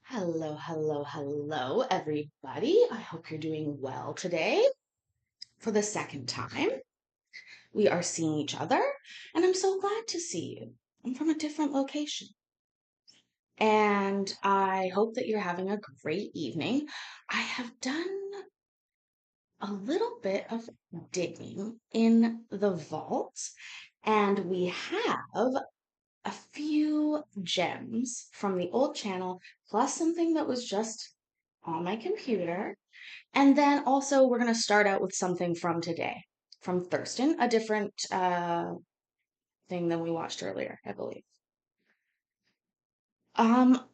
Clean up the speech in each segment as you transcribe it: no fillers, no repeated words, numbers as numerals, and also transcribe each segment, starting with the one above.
Hello, hello, hello, everybody. I hope you're doing well today. For the second time, we are seeing each other, and I'm so glad to see you. I'm from a different location, and I hope that you're having a great evening. I have done a little bit of digging in the vault, and we have a few gems from the old channel, plus something that was just on my computer. And then also we're gonna start out with something from today, from Thurston, a different thing than we watched earlier, I believe. Um,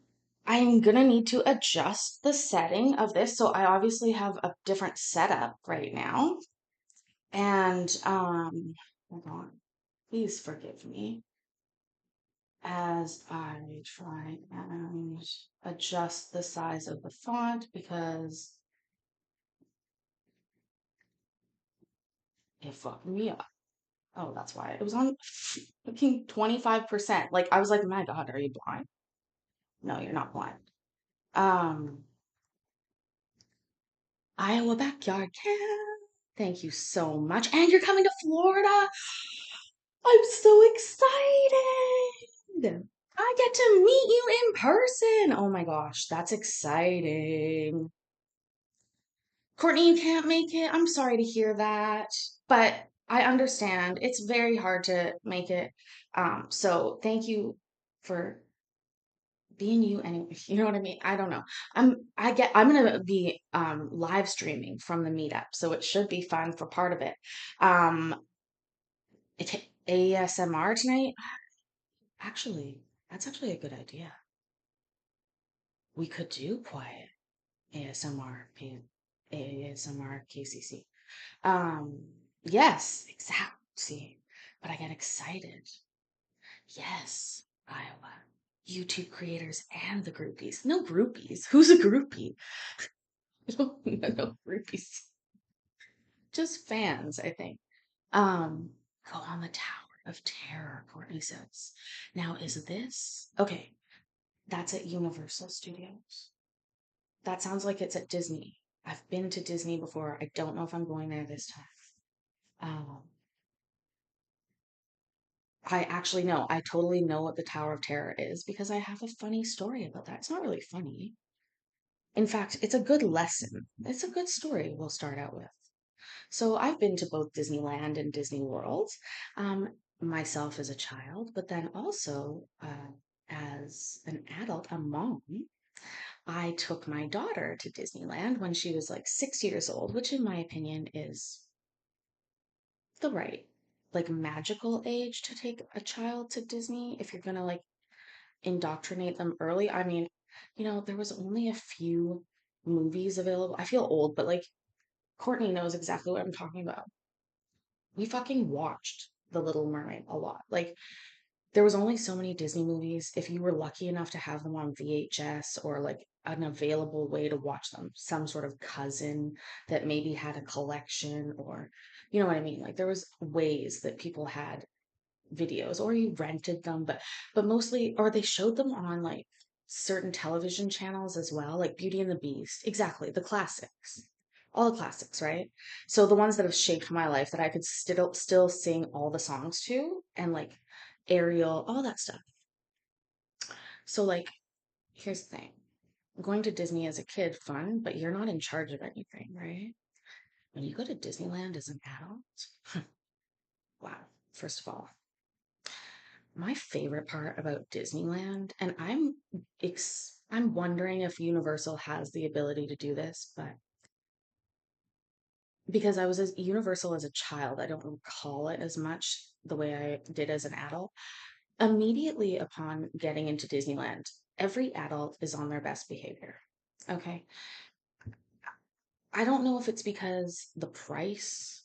I'm gonna need to adjust the setting of this, so I obviously have a different setup right now. And hold on, please forgive me as I try and adjust the size of the font because it fucked me up. Oh, that's why. It was on fucking 25%. Like I was like, my God, are you blind? No, you're not blind. Um, Iowa Backyard Camp. Thank you so much. And you're coming to Florida. I'm so excited. I get to meet you in person. Oh my gosh, that's exciting. Courtney, you can't make it. I'm sorry to hear that, but I understand. It's very hard to make it. So thank you for being you anyway. You know what I mean? I don't know. I'm gonna be live streaming from the meetup, so it should be fun for part of it. Um it's ASMR tonight. Actually, that's actually a good idea. We could do quiet ASMR ASMR KCC. Yes, exactly. See, but I get excited. Yes, Iowa. YouTube creators and the groupies. No groupies. Who's a groupie? No groupies. Just fans, I think. Go on the Tower of Terror, Courtney says. Now, is this okay? That's at Universal Studios. That sounds like it's at Disney. I've been to Disney before. I don't know if I'm going there this time. Um, I actually know. I totally know what the Tower of Terror is because I have a funny story about that. It's not really funny. In fact, it's a good lesson. It's a good story we'll start out with. So I've been to both Disneyland and Disney World, myself as a child, but then also as an adult, a mom. I took my daughter to Disneyland when she was like 6 years old, which in my opinion is the right, like magical age to take a child to Disney if you're gonna like indoctrinate them early. I mean, there was only a few movies available. I feel old, but like Courtney knows exactly what I'm talking about. We fucking watched The Little Mermaid a lot. Like there was only so many Disney movies. If you were lucky enough to have them on VHS or like an available way to watch them, some sort of cousin that maybe had a collection or you know what I mean? Like there was ways that people had videos or you rented them, but mostly or they showed them on like certain television channels as well, like Beauty and the Beast. Exactly, the classics. All the classics, right? So the ones that have shaped my life that I could still sing all the songs to and like Ariel, all that stuff. So like here's the thing. Going to Disney as a kid, fun, but you're not in charge of anything, right? When you go to Disneyland as an adult, wow. First of all, my favorite part about Disneyland, and I'm wondering if Universal has the ability to do this, but because I was as Universal as a child, I don't recall it as much the way I did as an adult. Immediately upon getting into Disneyland, every adult is on their best behavior. Okay. I don't know if it's because the price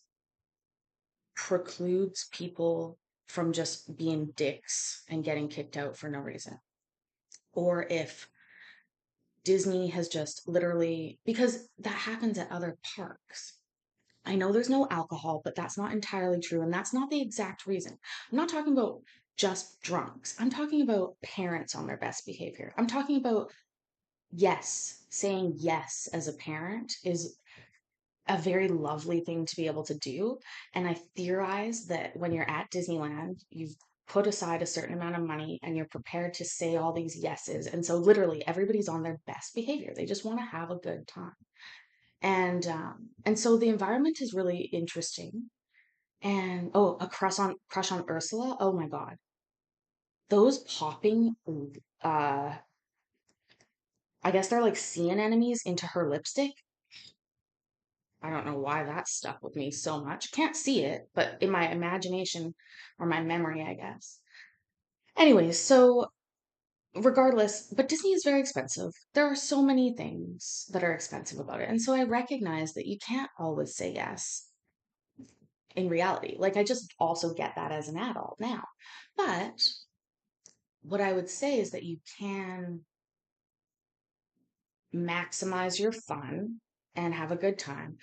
precludes people from just being dicks and getting kicked out for no reason, or if Disney has just literally, because that happens at other parks. I know there's no alcohol, but that's not entirely true. And that's not the exact reason. I'm not talking about just drunks. I'm talking about parents on their best behavior. I'm talking about yes, saying yes as a parent is a very lovely thing to be able to do. And I theorize that when you're at Disneyland, you've put aside a certain amount of money and you're prepared to say all these yeses. And so literally everybody's on their best behavior. They just want to have a good time. And so the environment is really interesting. And oh, a crush on Ursula. Oh my God. Those popping uh I guess they're like sea anemones into her lipstick. I don't know why that stuck with me so much. Can't see it, but in my imagination or my memory, I guess. Anyways, so regardless, but Disney is very expensive. There are so many things that are expensive about it. And so I recognize that you can't always say yes in reality. Like, I just also get that as an adult now. But what I would say is that you can maximize your fun and have a good time.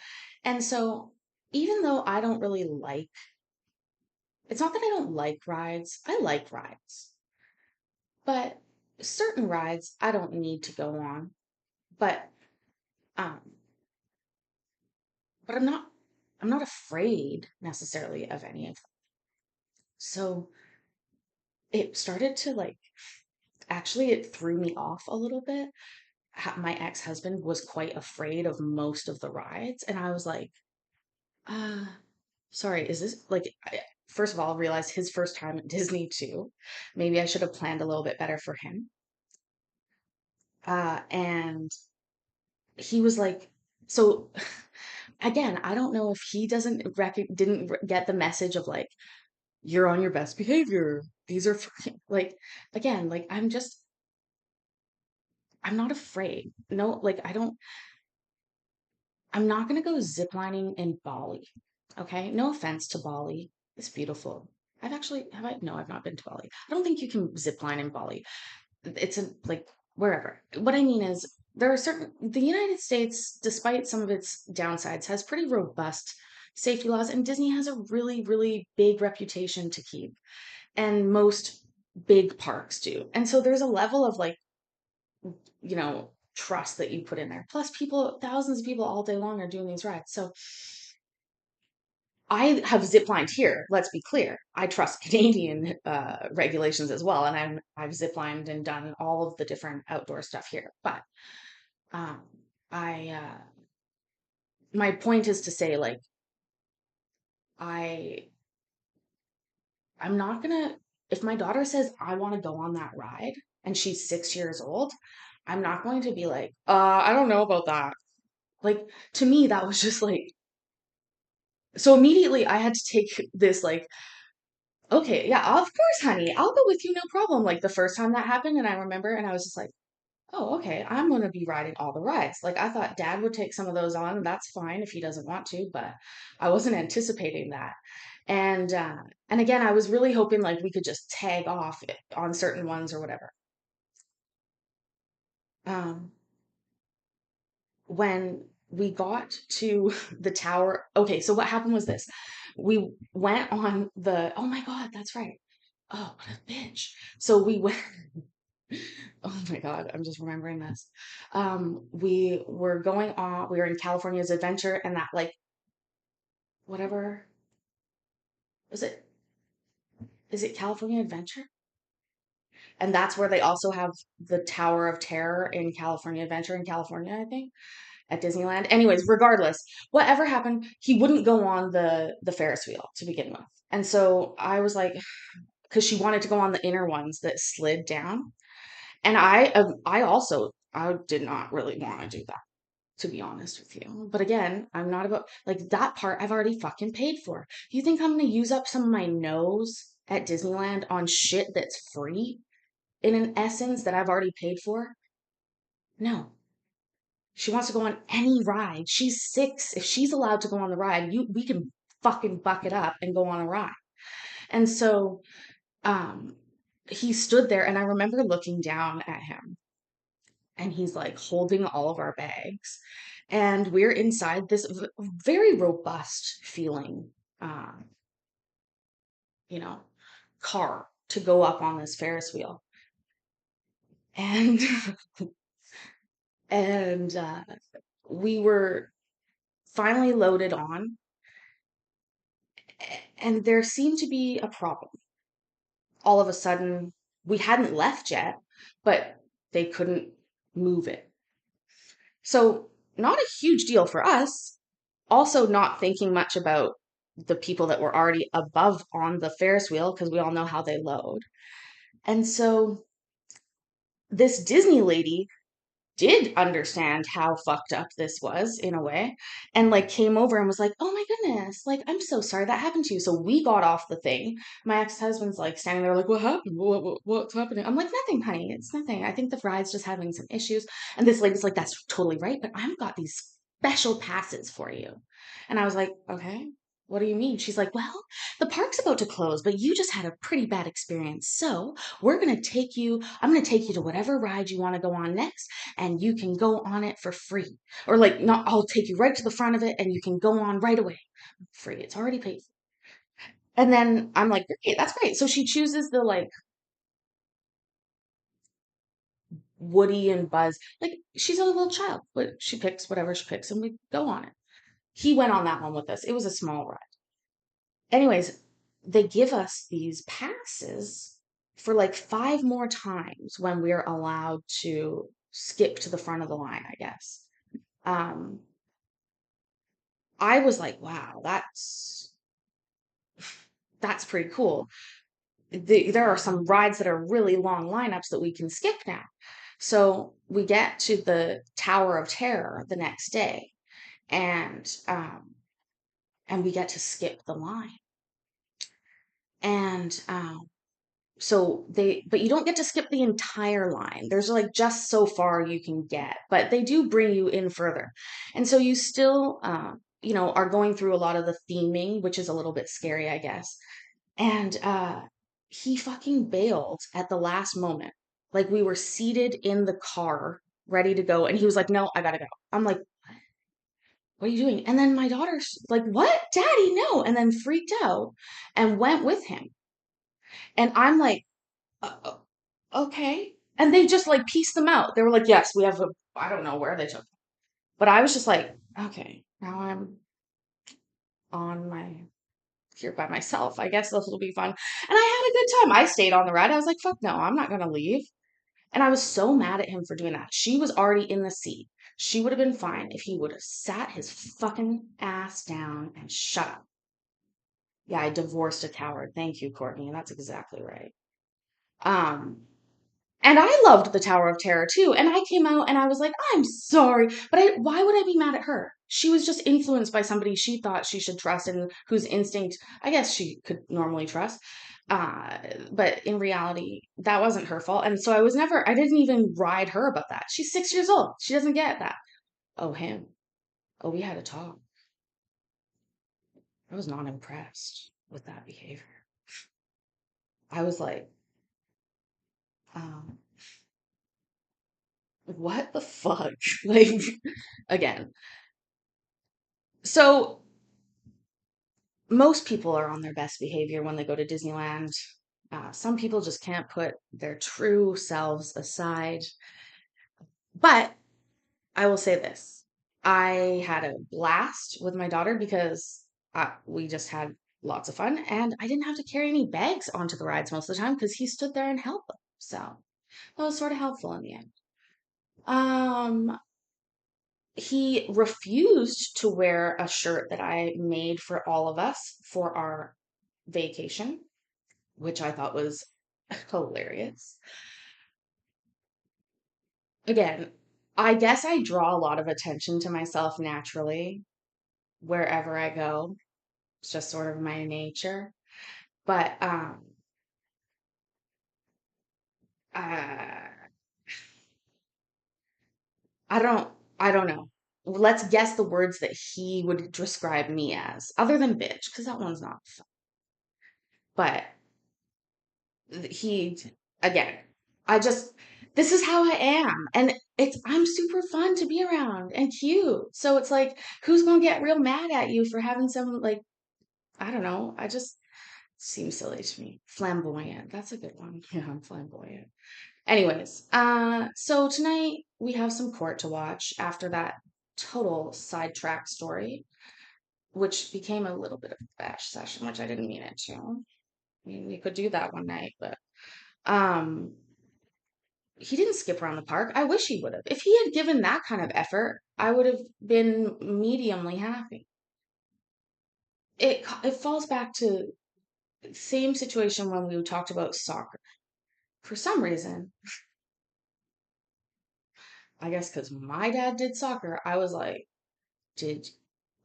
And so, even though I don't really like it's not that I don't like rides. I like rides. But certain rides I don't need to go on. But um but I'm not afraid necessarily of any of them. So it started to like actually it threw me off a little bit. My ex-husband was quite afraid of most of the rides and I was like, uh sorry, is this like first of all, I realized his first time at Disney too. Maybe I should have planned a little bit better for him. And he was like, so again, I don't know if he didn't get the message of like, you're on your best behavior. These are like, again, like I'm not afraid. No, like I'm not gonna go ziplining in Bali. Okay, no offense to Bali, it's beautiful. Have I? No, I've not been to Bali. I don't think you can zip line in Bali. It's a like wherever. What I mean is there are the United States, despite some of its downsides, has pretty robust safety laws, and Disney has a really, really big reputation to keep. And most big parks do. And so there's a level of like, trust that you put in there. Plus thousands of people all day long are doing these rides. So I have ziplined here. Let's be clear. I trust Canadian regulations as well, and I've ziplined and done all of the different outdoor stuff here. But um, I my point is to say like I I'm not gonna if my daughter says I want to go on that ride and she's 6 years old, I'm not going to be like, I don't know about that. Like to me, that was just like so immediately I had to take this like okay, yeah, of course, honey. I'll go with you, no problem. Like the first time that happened, and I remember, and I was just like, oh, okay, I'm gonna be riding all the rides. Like I thought dad would take some of those on, and that's fine if he doesn't want to, but I wasn't anticipating that. And again, I was really hoping like we could just tag off on certain ones or whatever. Um, when we got to the tower, okay, so what happened was this. We went on oh my God, that's right. Oh, what a bitch. So we went, oh my God, I'm just remembering this. We were in California's Adventure and that like, whatever, is it, is it California Adventure? And that's where they also have the Tower of Terror in California Adventure in California, I think, at Disneyland. Anyways, regardless, whatever happened, he wouldn't go on the Ferris wheel to begin with. And so I was like, because she wanted to go on the inner ones that slid down. And I did not really want to do that, to be honest with you. But again, I'm not about like that part I've already fucking paid for. You think I'm gonna use up some of my nose at Disneyland on shit that's free in an essence that I've already paid for? No. She wants to go on any ride. She's 6. If she's allowed to go on the ride, we can fucking buck it up and go on a ride. And so um he stood there and I remember looking down at him and he's like holding all of our bags and we're inside this very robust feeling um you know car to go up on this Ferris wheel and And we were finally loaded on, and there seemed to be a problem. All of a sudden, we hadn't left yet, but they couldn't move it. So, not a huge deal for us. Also, not thinking much about the people that were already above on the Ferris wheel because we all know how they load. And so, this Disney lady did understand how fucked up this was in a way, and like came over and was like, "Oh my goodness, like I'm so sorry that happened to you." So we got off the thing. My ex-husband's like standing there like, "What happened? What's happening?" I'm like, "Nothing, honey. It's nothing. I think the ride's just having some issues." And this lady's like, "That's totally right, but I've got these special passes for you." And I was like, "Okay. What do you mean?" She's like, "Well, the park's about to close, but you just had a pretty bad experience. So I'm going to take you to whatever ride you want to go on next, and you can go on it for free. Or like, not, I'll take you right to the front of it and you can go on right away. Free. It's already paid for. And then I'm like, great, that's great. So she chooses the like Woody and Buzz. Like she's a little child, but she picks whatever she picks and we go on it. He went on that one with us. It was a small ride. Anyways, they give us these passes for like 5 more times when we're allowed to skip to the front of the line, I guess. Um, I was like, wow, that's pretty cool. There are some rides that are really long lineups that we can skip now. So we get to the Tower of Terror the next day, and we get to skip the line. And but you don't get to skip the entire line. There's like just so far you can get, but they do bring you in further. And so you still, are going through a lot of the theming, which is a little bit scary, I guess. And he fucking bailed at the last moment. Like we were seated in the car ready to go, and he was like, "No, I gotta go." I'm like, "What are you doing?" And then my daughter's like, "What, Daddy? No!" And then freaked out and went with him. And I'm like, okay. And they just like pieced them out. They were like, "Yes, we have a." I don't know where they took them, but I was just like, "Okay, now I'm on my here by myself. I guess this will be fun." And I had a good time. I stayed on the ride. I was like, fuck no, I'm not gonna leave. And I was so mad at him for doing that. She was already in the seat. She would have been fine if he would have sat his fucking ass down and shut up. Yeah, I divorced a coward. Thank you, Courtney. That's exactly right. Um, and I loved the Tower of Terror too. And I came out and I was like, I'm sorry, but why would I be mad at her? She was just influenced by somebody she thought she should trust and whose instinct I guess she could normally trust. Uh, but in reality, that wasn't her fault. And so I didn't even ride her about that. She's 6 years old. She doesn't get that. Oh, him. Oh, we had a talk. I was not impressed with that behavior. I was like, um, what the fuck? Like, again. So most people are on their best behavior when they go to Disneyland. Some people just can't put their true selves aside. But I will say this, I had a blast with my daughter because we just had lots of fun and I didn't have to carry any bags onto the rides most of the time because he stood there and helped them. So that was sort of helpful in the end. Um, he refused to wear a shirt that I made for all of us for our vacation, which I thought was hilarious. Again, I guess I draw a lot of attention to myself naturally wherever I go. It's just sort of my nature. But uh, I don't I don't know. Let's guess the words that he would describe me as, other than bitch, because that one's not fun. But he again, I just this is how I am, and I'm super fun to be around and cute. So it's like, who's gonna get real mad at you for having some like I don't know. I just seems silly to me. Flamboyant. That's a good one. Yeah, I'm flamboyant. Anyways, so tonight we have some court to watch after that total sidetrack story, which became a little bit of a bash session, which I didn't mean it to. I mean, we could do that one night, but um, he didn't skip around the park. I wish he would have. If he had given that kind of effort, I would have been mediumly happy. It falls back to same situation when we talked about soccer. For some reason, I guess because my dad did soccer, I was like, did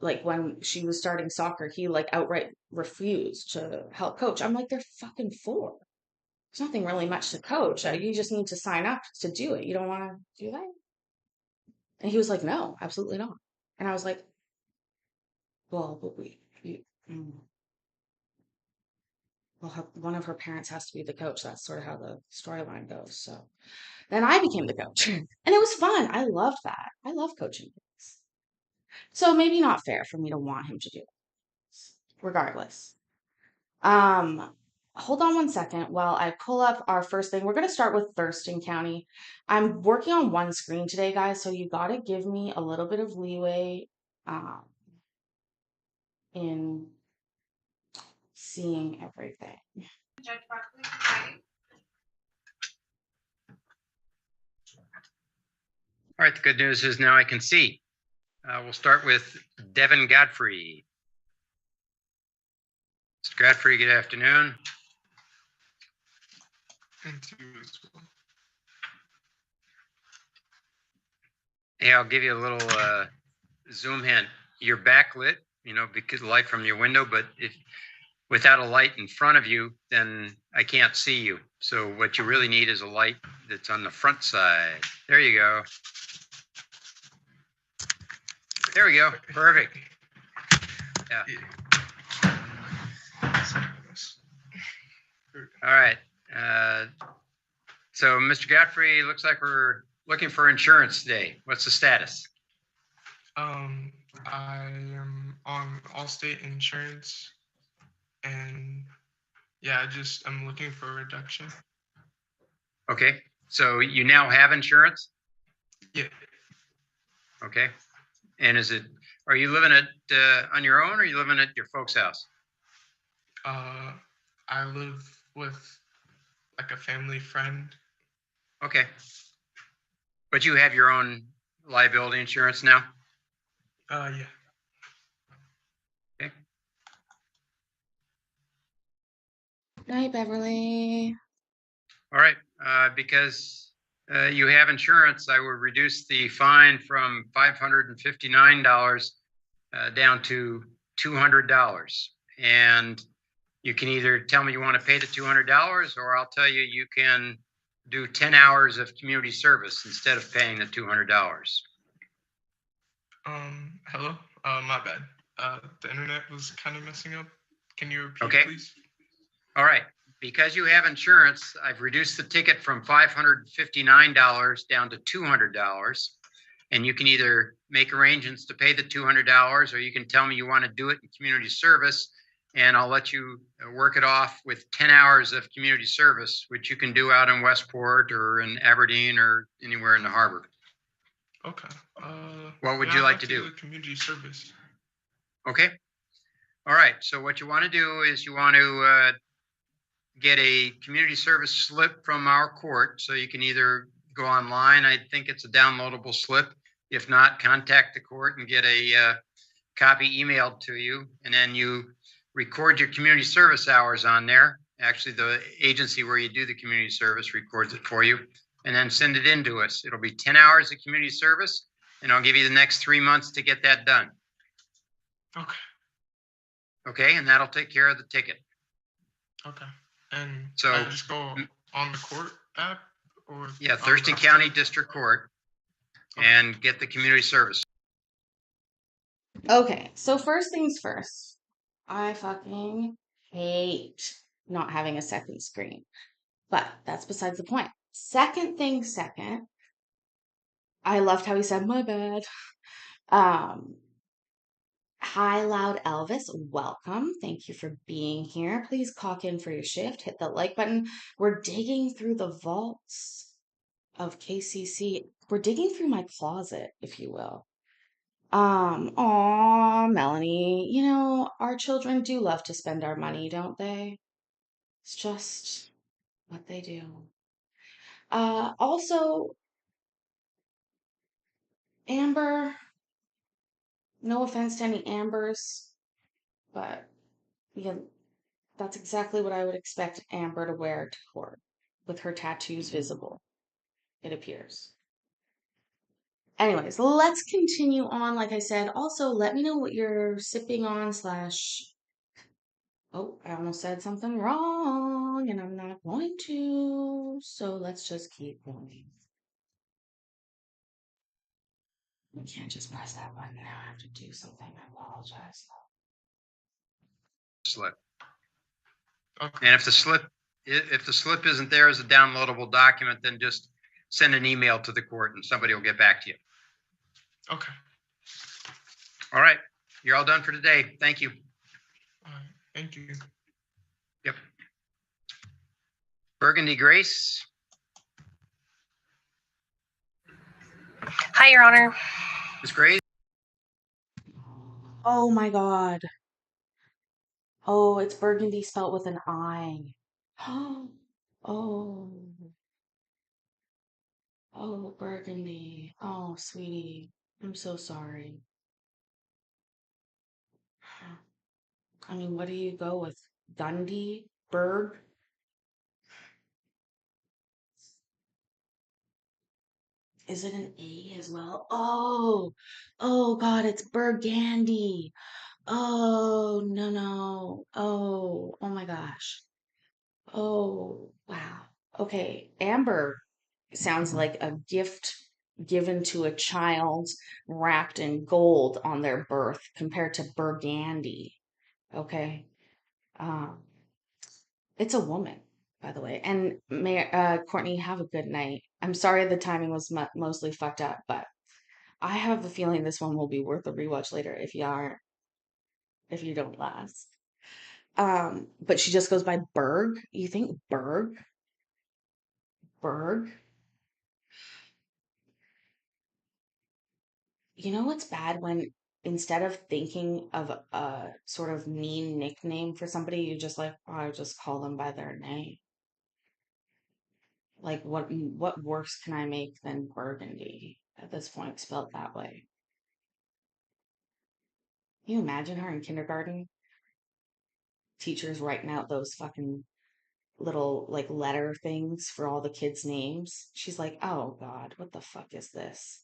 like when she was starting soccer, he like outright refused to help coach. I'm like, they're fucking four. There's nothing really much to coach. You just need to sign up to do it. You don't want to do that? And he was like, no, absolutely not. And I was like, well, but well, one of her parents has to be the coach. That's sort of how the storyline goes. So then I became the coach, and it was fun. I loved that. I love coaching. So maybe not fair for me to want him to do it. Regardless. Um, hold on one second while I pull up our first thing. We're going to start with Thurston County. I'm working on one screen today, guys, so you got to give me a little bit of leeway um, in seeing everything. All right, the good news is now I can see. We'll start with Devin Godfrey. Mr. Godfrey, good afternoon. And to you as well. Hey, I'll give you a little zoom hint. You're backlit, because light from your window, but if without a light in front of you, then I can't see you. So what you really need is a light that's on the front side. There you go. There we go. Perfect. Yeah. All right. So, Mr. Godfrey, looks like we're looking for insurance today. What's the status? I am on Allstate insurance, and yeah, I'm looking for a reduction. Okay. So you now have insurance? Yeah. Okay. And are you living on your own, or are you living at your folks' house? I live with like a family friend. Okay. But you have your own liability insurance now? Yeah. Okay. Night, Beverly. All right. Because you have insurance, I would reduce the fine from $559 down to $200. And you can either tell me you want to pay the $200, or I'll tell you you can do 10 hours of community service instead of paying the $200. Hello? My bad. The internet was kind of messing up. Can you repeat, Okay. please? All right. Because you have insurance, I've reduced the ticket from $559 down to $200. And you can either make arrangements to pay the $200, or you can tell me you want to do it in community service, and I'll let you work it off with 10 hours of community service, which you can do out in Westport or in Aberdeen or anywhere in the harbor. Okay. What would you like to do? Community service. Okay. All right. So what you want to do is you want to get a community service slip from our court. So you can either go online. I think it's a downloadable slip. If not, contact the court and get a copy emailed to you. And then you record your community service hours on there. Actually, the agency where you do the community service records it for you, and then send it in to us. It'll be 10 hours of community service, and I'll give you the next 3 months to get that done. Okay. Okay, and that'll take care of the ticket. Okay. And so I just go on the court app, or yeah, Thurston County District Court, and get the community service. Okay, so first things first. I fucking hate not having a second screen, but that's besides the point. Second thing second, I loved how he said, my bad. Hi, Loud Elvis. Welcome. Thank you for being here. Please clock in for your shift. Hit the like button. We're digging through the vaults of KCC. We're digging through my closet, if you will. Melanie, our children do love to spend our money, don't they? It's just what they do. Also, Amber, no offense to any Ambers, but yeah, that's exactly what I would expect Amber to wear to court, with her tattoos visible, it appears. Anyways, let's continue on. Like I said, also let me know what you're sipping on slash. Oh, I almost said something wrong, and I'm not going to. So let's just keep going. I can't just press that button now. I have to do something. I apologize. Slip. Okay. And if the slip isn't there as a downloadable document, then just send an email to the court and somebody will get back to you. Okay. All right. You're all done for today. Thank you. All right. Thank you. Yep. Burgundy Grace. Hi, Your Honor. Ms. Grace. Oh my God. Oh, it's Burgundy spelt with an I. Oh. Oh, Burgundy. Oh, sweetie. I'm so sorry. I mean, what do you go with? Gundy? Berg? Is it an A as well? Oh God, it's Burgundy. Oh, no, no. Oh my gosh. Oh, wow. Okay, Amber sounds like a gift given to a child wrapped in gold on their birth compared to Burgundy. Okay. Um, it's a woman, by the way. And Courtney, have a good night. I'm sorry the timing was mostly fucked up, but I have a feeling this one will be worth a rewatch later if you don't last. But she just goes by Berg. You think Berg? Berg? You know what's bad when instead of thinking of a sort of mean nickname for somebody, you just like, oh, I just call them by their name. Like what worse can I make than Burgundy at this point spelled that way? Can you imagine her in kindergarten? Teachers writing out those fucking little like letter things for all the kids' names. She's like, oh God, what the fuck is this?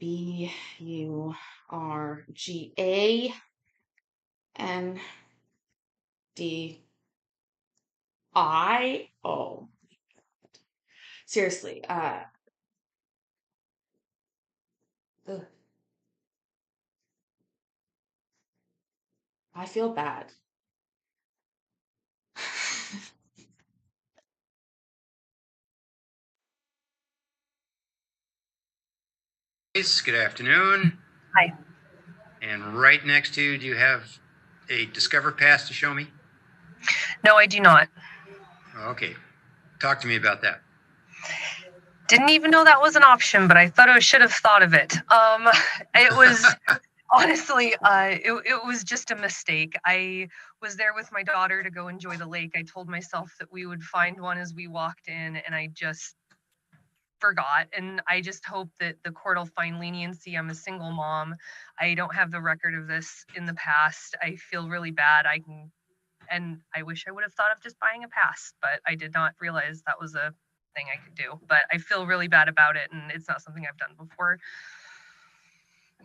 Burgandi. Oh, seriously. Ugh, I feel bad. Good afternoon. Hi. And right next to you, do you have a Discover Pass to show me? No, I do not. Okay. Talk to me about that. Didn't even know that was an option, but I thought I should have thought of it. It was honestly, it was just a mistake. I was there with my daughter to go enjoy the lake. I told myself that we would find one as we walked in, and I just forgot. And I just hope that the court will find leniency. I'm a single mom. I don't have the record of this in the past. I feel really bad. And I wish I would have thought of just buying a pass, but I did not realize that was a thing I could do. But I feel really bad about it, and it's not something I've done before.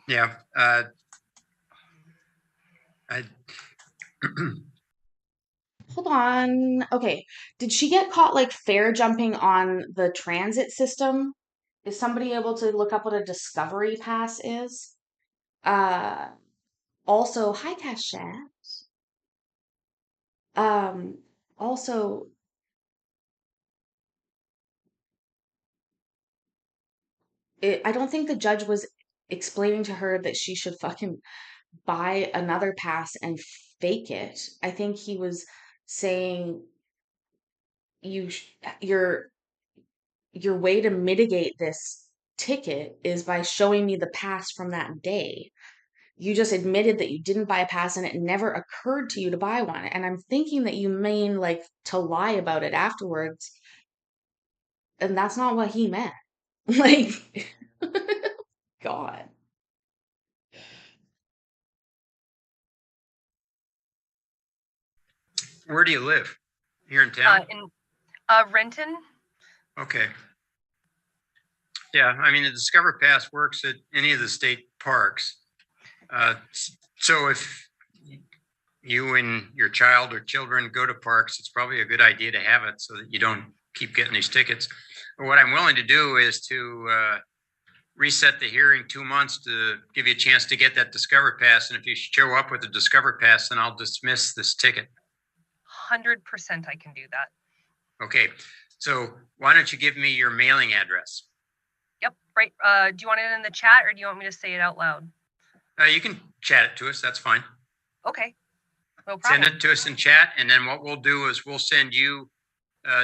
Yeah. Hold on. Okay. Did she get caught like fair jumping on the transit system? Is somebody able to look up what a discovery pass is? Uh, Also, hi, Kashat. Also, I don't think the judge was explaining to her that she should fucking buy another pass and fake it. I think he was saying you sh- your way to mitigate this ticket is by showing me the pass from that day. You just admitted that you didn't buy a pass and it never occurred to you to buy one. And I'm thinking that you mean like to lie about it afterwards. And that's not what he meant. Like, God. Where do you live? Here in town? In Renton. Okay. Yeah, I mean, the Discover Pass works at any of the state parks. So if you and your child or children go to parks, it's probably a good idea to have it so that you don't keep getting these tickets. But what I'm willing to do is to reset the hearing 2 months to give you a chance to get that Discover Pass. And if you show up with a Discover Pass, then I'll dismiss this ticket. 100% I can do that. Okay, so why don't you give me your mailing address? Yep, right. Do you want it in the chat or do you want me to say it out loud? You can chat it to us, that's fine. Okay, no problem. Send it to us in chat, and then what we'll do is we'll send you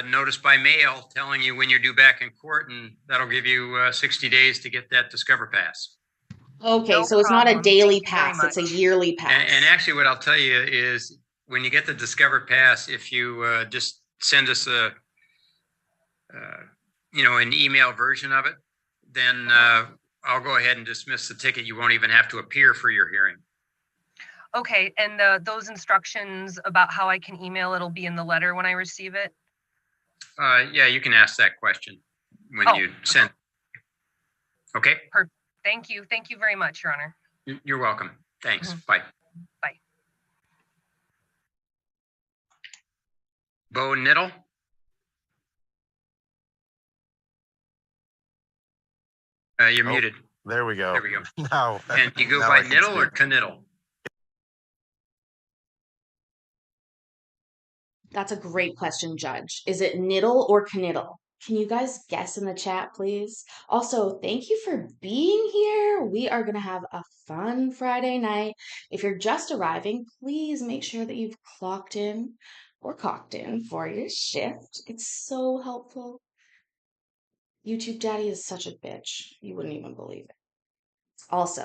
notice by mail telling you when you're due back in court, and that'll give you 60 days to get that Discover Pass. Okay, No so it's not a problem. daily Thank you very pass, it's a much. yearly pass. And actually, what I'll tell you is when you get the Discover Pass, if you just send us a an email version of it, then I'll go ahead and dismiss the ticket. You won't even have to appear for your hearing. Okay, and those instructions about how I can email it'll be in the letter when I receive it? Yeah, you can ask that question when you send. Okay? Thank you. Thank you very much, Your Honor. You're welcome. Thanks. Bye. Bye. Bo Niddle? You're muted. There we go. There we go. Now, And you go now by I can Niddle or speak. Kniddle? That's a great question, Judge. Is it Niddle or Kniddle? Can you guys guess in the chat, please? Also, thank you for being here. We are going to have a fun Friday night. If you're just arriving, please make sure that you've clocked in or cocked in for your shift. It's so helpful. YouTube Daddy is such a bitch. You wouldn't even believe it. Also,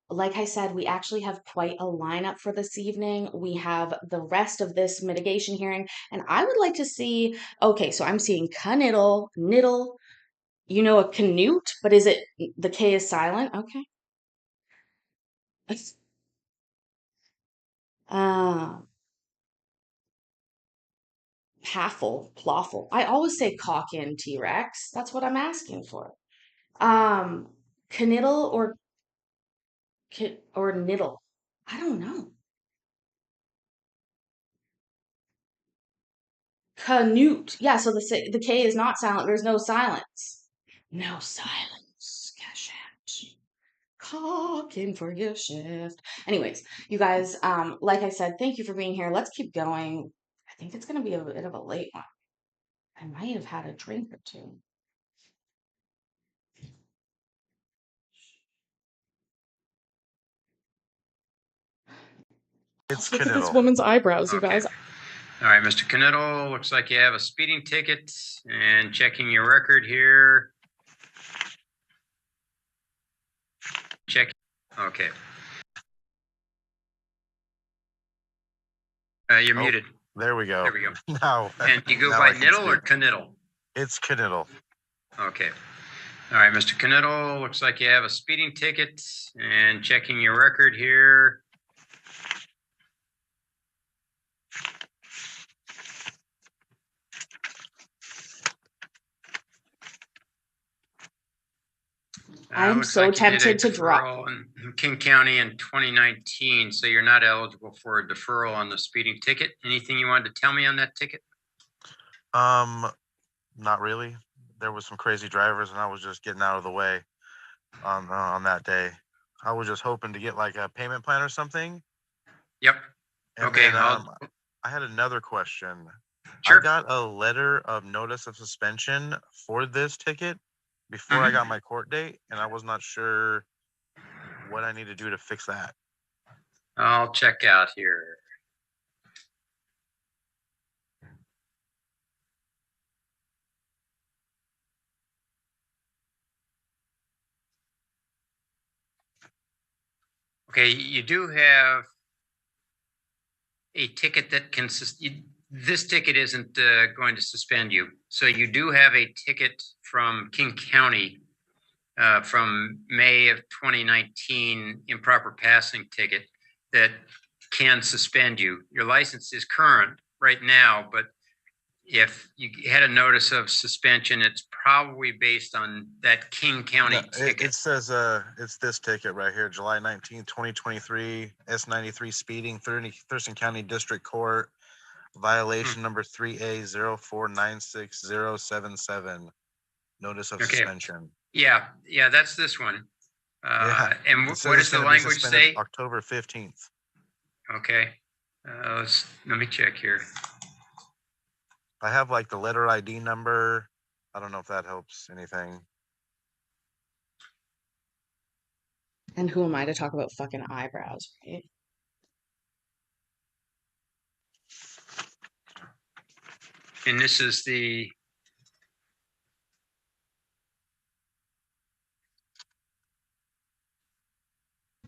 like I said, we actually have quite a lineup for this evening. We have the rest of this mitigation hearing, and I would like to see, okay, so I'm seeing Kniddle, Niddle, a Canute, but is it, the K is silent? Okay. Paffle, Ploffle. I always say cock in T-Rex. That's what I'm asking for. Kniddle or Niddle. I don't know. Canute. Yeah, so the K is not silent. There's no silence. No silence. Cash cock in for your shift. Anyways, you guys, like I said, thank you for being here. Let's keep going. I think it's going to be a bit of a late one. I might have had a drink or two. It's Look at this Kniddle. woman's eyebrows, you Okay. guys. All right, Mr. Kniddle, looks like you have a speeding ticket, and checking your record here. Check. Okay. You're Oh. muted. There we go. There we go. Now, And you go now by I can Niddle or speak. Kniddle? It's Kniddle. Okay. All right, Mr. Kniddle, looks like you have a speeding ticket, and checking your record here. I'm Looks so like you did a tempted to drop. deferral in King County in 2019, so you're not eligible for a deferral on the speeding ticket. Anything you wanted to tell me on that ticket? Not really. There was some crazy drivers, and I was just getting out of the way on that day. I was just hoping to get like a payment plan or something. Yep. And Okay. then, I had another question. Sure. I got a letter of notice of suspension for this ticket before I got my court date, and I was not sure what I need to do to fix that. I'll check out here. Okay, you do have a ticket that can, this ticket isn't going to suspend you. So you do have a ticket from King County from May of 2019, improper passing ticket that can suspend you. Your license is current right now, but if you had a notice of suspension, it's probably based on that King County No, ticket. it says it's this ticket right here, July 19th, 2023, S93 speeding, Thurston County District Court, violation number 3A0496077, notice of Okay. suspension. Yeah, that's this one. Yeah, And it says what it's does the gonna be language suspended say? October 15th. Okay, let me check here. I have like the letter ID number. I don't know if that helps anything. And who am I to talk about fucking eyebrows, right? And this is the,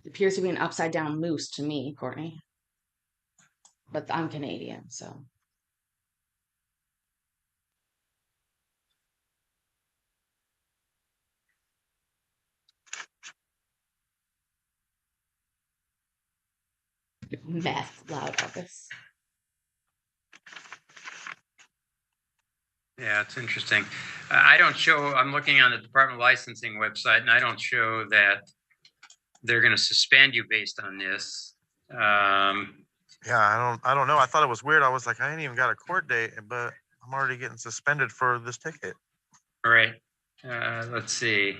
It appears to be an upside down moose to me, Courtney. But I'm Canadian, so. Meth, loud Elvis. yeah, it's interesting. I don't show, I'm looking on the Department of Licensing website, and I don't show that they're going to suspend you based on this. Yeah, I don't know. I thought it was weird. I was like, I ain't even got a court date, but I'm already getting suspended for this ticket. All right, let's see.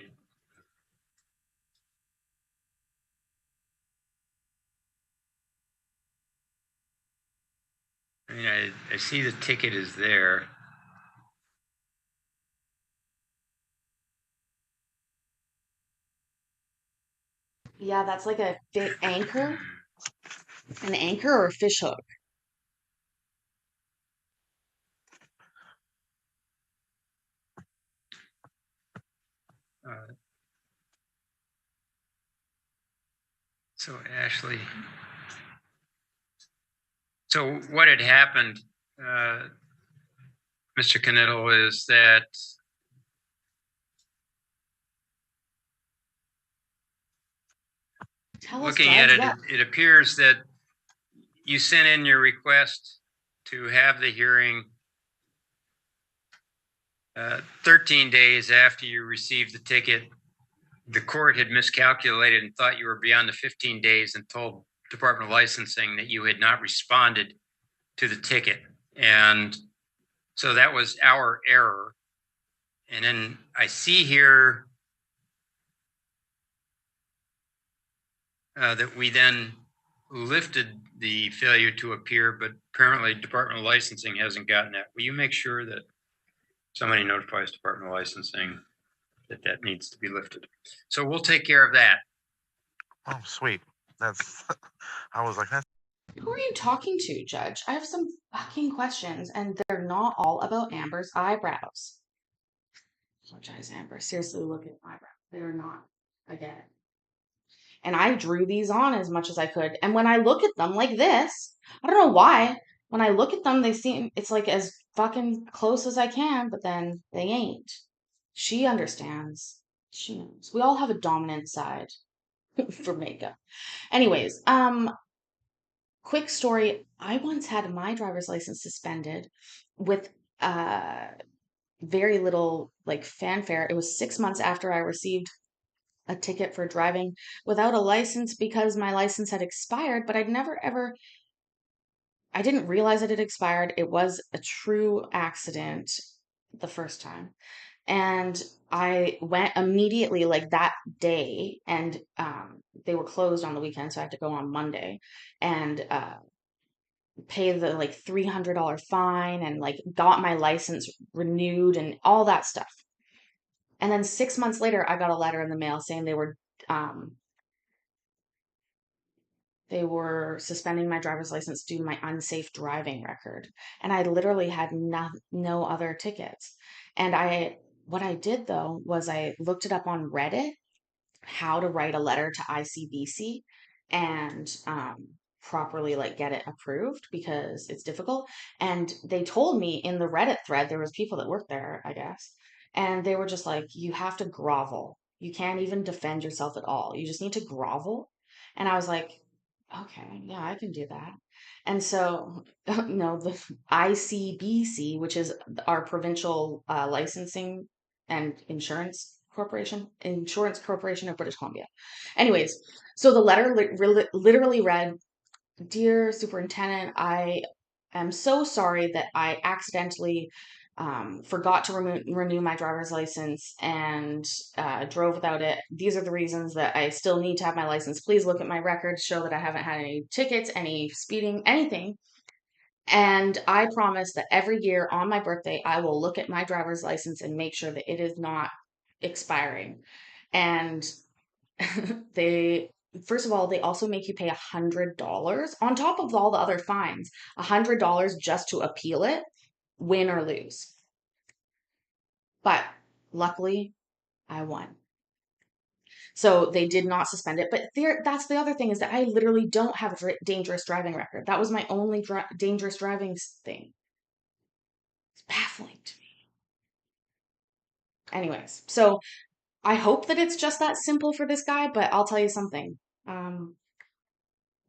I mean, I see the ticket is there. Yeah, that's like a anchor. An anchor or a fish hook? So Ashley, so what had happened, Mr. Knittel, is that Tell us, looking at Judge, it, what? it appears that you sent in your request to have the hearing 13 days after you received the ticket. The court had miscalculated and thought you were beyond the 15 days and told Department of Licensing that you had not responded to the ticket. And so that was our error. And then I see here that we then lifted the failure to appear, but apparently Department of Licensing hasn't gotten that. Will you make sure that somebody notifies Department of Licensing that that needs to be lifted? So we'll take care of that. Oh, sweet. That's, I was like, that's. Who are you talking to, Judge? I have some fucking questions, and they're not all about Amber's eyebrows. Apologize, Amber. Seriously, look at my eyebrows. They're not. I get it. And I drew these on as much as I could. And when I look at them like this, I don't know why. When I look at them, they seem, it's like as fucking close as I can, but then they ain't. She understands. She knows. We all have a dominant side for makeup. Anyways, quick story. I once had my driver's license suspended with very little like fanfare. It was 6 months after I received a ticket for driving without a license because my license had expired, but I didn't realize it had expired. It was a true accident the first time. And I went immediately like that day, and they were closed on the weekend, so I had to go on Monday and pay the like $300 fine and like got my license renewed and all that stuff. And then 6 months later, I got a letter in the mail saying they were suspending my driver's license due to my unsafe driving record. And I literally had no other tickets. And what I did though was I looked it up on Reddit, how to write a letter to ICBC. and properly like get it approved because it's difficult. And they told me in the Reddit thread, there was people that work there, I guess, and they were just like, you have to grovel. You can't even defend yourself at all. You just need to grovel. And I was like, okay, yeah, I can do that. And so, the ICBC, which is our provincial licensing and insurance corporation of British Columbia. Anyways, so the letter literally read, "Dear Superintendent, I am so sorry that I accidentally forgot to renew my driver's license and drove without it. These are the reasons that I still need to have my license. Please look at my records, show that I haven't had any tickets, any speeding, anything. And I promise that every year on my birthday, I will look at my driver's license and make sure that it is not expiring." And they, first of all, they also make you pay $100 on top of all the other fines, $100 just to appeal it, win or lose. But luckily, I won. So they did not suspend it. But that's the other thing, is that I literally don't have a dangerous driving record. That was my only dangerous driving thing. It's baffling to me. Anyways, so I hope that it's just that simple for this guy, but I'll tell you something.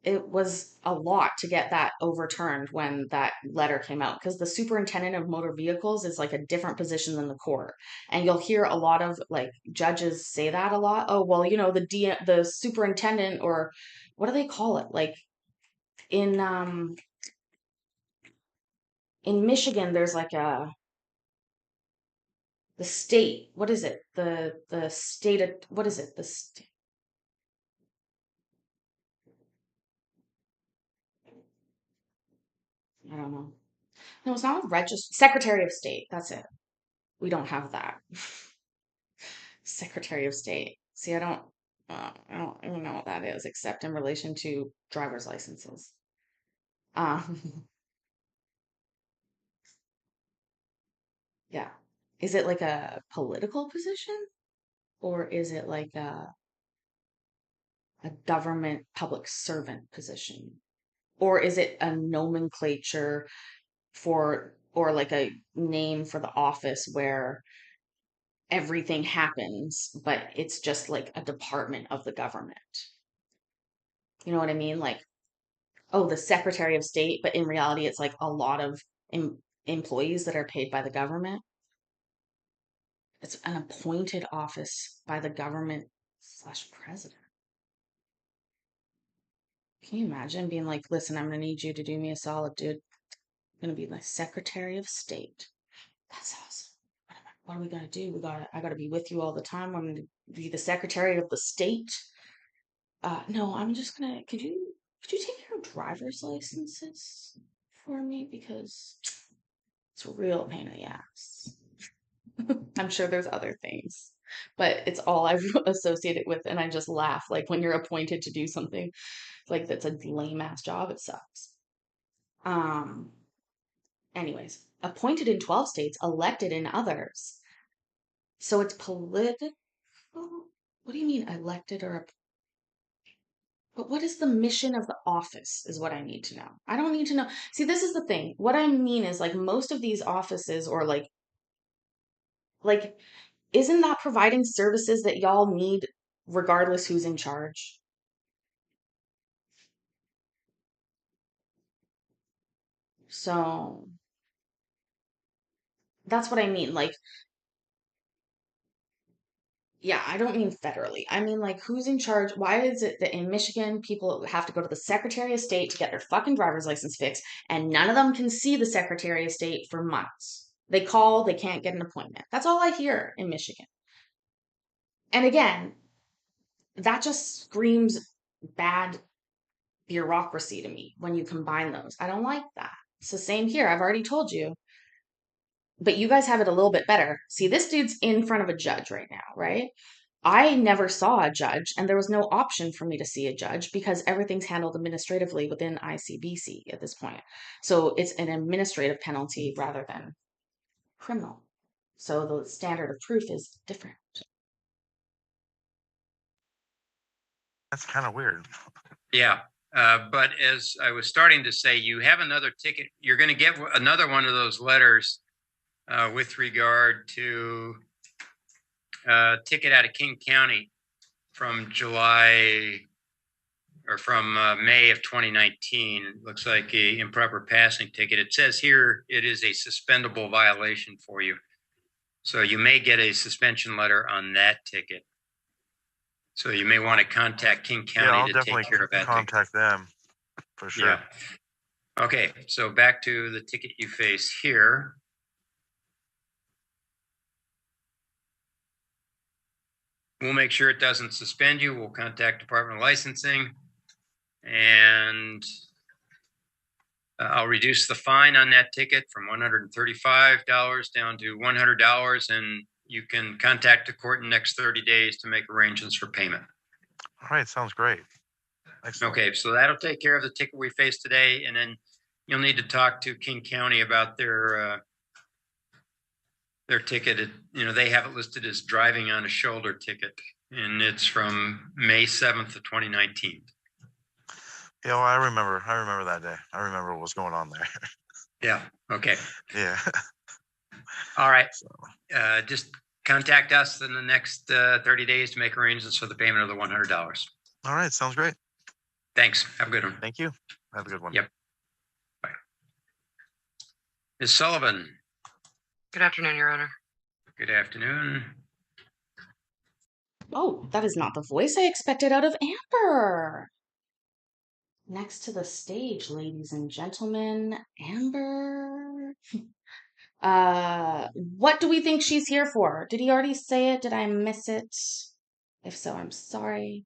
It was a lot to get that overturned when that letter came out, because the superintendent of motor vehicles is like a different position than the court. And you'll hear a lot of like judges say that a lot. Oh, well, the superintendent, or what do they call it? Like in Michigan, there's like the state, what is it? The state of, what is it? I don't know. No, it's not a Secretary of State. That's it. We don't have that. Secretary of State. See, I don't even know what that is, except in relation to driver's licenses. Um, yeah. Is it like a political position, or is it like a government public servant position? Or is it a nomenclature for, or like a name for the office where everything happens, but it's just like a department of the government? You know what I mean? Like, oh, the Secretary of State, but in reality, it's like a lot of employees that are paid by the government. It's an appointed office by the government slash president. Can you imagine being like, listen, I'm going to need you to do me a solid, dude. I'm going to be my Secretary of State. That's awesome. What are we going to do? I got to be with you all the time. I'm going to be the Secretary of the State. No, I'm just going to, could you take care of driver's licenses for me? Because it's a real pain in the ass. I'm sure there's other things, but it's all I've associated with, and I just laugh. Like when you're appointed to do something like that's a lame ass job, it sucks. Um, Anyways, appointed in 12 states, elected in others. So it's political. What do you mean elected or but what is the mission of the office is what I need to know. I don't need to know. See, this is the thing. What I mean is like most of these offices, or like isn't that providing services that y'all need regardless who's in charge? So that's what I mean. Like, yeah, I don't mean federally. I mean, like, who's in charge? Why is it that in Michigan, people have to go to the Secretary of State to get their fucking driver's license fixed, and none of them can see the Secretary of State for months? They call, they can't get an appointment. That's all I hear in Michigan. And again, that just screams bad bureaucracy to me when you combine those. I don't like that. It's the same here. I've already told you. But you guys have it a little bit better. See, this dude's in front of a judge right now, right? I never saw a judge, and there was no option for me to see a judge because everything's handled administratively within ICBC at this point. So it's an administrative penalty rather than criminal. So the standard of proof is different. That's kind of weird. Yeah, but as I was starting to say, you have another ticket. You're going to get another one of those letters with regard to ticket out of King County from July or from May of 2019. It looks like a improper passing ticket. It says here it is a suspendable violation for you. So you may get a suspension letter on that ticket. So you may want to contact King Yeah, I'll County to definitely take care of that ticket. contact them for sure. Yeah. Okay, so back to the ticket you face here. We'll make sure it doesn't suspend you. We'll contact Department of Licensing, and I'll reduce the fine on that ticket from $135 down to $100, and you can contact the court in the next 30 days to make arrangements for payment. All right, sounds great. Excellent. Okay, so that'll take care of the ticket we faced today, and then you'll need to talk to King County about their ticket. They have it listed as driving on a shoulder ticket, and it's from May 7th of 2019. Yeah, well, I remember that day. I remember what was going on there. Yeah, okay. Yeah. All right. So, Just contact us in the next 30 days to make arrangements for the payment of the $100. all right, sounds great. Thanks. Have a good one. Thank you. Have a good one. Yep. Bye. Ms. Sullivan, Good afternoon, Your Honor. good afternoon. Oh, that is not the voice I expected out of Amber. Next to the stage, ladies and gentlemen, Amber. What do we think she's here for? Did he already say it? Did I miss it? If so, I'm sorry.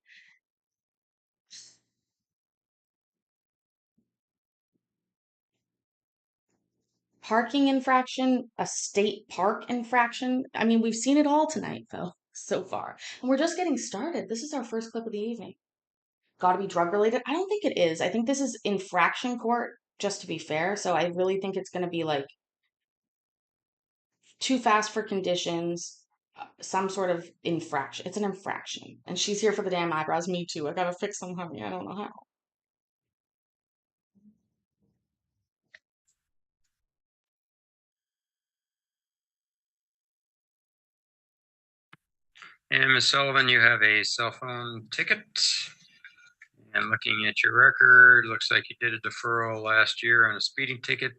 Parking infraction, a state park infraction. I mean, we've seen it all tonight, though, so far. And we're just getting started. This is our first clip of the evening. Gotta be drug related? I don't think it is. I think this is infraction court, just to be fair. So I really think it's gonna be like too fast for conditions, some sort of infraction. It's an infraction. And she's here for the damn eyebrows. Me too. I gotta fix them, honey. I don't know how. And Ms. Sullivan, you have a cell phone ticket. And looking at your record, looks like you did a deferral last year on a speeding ticket.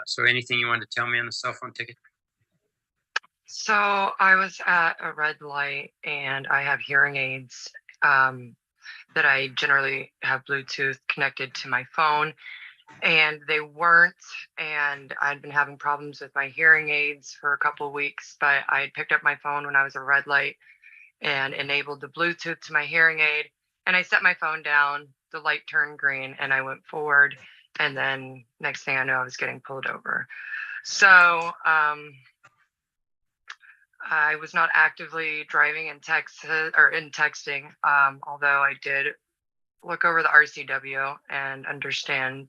So anything you wanted to tell me on the cell phone ticket? So I was at a red light and I have hearing aids that I generally have Bluetooth connected to my phone, and they weren't. And I'd been having problems with my hearing aids for a couple of weeks, but I had picked up my phone when I was at a red light and enabled the Bluetooth to my hearing aid. And I set my phone down, the light turned green, and I went forward. And then next thing I know, I was getting pulled over. So I was not actively driving in texting, although I did look over the RCW and understand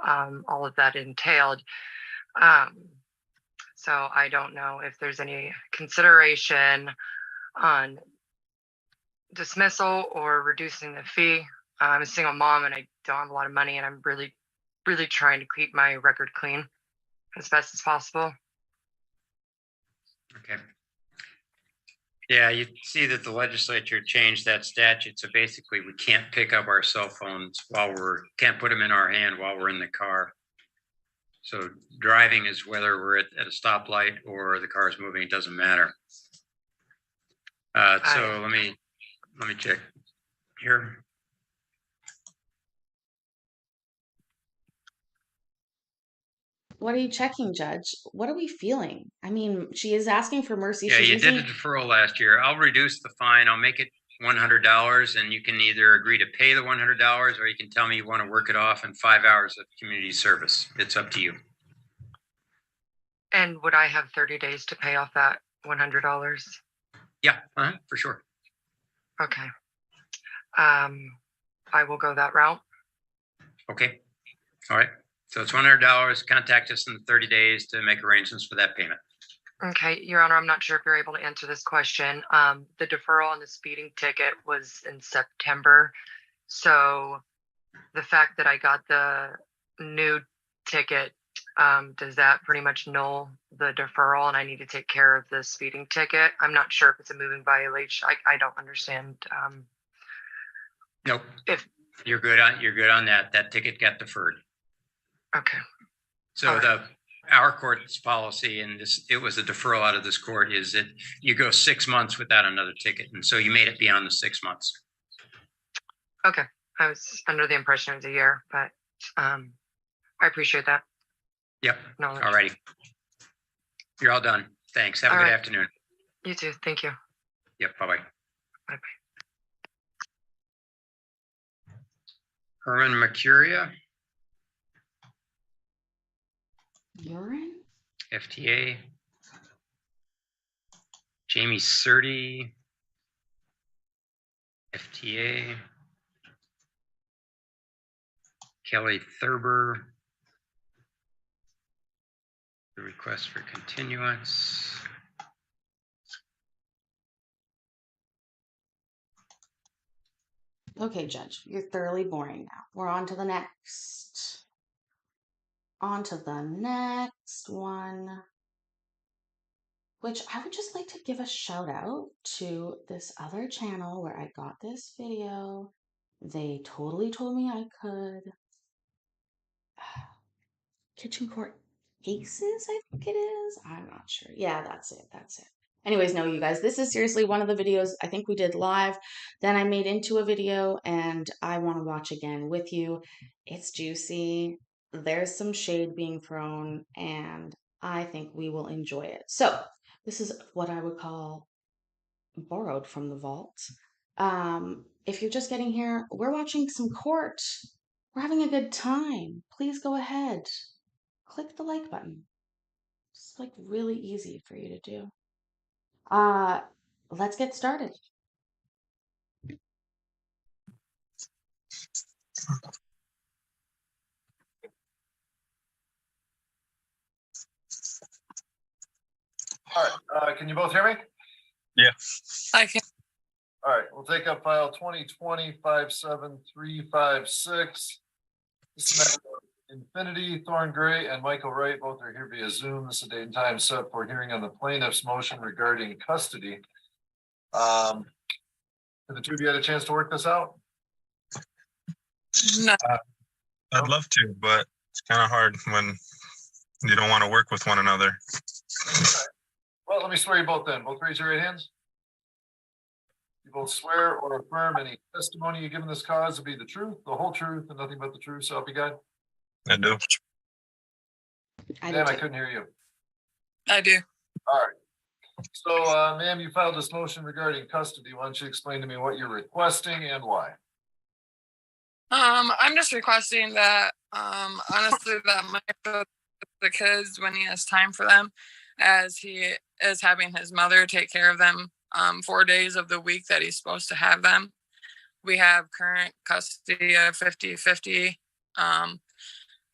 all of that entailed. So I don't know if there's any consideration on dismissal or reducing the fee. I'm a single mom and I don't have a lot of money, and I'm really, really trying to keep my record clean as best as possible. Okay. Yeah, you see that the legislature changed that statute. So basically we can't pick up our cell phones can't put them in our hand while we're in the car. So driving is whether we're at a stoplight or the car is moving, it doesn't matter. So let me check here. What are you checking, Judge? What are we feeling? I mean, she is asking for mercy. Yeah, She's you using... did a deferral last year. I'll reduce the fine. I'll make it $100, and you can either agree to pay the $100 or you can tell me you want to work it off in 5 hours of community service. It's up to you. And would I have 30 days to pay off that $100? Yeah, for sure. Okay. I will go that route. Okay. All right. So it's $100. Contact us in 30 days to make arrangements for that payment. Okay, Your Honor, I'm not sure if you're able to answer this question. The deferral on the speeding ticket was in September. So the fact that I got the new ticket, does that pretty much null the deferral and I need to take care of the speeding ticket? I'm not sure if it's a moving violation. I don't understand. Nope. If You're good on that. That ticket got deferred. okay. So All right. our court's policy, and it was a deferral out of this court, is that you go 6 months without another ticket. And so you made it beyond the 6 months. Okay. I was under the impression it was a year, but I appreciate that. Yep. knowledge. All righty. You're all done. Thanks. Have a All good right. afternoon. You too. Thank you. Yep. Bye-bye. Bye-bye. Herman Mercuria, Urine? FTA. Jamie Surdy, FTA. Kelly Thurber. The request for continuance. Okay, Judge, you're thoroughly boring now. We're on to the next. On to the next one. Which I would just like to give a shout out to this other channel where I got this video. They totally told me I could. Kitchen Court Aces, I think it is. I'm not sure. Yeah, that's it. That's it. Anyways, no, you guys, this is seriously one of the videos I think we did live. Then I made into a video and I want to watch again with you. It's juicy. There's some shade being thrown and I think we will enjoy it. So this is what I would call borrowed from the vault. If you're just getting here, we're watching some court. We're having a good time. Please go ahead. Click the like button. It's like really easy for you to do. Let's get started. All right, can you both hear me? Yeah. I can. All right, we'll take up file 2020-57356. This is matter of Infinity, Thorn Gray, and Michael Wright, both are here via Zoom. This is a date and time set for hearing on the plaintiff's motion regarding custody. Have the two of you had a chance to work this out? No. I'd love to, but it's kind of hard when you don't want to work with one another. Well, let me swear you both in. Both raise your right hands. You both swear or affirm any testimony you give in this cause to be the truth, the whole truth, and nothing but the truth, so help you God? I do. I Ma'am, I do. couldn't hear you. I do. All right. So, ma'am, you filed this motion regarding custody. Why don't you explain to me what you're requesting and why? I'm just requesting that, honestly, that Michael, the kids, when he has time for them, as he is having his mother take care of them 4 days of the week that he's supposed to have them. We have current custody of 50-50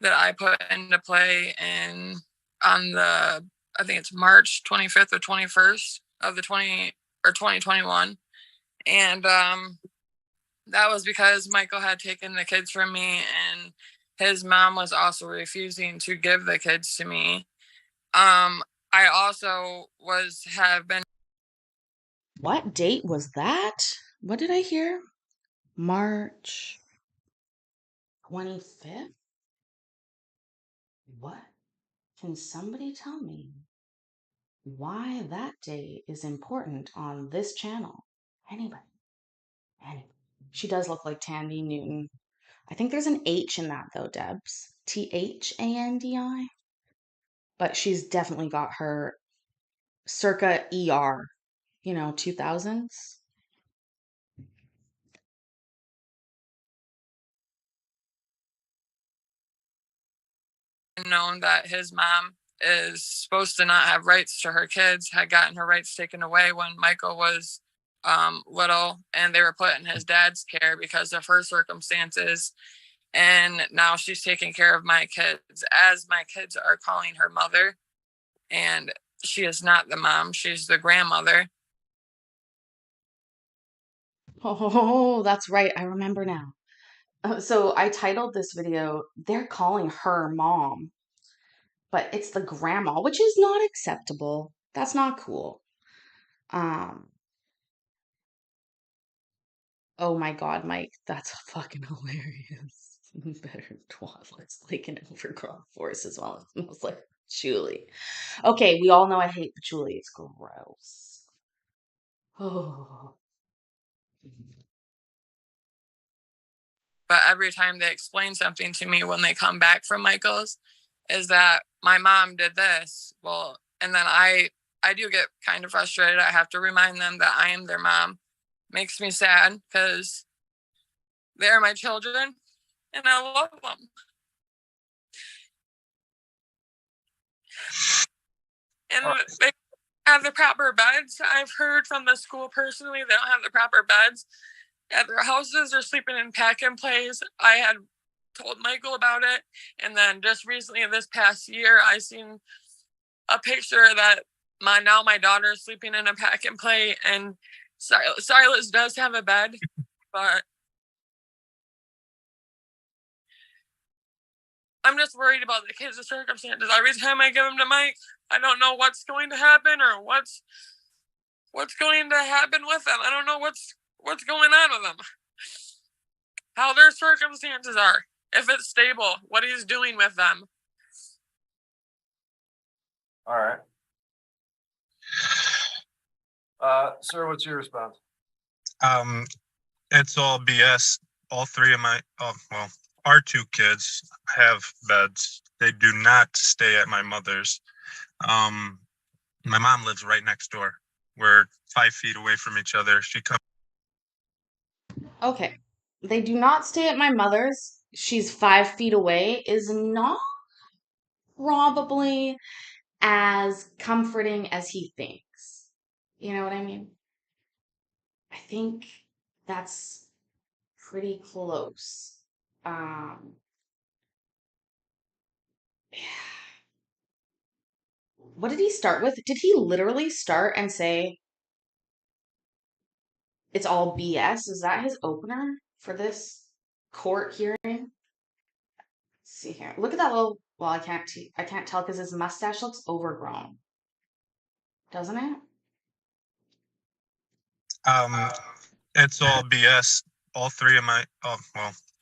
that I put into play on the, I think it's March 25th or 21st of the 2021. And that was because Michael had taken the kids from me and his mom was also refusing to give the kids to me. I also have been. What date was that? What did I hear? March 25th? What? Can somebody tell me why that date is important on this channel? Anybody? She does look like Tandy Newton. I think there's an H in that though, Debs. Thandi. But she's definitely got her circa ER, 2000s. Known that his mom is supposed to not have rights to her kids, had gotten her rights taken away when Michael was little, and they were put in his dad's care because of her circumstances. And now she's taking care of my kids as my kids are calling her mother. And she is not the mom, she's the grandmother. Oh, that's right. I remember now. So I titled this video, They're Calling Her Mom, but it's the grandma, which is not acceptable. That's not cool. Um, oh my God, Mike, that's fucking hilarious. Better twat looks like an overgrown forest as well. It smells like patchouli. Okay, we all know I hate patchouli. It's gross. Oh. But every time they explain something to me when they come back from Michael's is that my mom did this. Well, and then I do get kind of frustrated. I have to remind them that I am their mom. Makes me sad because they're my children and I love them. And they have the proper beds. I've heard from the school personally, they don't have the proper beds at their houses. They're sleeping in pack and plays. I had told Michael about it, and then just recently, this past year, I seen a picture that my daughter is sleeping in a pack and play, and Silas does have a bed, but I'm just worried about the kids' circumstances. Every time I give them to Mike, I don't know what's going to happen or what's going to happen with them. I don't know what's going on with them, how their circumstances are, if it's stable, what he's doing with them. All right. Sir, what's your response? It's all BS. All three of our two kids have beds. They do not stay at my mother's. My mom lives right next door. We're 5 feet away from each other. She comes. Okay. They do not stay at my mother's. She's 5 feet away is not probably as comforting as he thinks. You know what I mean? I think that's pretty close. What did he start with? Did he literally start and say it's all BS? Is that his opener for this court hearing? Let's see here. Look at that little. Well, I can't tell because his mustache looks overgrown, doesn't it? It's all BS. All three of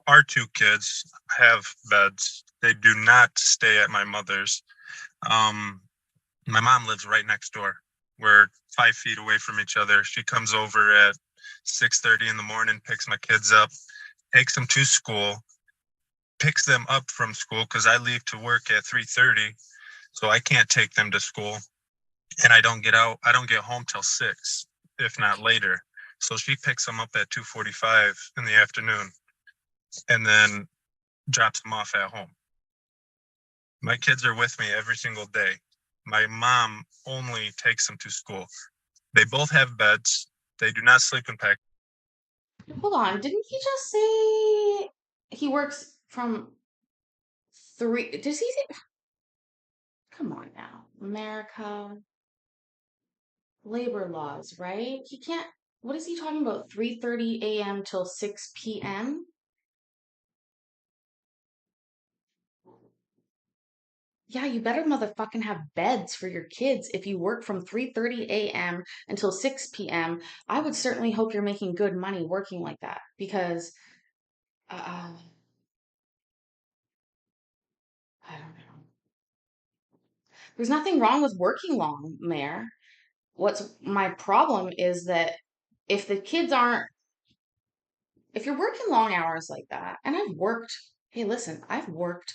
our two kids have beds. They do not stay at my mother's. My mom lives right next door. We're 5 feet away from each other. She comes over at 6:30 in the morning, picks my kids up, takes them to school, picks them up from school because I leave to work at 3:30, so I can't take them to school, and I don't get home till 6, if not later. So she picks them up at 2:45 in the afternoon, and then drops them off at home. My kids are with me every single day. My mom only takes them to school. They both have beds. They do not sleep in pack. Hold on. Didn't he just say he works from 3? Does he say? Come on now. America. Labor laws, right? He can't. What is he talking about? 3:30 a.m. till 6 p.m.? Yeah, you better motherfucking have beds for your kids if you work from 3:30 a.m. until 6 p.m. I would certainly hope you're making good money working like that because I don't know. There's nothing wrong with working long, Mayor. What's my problem is that if the kids aren't, if you're working long hours like that, and hey, listen, I've worked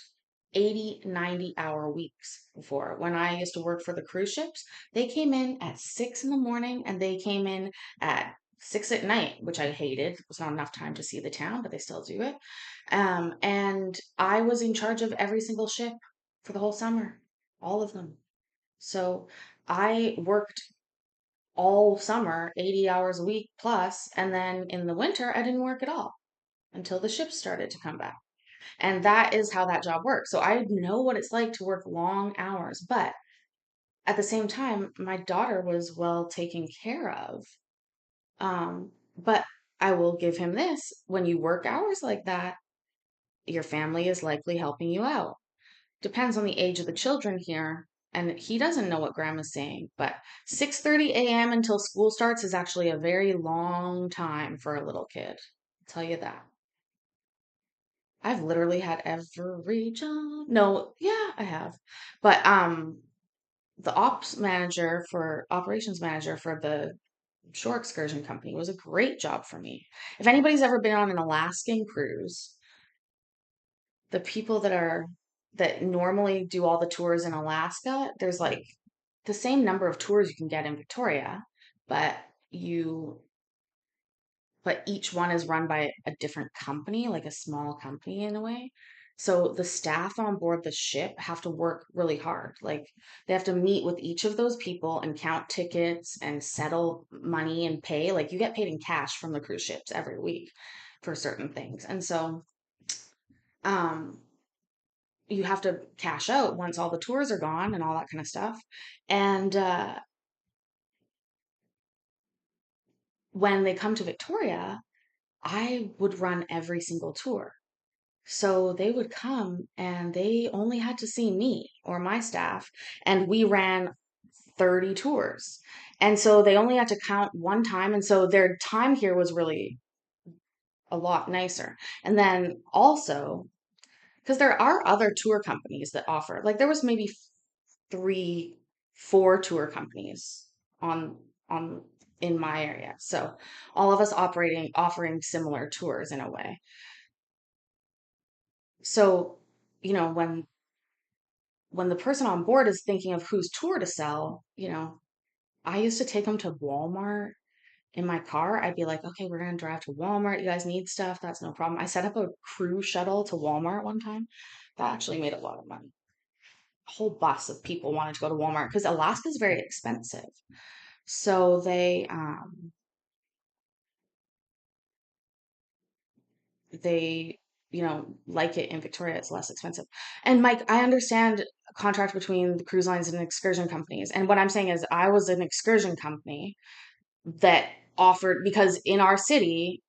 80, 90-hour weeks before. When I used to work for the cruise ships, they came in at 6 in the morning and they came in at 6 at night, which I hated. It was not enough time to see the town, but they still do it. And I was in charge of every single ship for the whole summer, all of them. So I worked all summer, 80 hours a week plus, and then in the winter, I didn't work at all until the ships started to come back. And that is how that job works. So I know what it's like to work long hours, but at the same time, my daughter was well taken care of. But I will give him this. When you work hours like that, your family is likely helping you out. Depends on the age of the children here. And he doesn't know what grandma's saying, but 6:30 a.m. until school starts is actually a very long time for a little kid. I'll tell you that. I've literally had every job. No, yeah, I have. But the operations manager for the shore excursion company was a great job for me. If anybody's ever been on an Alaskan cruise, the people that normally do all the tours in Alaska, there's like the same number of tours you can get in Victoria, but you but each one is run by a different company, like a small company in a way. So the staff on board the ship have to work really hard. Like they have to meet with each of those people and count tickets and settle money and pay. Like you get paid in cash from the cruise ships every week for certain things. And so um you have to cash out once all the tours are gone and all that kind of stuff. And when they come to Victoria, I would run every single tour. So they would come and they only had to see me or my staff, and we ran 30 tours. And so they only had to count one time. And so their time here was really a lot nicer. And then also, because there are other tour companies that offer, like there was maybe three, four tour companies on on in my area. So all of us offering similar tours in a way. So, when the person on board is thinking of whose tour to sell, I used to take them to Walmart in my car. I'd be like, okay, we're going to drive to Walmart. You guys need stuff. That's no problem. I set up a crew shuttle to Walmart one time. That actually made a lot of money. A whole bus of people wanted to go to Walmart because Alaska is very expensive. So they like it in Victoria, it's less expensive. And Mike, I understand a contract between the cruise lines and excursion companies. And what I'm saying is I was an excursion company that offered, because in our city,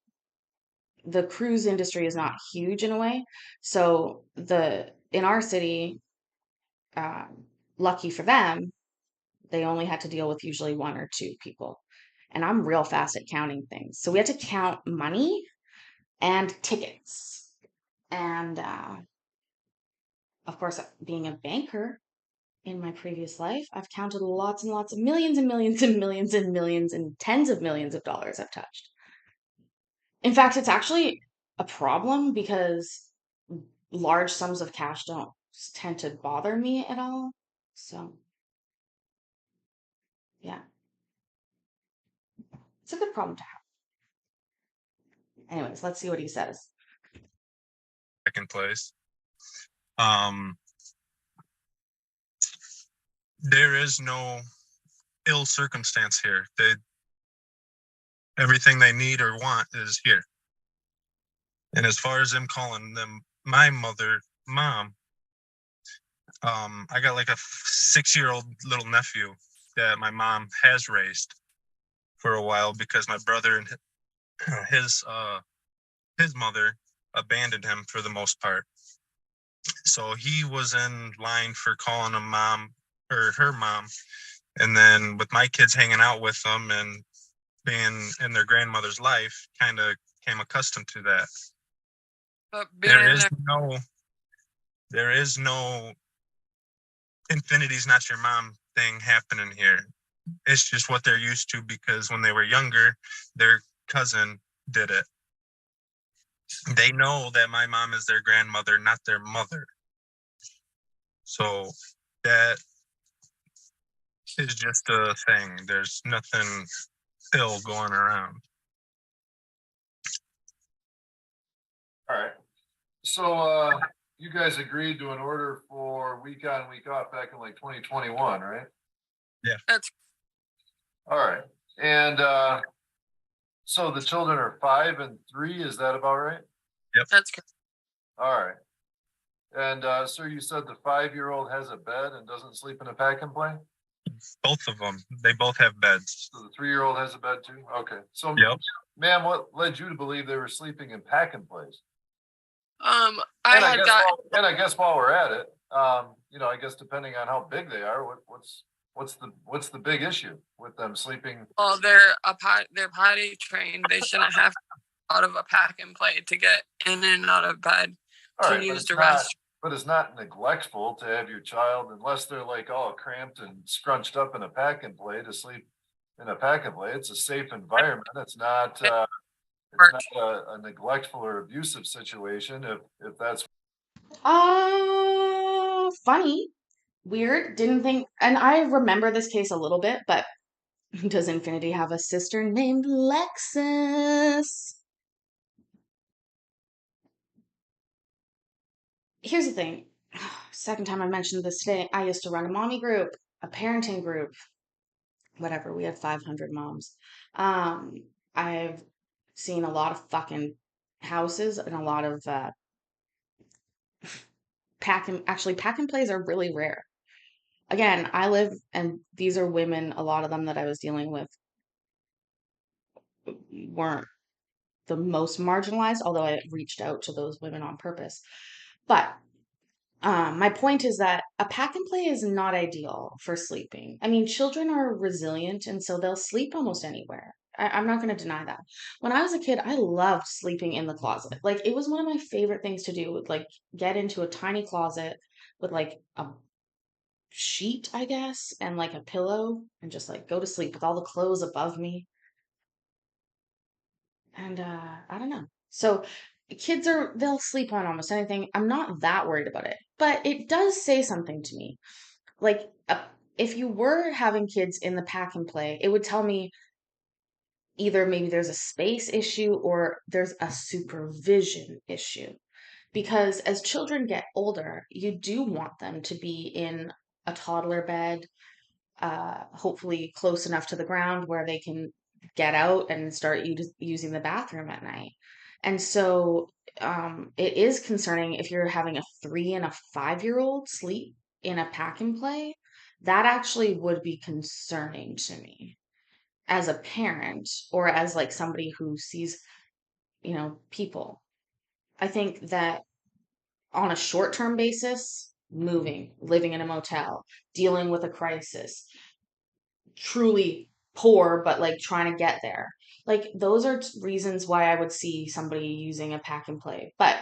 the cruise industry is not huge in a way. So the in our city, lucky for them, they only had to deal with usually one or two people. And I'm real fast at counting things. So we had to count money and tickets. And of course, being a banker in my previous life, I've counted lots and lots of millions and millions and millions and millions and tens of millions of dollars I've touched. In fact, it's actually a problem because large sums of cash don't tend to bother me at all. So, yeah, it's a good problem to have. Anyways, let's see what he says. Second place. There is no ill circumstance here. Everything they need or want is here. And as far as them calling them my mom, I got like a 6-year-old little nephew that my mom has raised for a while because my brother and his mother abandoned him for the most part. So he was in line for calling him mom or her mom. And then with my kids hanging out with them and being in their grandmother's life, kind of came accustomed to that. But There is no infinity's not your mom thing happening here. It's just what they're used to because when they were younger, their cousin did it. They know that my mom is their grandmother, not their mother. So that is just a thing. There's nothing ill going around. All right. So you guys agreed to an order for week on, week off back in like 2021, right? Yeah. That's All right. And so the children are 5 and 3, is that about right? that's correct. All right. And sir, you said the 5-year-old has a bed and doesn't sleep in a pack and play? Both of them. They both have beds. So the 3-year-old has a bed too? Okay, so Yep. ma'am, what led you to believe they were sleeping in pack and plays? I And had got I guess while we're at it, I guess depending on how big they are, what's the big issue with them sleeping? well, they're potty trained. They shouldn't have out of a pack and play to get in and out of bed All to right, use the restroom. but it's not neglectful to have your child, unless they're like all cramped and scrunched up in a pack and play, to sleep in a pack and play. It's a safe environment. It's not a neglectful or abusive situation if that's. Funny, weird. Didn't think, and I remember this case a little bit, but does Infinity have a sister named Lexus? Here's the thing. Second time I mentioned this today, I used to run a mommy group, a parenting group, whatever. We had 500 moms. I've seen a lot of fucking houses and a lot of pack and plays are really rare. Again, I live, and these are women, a lot of them that I was dealing with weren't the most marginalized, although I reached out to those women on purpose. But my point is that a pack and play is not ideal for sleeping. I mean, children are resilient, and so they'll sleep almost anywhere. I'm not going to deny that. When I was a kid, I loved sleeping in the closet. Like, it was one of my favorite things to do, like get into a tiny closet with like a sheet, I guess, and like a pillow, and just like go to sleep with all the clothes above me. And I don't know. So they'll sleep on almost anything. I'm not that worried about it. But it does say something to me. Like, if you were having kids in the pack and play, it would tell me either maybe there's a space issue or there's a supervision issue. Because as children get older, you do want them to be in a toddler bed, hopefully close enough to the ground where they can get out and start using the bathroom at night. And so it is concerning if you're having a 3 and a 5-year-old sleep in a pack and play. That actually would be concerning to me as a parent, or as like somebody who sees, people. I think that on a short-term basis, moving, living in a motel, dealing with a crisis, truly poor, but like trying to get there. Like, those are reasons why I would see somebody using a pack and play. But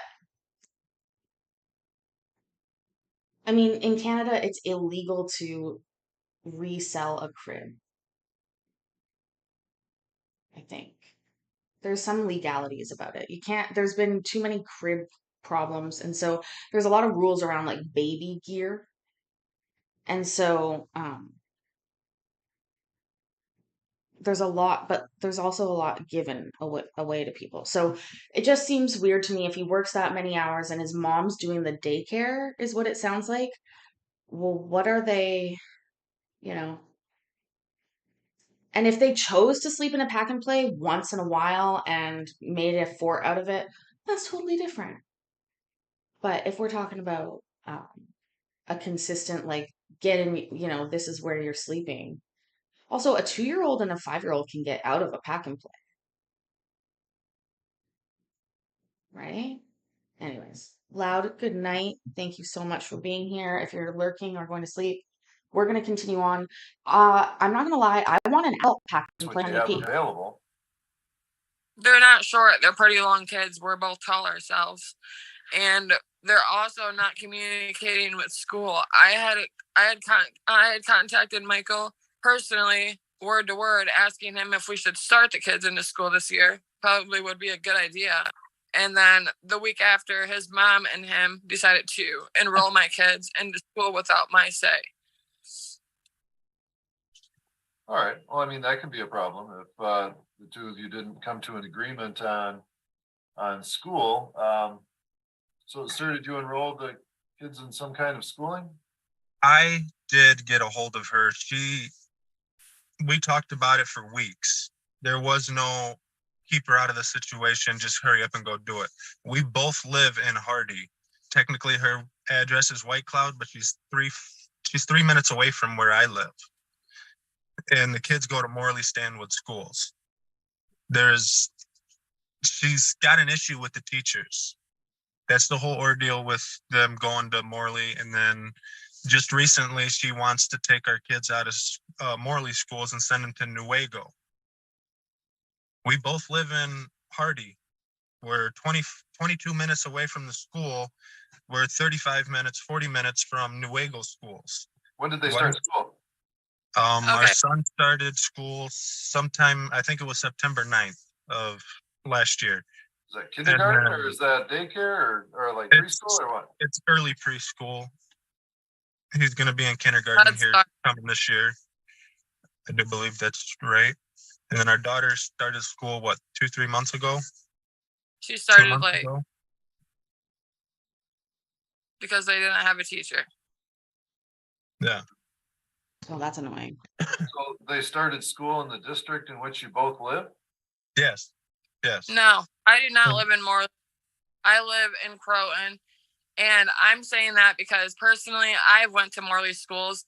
I mean, in Canada, it's illegal to resell a crib. I think there's some legalities about it. You can't, there's been too many crib problems. And so there's a lot of rules around like baby gear. And so, there's a lot, but there's also a lot given away to people. So it just seems weird to me if he works that many hours and his mom's doing the daycare, is what it sounds like. Well, what are they, you know? And if they chose to sleep in a pack and play once in a while and made a fort out of it, that's totally different. But if we're talking about a consistent, like, this is where you're sleeping. Also, a 2-year-old and a 5-year-old can get out of a pack and play. Right? Anyways, Loud, good night. Thank you so much for being here. If you're lurking or going to sleep, we're going to continue on. I'm not going to lie, I want an adult pack and play What you have MVP. available. They're not short. They're pretty long kids. We're both tall ourselves, and they're also not communicating with school. I had contacted Michael personally, word to word, asking him if we should start the kids into school this year. Probably would be a good idea. And then the week after, his mom and him decided to enroll my kids into school without my say. All right. Well, I mean, that can be a problem if the two of you didn't come to an agreement on school. So, sir, did you enroll the kids in some kind of schooling? I did get a hold of her. We talked about it for weeks. There was no keep her out of the situation, just hurry up and go do it. We both live in Hardy. Technically her address is White Cloud, but she's 3 minutes away from where I live. and the kids go to Morley Stanwood schools. She's got an issue with the teachers. That's the whole ordeal with them going to Morley. And then just recently, she wants to take our kids out of Morley schools and send them to Newaygo. We both live in Hardy. We're 22 minutes away from the school. We're 35 minutes, 40 minutes from Newaygo schools. When did they start school? Our Okay. son started school sometime, I think it was September 9th of last year. Is that kindergarten then- or is that daycare or like It's- preschool or what? It's early preschool. He's going to be in kindergarten That's here fine. coming this year. I do believe that's right. And then our daughter started school, 2-3 months ago? She 2 started months like ago? because they didn't have a teacher. Yeah. Oh, that's annoying. So they started school in the district in which you both live? Yes. Yes. No, I do not Oh. live in Morley. I live in Croton. And I'm saying that because personally, I went to Morley schools.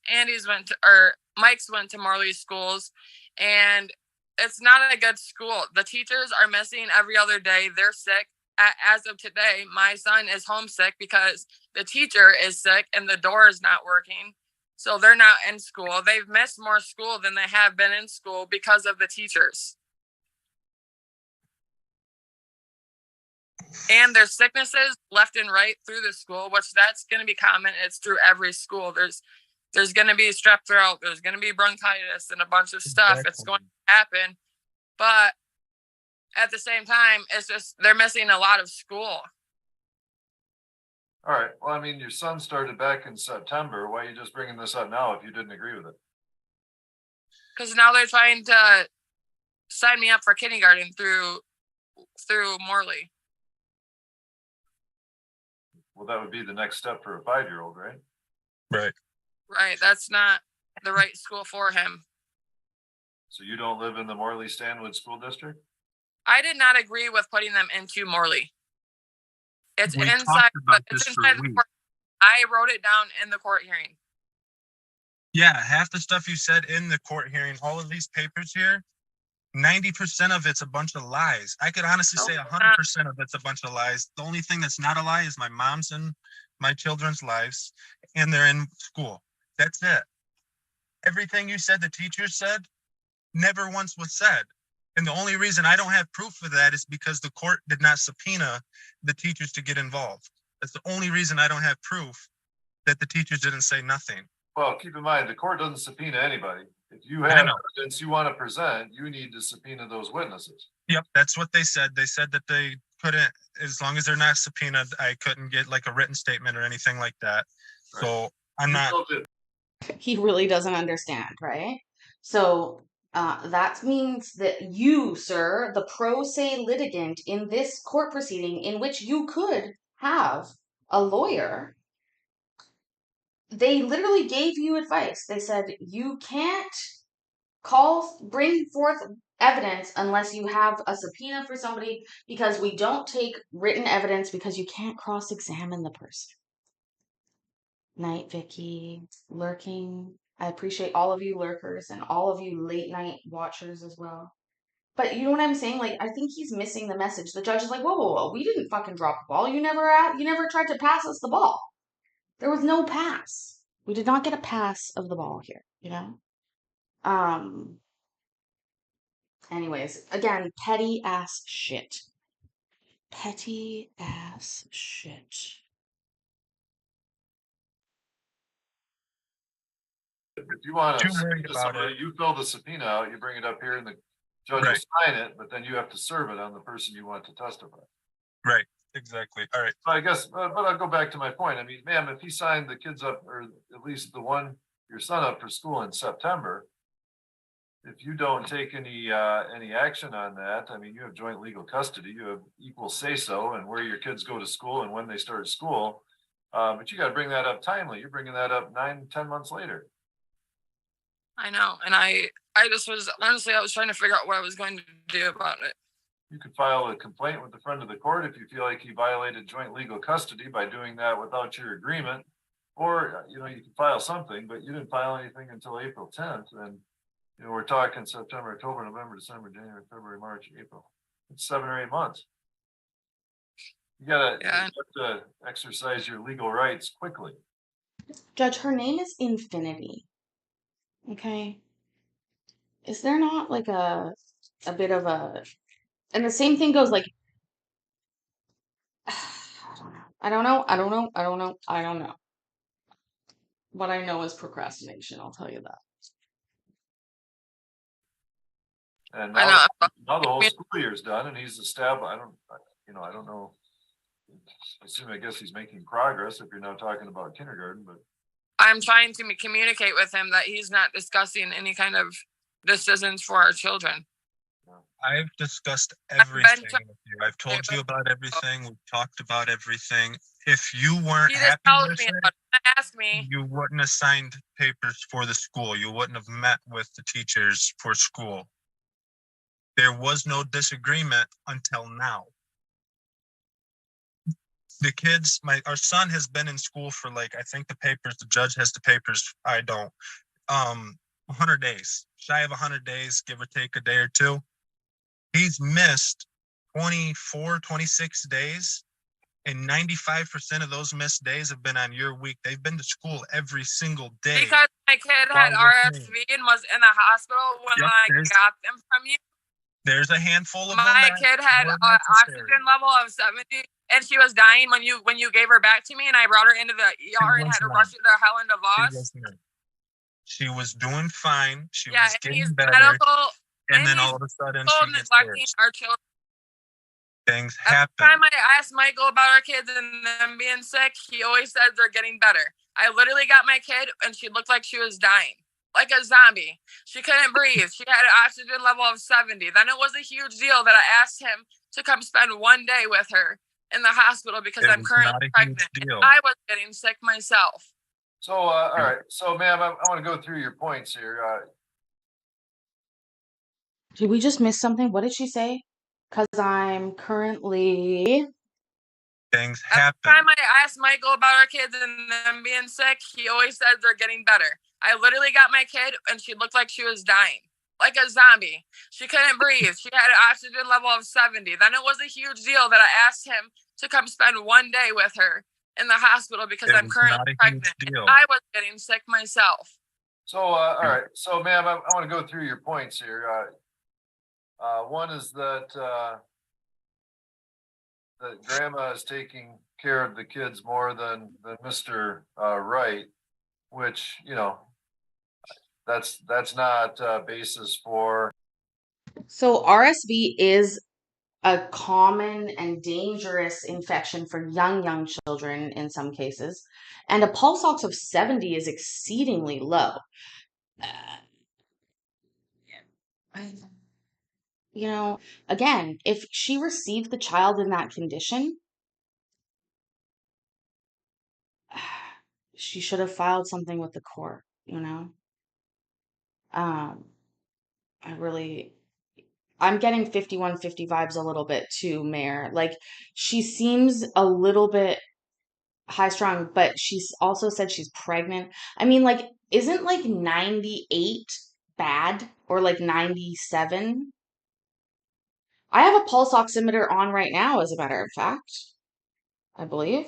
Mike's went to Morley schools, and it's not a good school. The teachers are missing every other day. They're sick. As of today, my son is homesick because the teacher is sick and the door is not working. So they're not in school. They've missed more school than they have been in school because of the teachers. And there's sicknesses left and right through the school, which that's going to be common. It's through every school. There's going to be strep throat. There's going to be bronchitis and a bunch of stuff. It's going to happen. But at the same time, it's just they're missing a lot of school. All right. Well, I mean, your son started back in September. Why are you just bringing this up now if you didn't agree with it? Because now they're trying to sign me up for kindergarten through Morley. Well, that would be the next step for a 5-year-old, right? Right. Right. That's not the right school for him. So you don't live in the Morley Stanwood School District? I did not agree with putting them into Morley. It's We talked inside. about It's this for inside the weeks. court. I wrote it down in the court hearing. Yeah, half the stuff you said in the court hearing, all of these papers here, 90% of it's a bunch of lies. I could honestly say No, 100% of it's a bunch of lies. The only thing that's not a lie is my mom's and my children's lives, and they're in school. That's it. Everything you said, the teacher said, never once was said. And the only reason I don't have proof of that is because the court did not subpoena the teachers to get involved. That's the only reason I don't have proof that the teachers didn't say nothing. Well, keep in mind, the court doesn't subpoena anybody. If you I have know. evidence you want to present, you need to subpoena those witnesses. Yep, that's what they said. They said that they couldn't, as long as they're not subpoenaed, I couldn't get like a written statement or anything like that. So I'm not, He really doesn't understand, right? So that means that you, sir, the pro se litigant in this court proceeding in which you could have a lawyer, they literally gave you advice. They said you can't bring forth evidence unless you have a subpoena for somebody, because we don't take written evidence because you can't cross-examine the person. Night, Vicky, lurking. I appreciate all of you lurkers and all of you late night watchers as well. But you know what I'm saying? Like, I think he's missing the message. The judge is like, whoa, whoa, whoa, we didn't fucking drop the ball. You never tried to pass us the ball. There was no pass. We did not get a pass of the ball here, you know? Anyways, again, petty ass shit. Petty ass shit. If you want Too to worried subpoena about somebody, it. you fill the subpoena out, you bring it up here and the judge Right. will sign it, but then you have to serve it on the person you want to testify. right, exactly. All right. So I guess, but I'll go back to my point. I mean, ma'am, if he signed the kids up, or at least your son up for school in September, if you don't take any action on that, I mean, you have joint legal custody, you have equal say-so and where your kids go to school and when they start school. But you got to bring that up timely. You're bringing that up 9-10 months later. I know. And I just was, honestly, I was trying to figure out what I was going to do about it. You could file a complaint with the friend of the court if you feel like he violated joint legal custody by doing that without your agreement. Or, you know, you can file something, but you didn't file anything until April 10th. And You know, we're talking September, October, November, December, January, February, March, April. It's 7 or 8 months. You have to exercise your legal rights quickly. Judge, her name is Infinity. Okay. Is there not like a bit of a, and the same thing goes like, I don't know. What I know is procrastination, I'll tell you that. And I now, know. now the whole school year's done and he's established, I don't know. I guess he's making progress if you're now talking about kindergarten, but. I'm trying to communicate with him that he's not discussing any kind of decisions for our children. I've discussed everything trying- with you. I've told you about everything. We've talked about everything. If you weren't He just happy tells with me, it, ask me. you wouldn't have signed papers for the school. You wouldn't have met with the teachers for school. There was no disagreement until now. The kids, our son has been in school for I think the judge has the papers, I don't. 100 days, shy of 100 days, give or take a day or two. He's missed 24, 26 days. And 95% of those missed days have been on your week. They've been to school every single day. Because my kid had RSV and was in the hospital when I got them from you. There's a handful of my kid had an oxygen level of 70 and she was dying when you gave her back to me and I brought her into the ER and had to rush her to Helen DeVos. She was doing fine. She was and getting he's better. medical, And then all of a sudden she gets neglecting worse. our children. Things happen. Every time I ask Michael about our kids and them being sick, he always says they're getting better. I literally got my kid and she looked like she was dying. Like a zombie. She couldn't breathe. She had an oxygen level of 70. Then it was a huge deal that I asked him to come spend one day with her in the hospital because I'm currently pregnant. I was getting sick myself. So, all right. So, ma'am, I want to go through your points here. Did we just miss something? What did she say? Because I'm currently... Things happen. Every time I ask Michael about our kids and them being sick, he always says they're getting better. I literally got my kid and she looked like she was dying. Like a zombie. She couldn't breathe. She had an oxygen level of 70. Then it was a huge deal that I asked him to come spend one day with her in the hospital because I'm currently pregnant. I was getting sick myself. So, all right. So, ma'am, I want to go through your points here. One is that grandma is taking care of the kids more than Mr. Wright, which, that's not a basis for. So RSV is a common and dangerous infection for young children in some cases, and a pulse ox of 70 is exceedingly low. Again, if she received the child in that condition, she should have filed something with the court, I'm getting 5150 vibes a little bit too, Mayor. She seems a little bit high strung, but she's also said she's pregnant. I mean, isn't 98 bad or 97? I have a pulse oximeter on right now, as a matter of fact. I believe.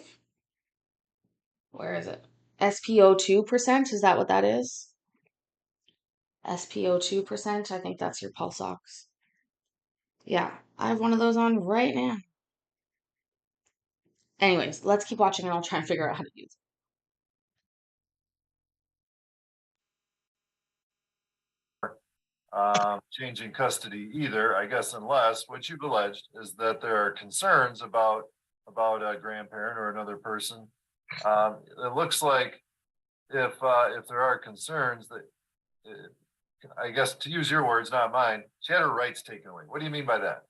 Where is it? SpO2%? Is that what that is? SpO2%? I think that's your pulse ox. Yeah, I have one of those on right now. Anyways, let's keep watching and I'll try and figure out how to use it. Changing custody either, I guess, unless what you've alleged is that there are concerns about a grandparent or another person. It looks like if there are concerns that, I guess, to use your words, not mine, she had her rights taken away. What do you mean by that?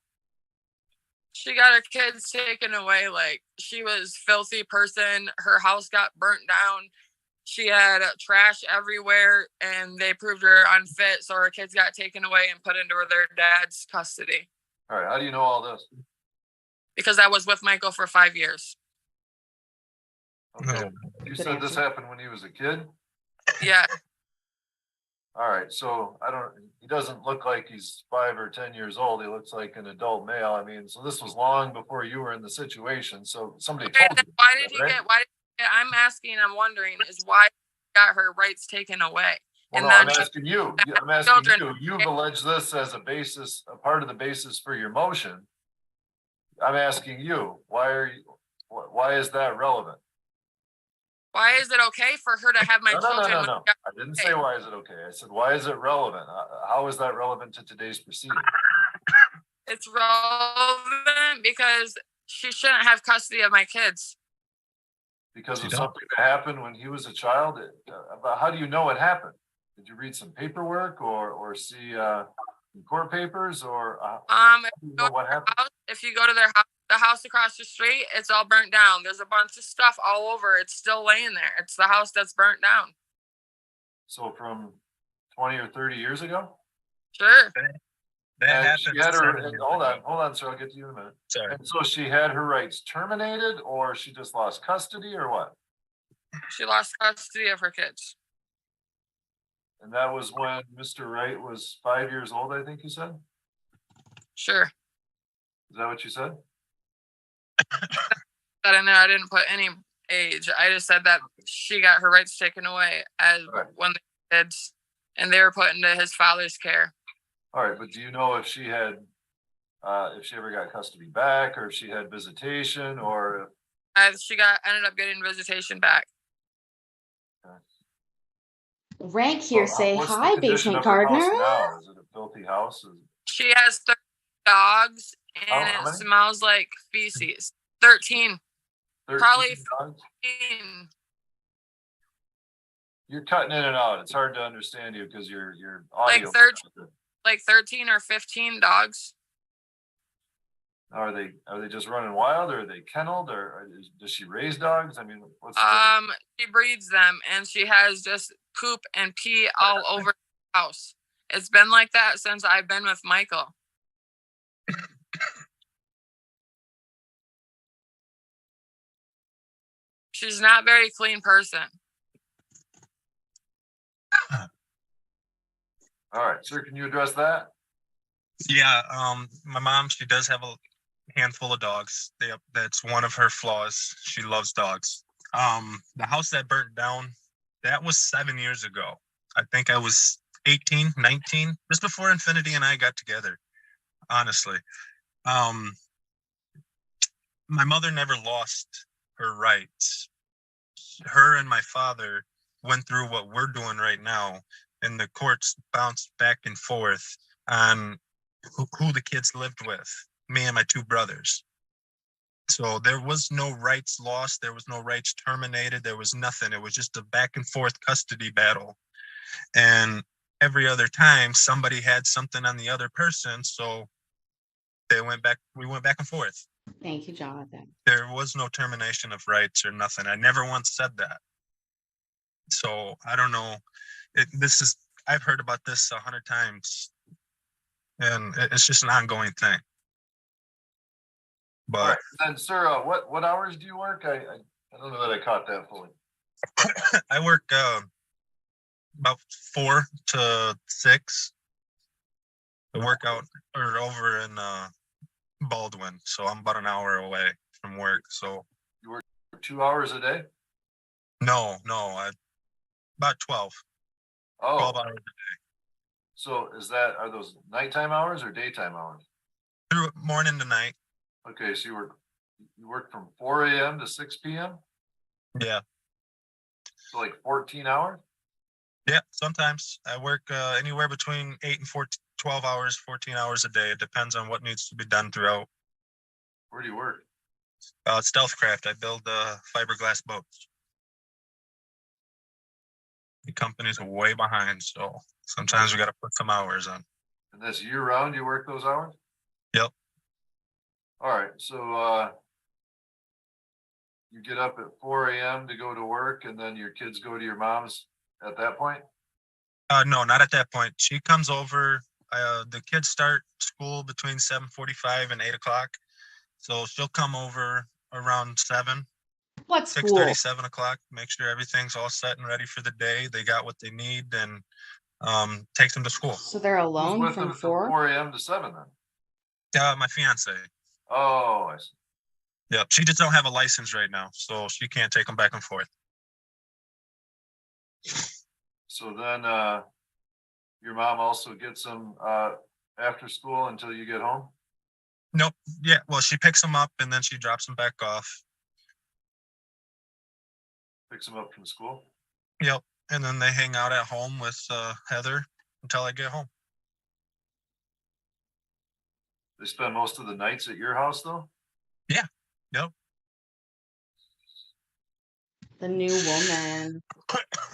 She got her kids taken away. She was a filthy person. Her house got burnt down. She had trash everywhere and they proved her unfit. So her kids got taken away and put into their dad's custody. All right. How do you know all this? Because I was with Michael for 5 years. Okay. You said this happened when he was a kid? Yeah. All right, so he doesn't look like he's 5 or 10 years old. He looks like an adult male. I mean, so this was long before you were in the situation. So somebody Okay, told then you, why did he right? get? Why? I'm asking. I'm wondering is why she got her rights taken away. Well, And no, I'm then she asking you. had I'm asking children. you. You've alleged this as a part of the basis for your motion. I'm asking you, why is that relevant? Why is it okay for her to have my No. children? I didn't say why is it okay. I said, why is it relevant? How is that relevant to today's proceeding? It's relevant because she shouldn't have custody of my kids. Because She of don't. something that happened when he was a child? But how do you know it happened? Did you read some paperwork or see court papers or how do you know what happened? If you go to their house, the house across the street, it's all burnt down. There's a bunch of stuff all over. It's still laying there. It's the house that's burnt down. So from 20 or 30 years ago? Sure. That And happened. she had 7 her, years hold ago. on, sir, I'll get to you in a minute. Sorry. And so she had her rights terminated, or she just lost custody, or what? She lost custody of her kids. And that was when Mr. Wright was 5 years old, I think you said? Sure. Is that what you said? That in there, I didn't put any age. I just said that she got her rights taken away as Right. when they were kids, and they were put into his father's care. All right, but do you know if she had, if she ever got custody back, or if she had visitation, or? She ended up getting visitation back. Rank here, say What's the hi, condition basement of her house gardener. now? Is it a filthy house? She has 13 dogs, and How it many? smells like feces. 13. 13 Probably dogs? 15. You're cutting in and out. It's hard to understand you because your Like audio. 13 or 15 dogs. Are they just running wild, or are they kenneled, or does she raise dogs? I mean, what's She breeds them, and she has just poop and pee all over the house. It's been like that since I've been with Michael. She's not a very clean person. all right, sir? Can you address that? Yeah, my mom, she does have a handful of dogs. That's one of her flaws. She loves dogs. The house that burnt down, that was 7 years ago. I think I was 18, 19, just before Infinity and I got together, honestly. My mother never lost her rights. Her and my father went through what we're doing right now, and the courts bounced back and forth on who the kids lived with, me and my two brothers. So there was no rights lost. There was no rights terminated. There was nothing. It was just a back and forth custody battle. And every other time somebody had something on the other person. So we went back and forth. Thank you, Jonathan. There was no termination of rights or nothing. I never once said that. So I don't know. I've heard about this 100 times, and it's just an ongoing thing. But All right, then, sir, what hours do you work? I don't know that I caught that fully. I work about 4 to 6. I work out or over in Baldwin, so I'm about an hour away from work. So You work 2 hours a day? no, about 12. 12 Oh, hours so are those nighttime hours or daytime hours? through morning to night. Okay, so you work from 4 a.m. to 6 p.m.? Yeah. So like 14 hours? Yeah, sometimes I work anywhere between 8 and 12 hours, 14 hours a day. It depends on what needs to be done throughout. Where do you work? Stealthcraft. I build fiberglass boats. The company's way behind, so sometimes we got to put some hours on. And that's year round you work those hours? Yep. All right, so you get up at 4 a.m. to go to work, and then your kids go to your mom's at that point? No, not at that point. She comes over. The kids start school between 7:45 and 8 o'clock. So she'll come over around 7, What 6:30, school? 7 o'clock, make sure everything's all set and ready for the day. They got what they need, and takes them to school. So they're Who's alone with from them from 4? 4 AM to 7 then? My fiance. Oh, I see. Yep. She just don't have a license right now, so she can't take them back and forth. So then, your mom also gets them, after school until you get home? Nope. Yeah. Well, she picks them up and then she drops them back off. Picks them up from school? Yep. And then they hang out at home with Heather until I get home. They spend most of the nights at your house though? Yeah. Yep. The new woman.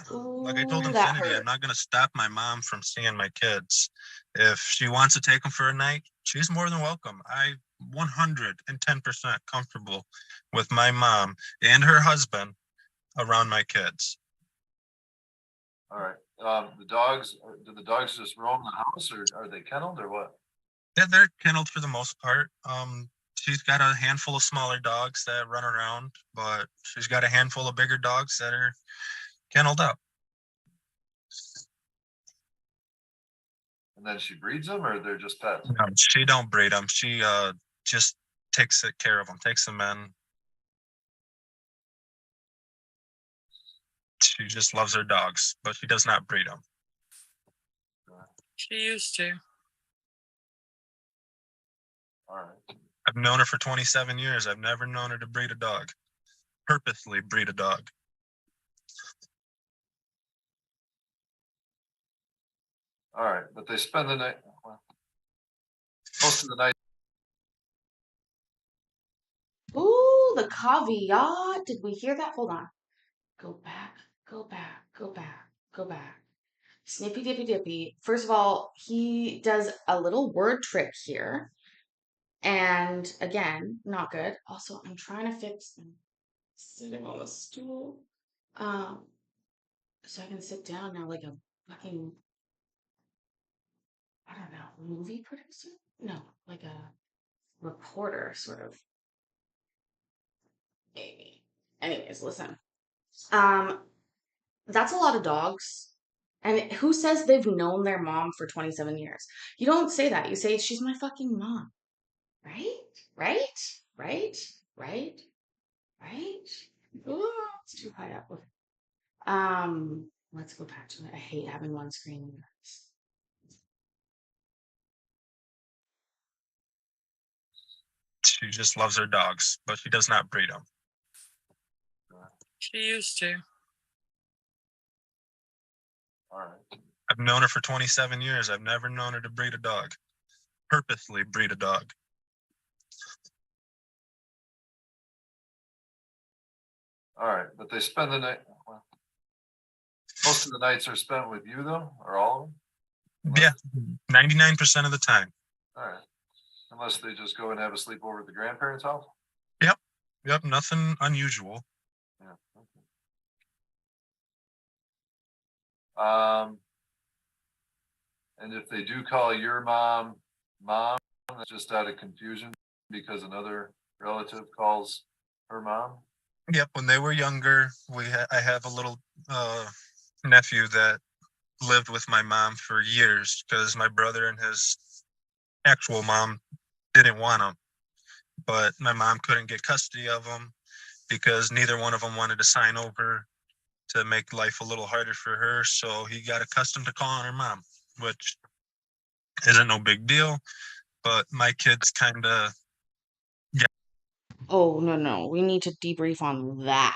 Like I told Ooh, that Infinity, I'm hurt. not going to stop my mom from seeing my kids. If she wants to take them for a night, she's more than welcome. I 110% comfortable with my mom and her husband around my kids. All right. The dogs, do the dogs just roam the house or are they kenneled or what? Yeah, they're kenneled for the most part. She's got a handful of smaller dogs that run around, but she's got a handful of bigger dogs that are kenneled up. And then she breeds them or they're just pets? No, she don't breed them. She just takes care of them, takes them in. She just loves her dogs, but she does not breed them. She used to. All right. I've known her for 27 years. I've never known her to breed a dog. Purposely breed a dog. All right, but they spend the night, well, most of the night. Ooh, the caveat. Did we hear that? Hold on. Go back, go back, go back, go back. Snippy dippy dippy. First of all, he does a little word trick here. And again, not good. Also, I'm trying to fix sitting on the stool. So I can sit down now like a fucking, I don't know, movie producer? No, like a reporter, sort of. Maybe. Anyways, listen. That's a lot of dogs. And who says they've known their mom for 27 years? You don't say that. You say, she's my fucking mom. Right? Right? Right? Right? Right? Ooh, it's too high up. Okay. Let's go back to it. I hate having one screen. She just loves her dogs, but she does not breed them. She used to. All right. I've known her for 27 years. I've never known her to breed a dog. Purposely breed a dog. All right, but they spend the night, well, most of the nights are spent with you though, or all of them? Yeah, 99% of the time. All right, unless they just go and have a sleepover at the grandparents' house? Yep, nothing unusual. Yeah. Okay. And if they do call your mom, that's just out of confusion because another relative calls her mom? Yep, when they were younger, I have a little nephew that lived with my mom for years because my brother and his actual mom didn't want him. But my mom couldn't get custody of him because neither one of them wanted to sign over to make life a little harder for her. So he got accustomed to calling her mom, which isn't no big deal. But my kids kind of, Oh, no. We need to debrief on that.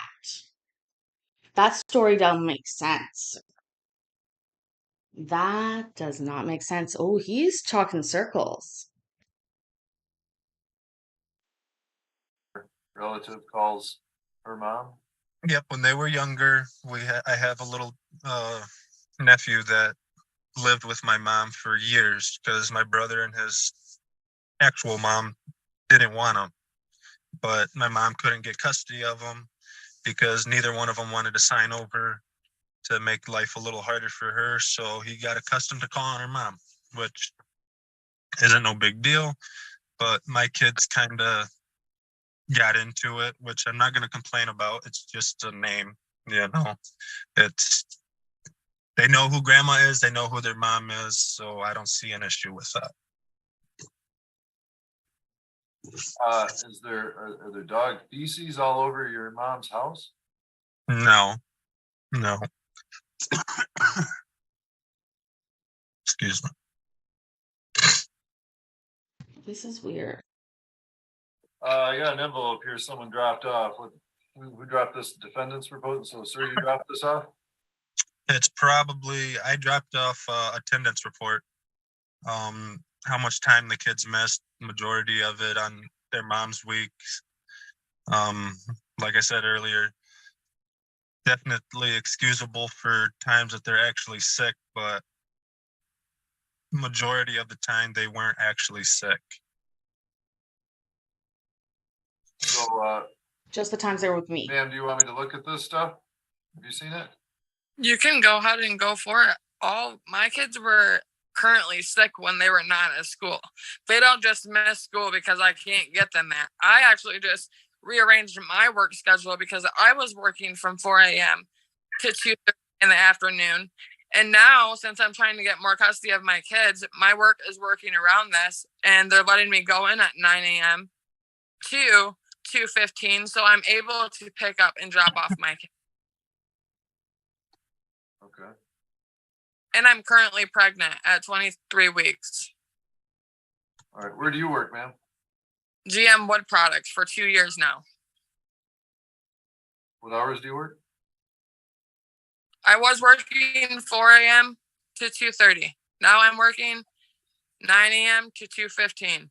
That story doesn't make sense. That does not make sense. Oh, he's talking circles. Relative calls her mom? yep, when they were younger, I have a little nephew that lived with my mom for years because my brother and his actual mom didn't want him. But my mom couldn't get custody of him because neither one of them wanted to sign over to make life a little harder for her. So he got accustomed to calling her mom, which isn't no big deal. But my kids kind of got into it, which I'm not going to complain about. It's just a name, you know. It's They know who grandma is, they know who their mom is, so I don't see an issue with that. Are there dog feces all over your mom's house? No, no. Excuse me. This is weird. I got an envelope here someone dropped off. Who dropped this? Defendant's proposal? So sir, you dropped this off? It's probably, I dropped off attendance report. How much time the kids missed, majority of it on their mom's weeks. Like I said earlier, definitely excusable for times that they're actually sick, but majority of the time they weren't actually sick. So, Just the times they were with me. ma'am, do you want me to look at this stuff? Have you seen it? You can go ahead and go for it. All my kids were currently sick when they were not at school. They don't just miss school because I can't get them there. I actually just rearranged my work schedule because I was working from 4 a.m. to 2 in the afternoon. And now, since I'm trying to get more custody of my kids, my work is working around this, and they're letting me go in at 9 a.m. to 2:15, so I'm able to pick up and drop off my kids. Okay. And I'm currently pregnant at 23 weeks. All right. Where do you work, ma'am? GM Wood Products for 2 years now. What hours do you work? I was working 4 a.m. to 2:30. Now I'm working 9 a.m. to 2:15.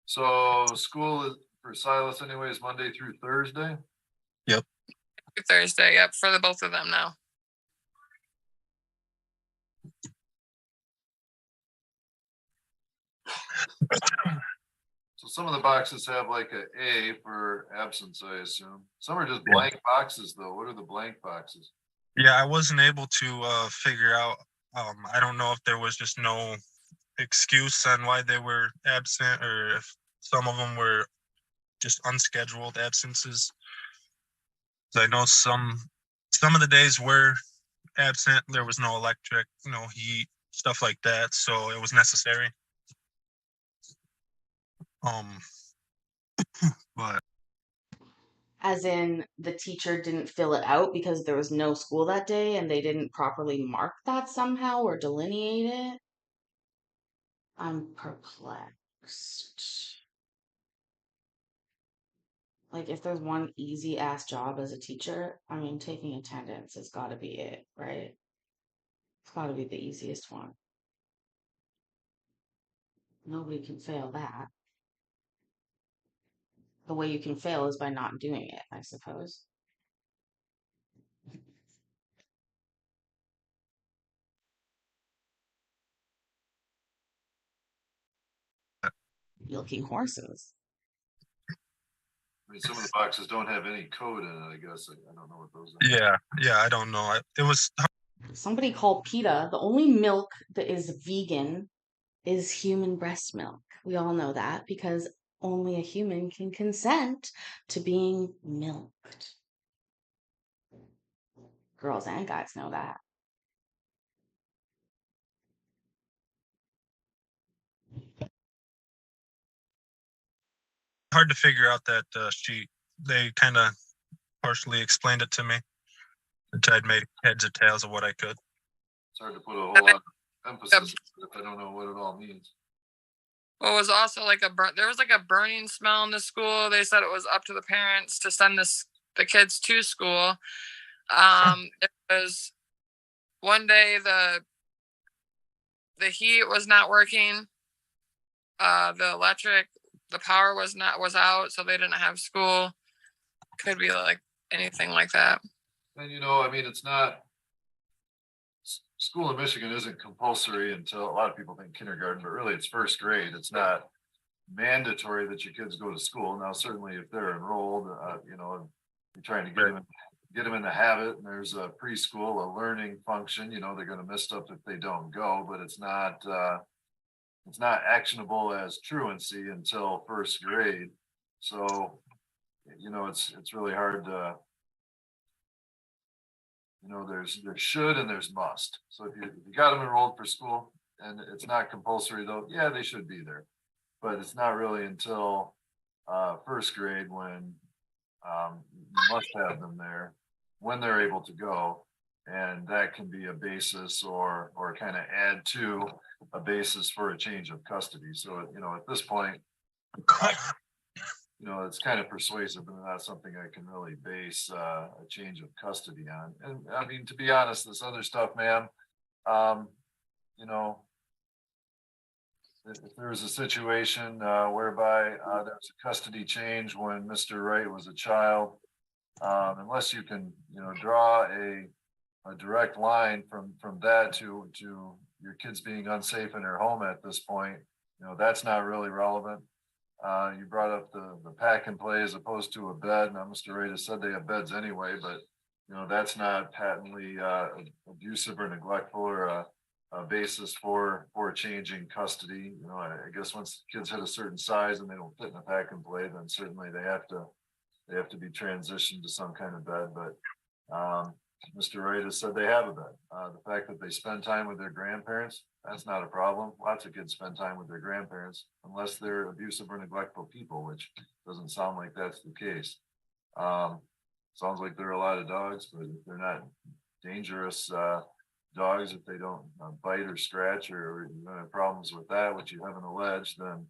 So school is for Silas anyways, Monday through Thursday? Thursday, yep, for the both of them now. So some of the boxes have like a A for absence, I assume. Some are just blank boxes though. What are the blank boxes? Yeah, I wasn't able to figure out. I don't know if there was just no excuse on why they were absent, or if some of them were just unscheduled absences. I know some of the days were absent. There was no electric, no heat, stuff like that, so it was necessary. But As in, the teacher didn't fill it out because there was no school that day and they didn't properly mark that somehow or delineate it? I'm perplexed. Like, if there's one easy ass job as a teacher, I mean, taking attendance has got to be it, right? It's got to be the easiest one. Nobody can fail that. The way you can fail is by not doing it, I suppose. Milking horses. I mean, some of the boxes don't have any code in it, I guess. I don't know what those are. yeah, I don't know. It was Somebody called PETA. The only milk that is vegan is human breast milk. We all know that because only a human can consent to being milked. Girls and guys know that. hard to figure out that sheet. They kind of partially explained it to me. I tried made heads or tails of what I could. It's hard to put a whole lot of emphasis if I don't know what it all means. Well, it was also like there was like a burning smell in the school. They said it was up to the parents to send the kids to school. It was one day the heat was not working. The electric, the power was out, so they didn't have school. Could be like anything like that. And I mean, it's not, school in Michigan isn't compulsory until, a lot of people think kindergarten, but really it's first grade. It's not mandatory that your kids go to school. Now, certainly if they're enrolled, you're trying to get them in the habit, and there's a preschool, a learning function, you know, they're gonna miss stuff if they don't go, but it's not actionable as truancy until first grade. So, you know, it's really hard to, you know, there's should and there's must. So if you got them enrolled for school and it's not compulsory though, yeah, they should be there. But it's not really until first grade when you must have them there when they're able to go. And that can be a basis or kind of add to a basis for a change of custody. So, you know, at this point, you know, it's kind of persuasive and not something I can really base a change of custody on. And I mean, to be honest, this other stuff, ma'am, you know, if there was a situation whereby there's a custody change when Mr. Wright was a child, unless you can, you know, draw a direct line from that to your kids being unsafe in their home at this point, you know, that's not really relevant. You brought up the pack and play as opposed to a bed. Now, Mr. Wright has said they have beds anyway, but you know, that's not patently abusive or neglectful or a basis for changing custody. You know, I guess once kids hit a certain size and they don't fit in a pack and play, then certainly they have to be transitioned to some kind of bed. But Mr. Wright has said they have a bed. The fact that they spend time with their grandparents, that's not a problem. Lots of kids spend time with their grandparents, unless they're abusive or neglectful people, which doesn't sound like that's the case. Sounds like there are a lot of dogs, but if they're not dangerous dogs, if they don't bite or scratch or you have problems with that, which you haven't alleged, then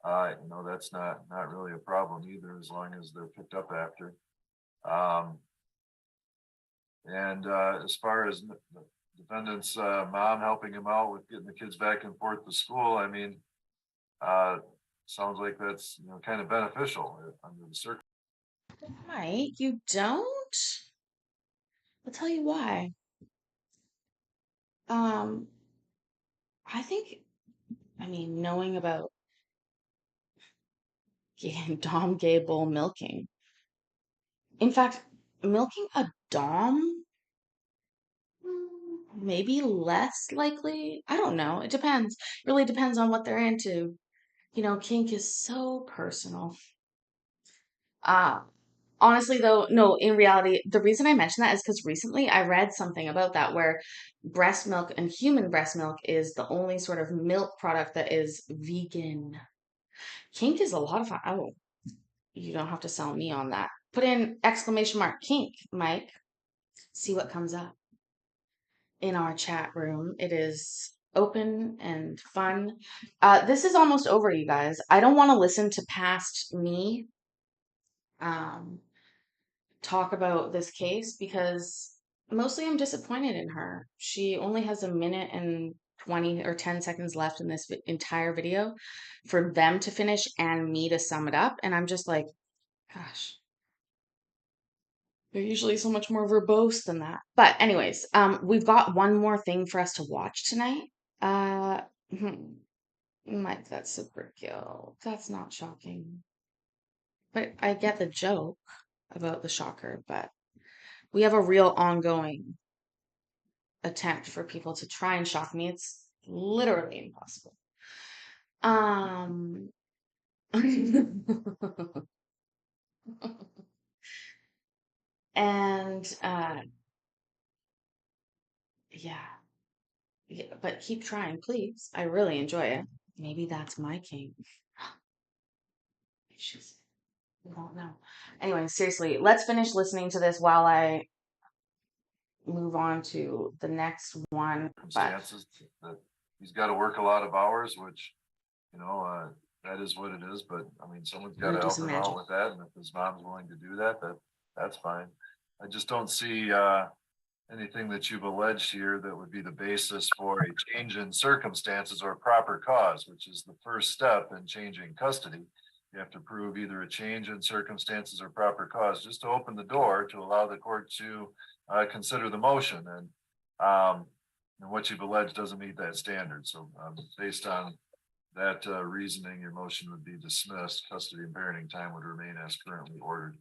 you know, that's not really a problem either, as long as they're picked up after. And as far as the defendant's mom helping him out with getting the kids back and forth to school, I mean, sounds like that's, you know, kind of beneficial under the circumstances. Mike, you don't? I'll tell you why. I think, I mean, knowing about Dom Gable milking. In fact, milking a Dom, maybe less likely. I don't know. It depends. Really depends on what they're into. You know, kink is so personal. Honestly, though, no, in reality, the reason I mention that is because recently I read something about that where breast milk and human breast milk is the only sort of milk product that is vegan. Kink is a lot of fun. Oh, you don't have to sell me on that. Put in exclamation mark kink, Mike. See what comes up in our chat room. It is open and fun. This is almost over, you guys. I don't want to listen to past me talk about this case because mostly I'm disappointed in her. She only has a minute and 20 or 10 seconds left in this entire video for them to finish and me to sum it up. And I'm just like, gosh, they're usually so much more verbose than that. But anyways, we've got one more thing for us to watch tonight. Mike, that's super cute. That's not shocking. But I get the joke about the shocker, but we have a real ongoing attempt for people to try and shock me. It's literally impossible. And yeah, but keep trying, please. I really enjoy it. Maybe that's my king. She's, we don't know. Anyway, seriously, let's finish listening to this while I move on to the next one. Circumstances that he's got to work a lot of hours, which, you know, that is what it is. But I mean, someone's got to help him out with that, and if his mom's willing to do that, that's fine. I just don't see anything that you've alleged here that would be the basis for a change in circumstances or proper cause, which is the first step in changing custody. You have to prove either a change in circumstances or proper cause, just to open the door to allow the court to consider the motion. And what you've alleged doesn't meet that standard. So based on that reasoning, your motion would be dismissed. Custody and parenting time would remain as currently ordered.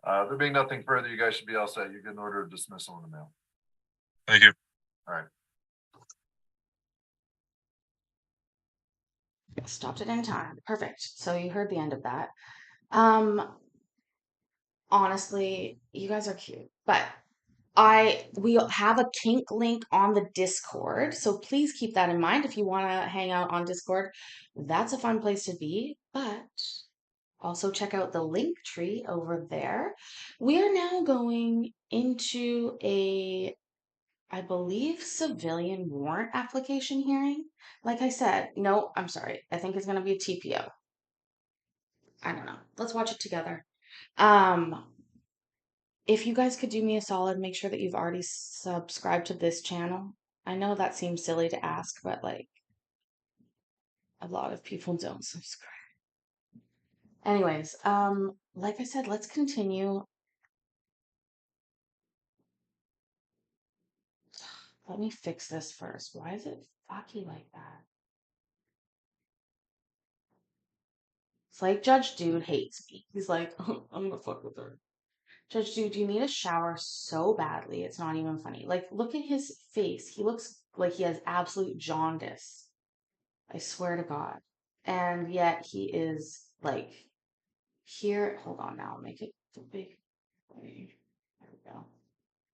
There being nothing further, you guys should be all set. You get an order of dismissal in the mail. Thank you. All right. Stopped it in time. Perfect. So you heard the end of that. Honestly, you guys are cute, but we have a kink link on the Discord, so please keep that in mind if you want to hang out on Discord. That's a fun place to be, but also check out the link tree over there. We are now going into I believe, civilian warrant application hearing. Like I said, no, I'm sorry. I think it's going to be a TPO. I don't know. Let's watch it together. If you guys could do me a solid, make sure that you've already subscribed to this channel. I know that seems silly to ask, but like a lot of people don't subscribe. Anyways, like I said, let's continue. Let me fix this first. Why is it fucky like that? It's like Judge Dude hates me. He's like, I'm gonna fuck with her. Judge Dude, you need a shower so badly. It's not even funny. Like, look at his face. He looks like he has absolute jaundice. I swear to God. And yet he is like here. Hold on now. I'll make it big. There we go.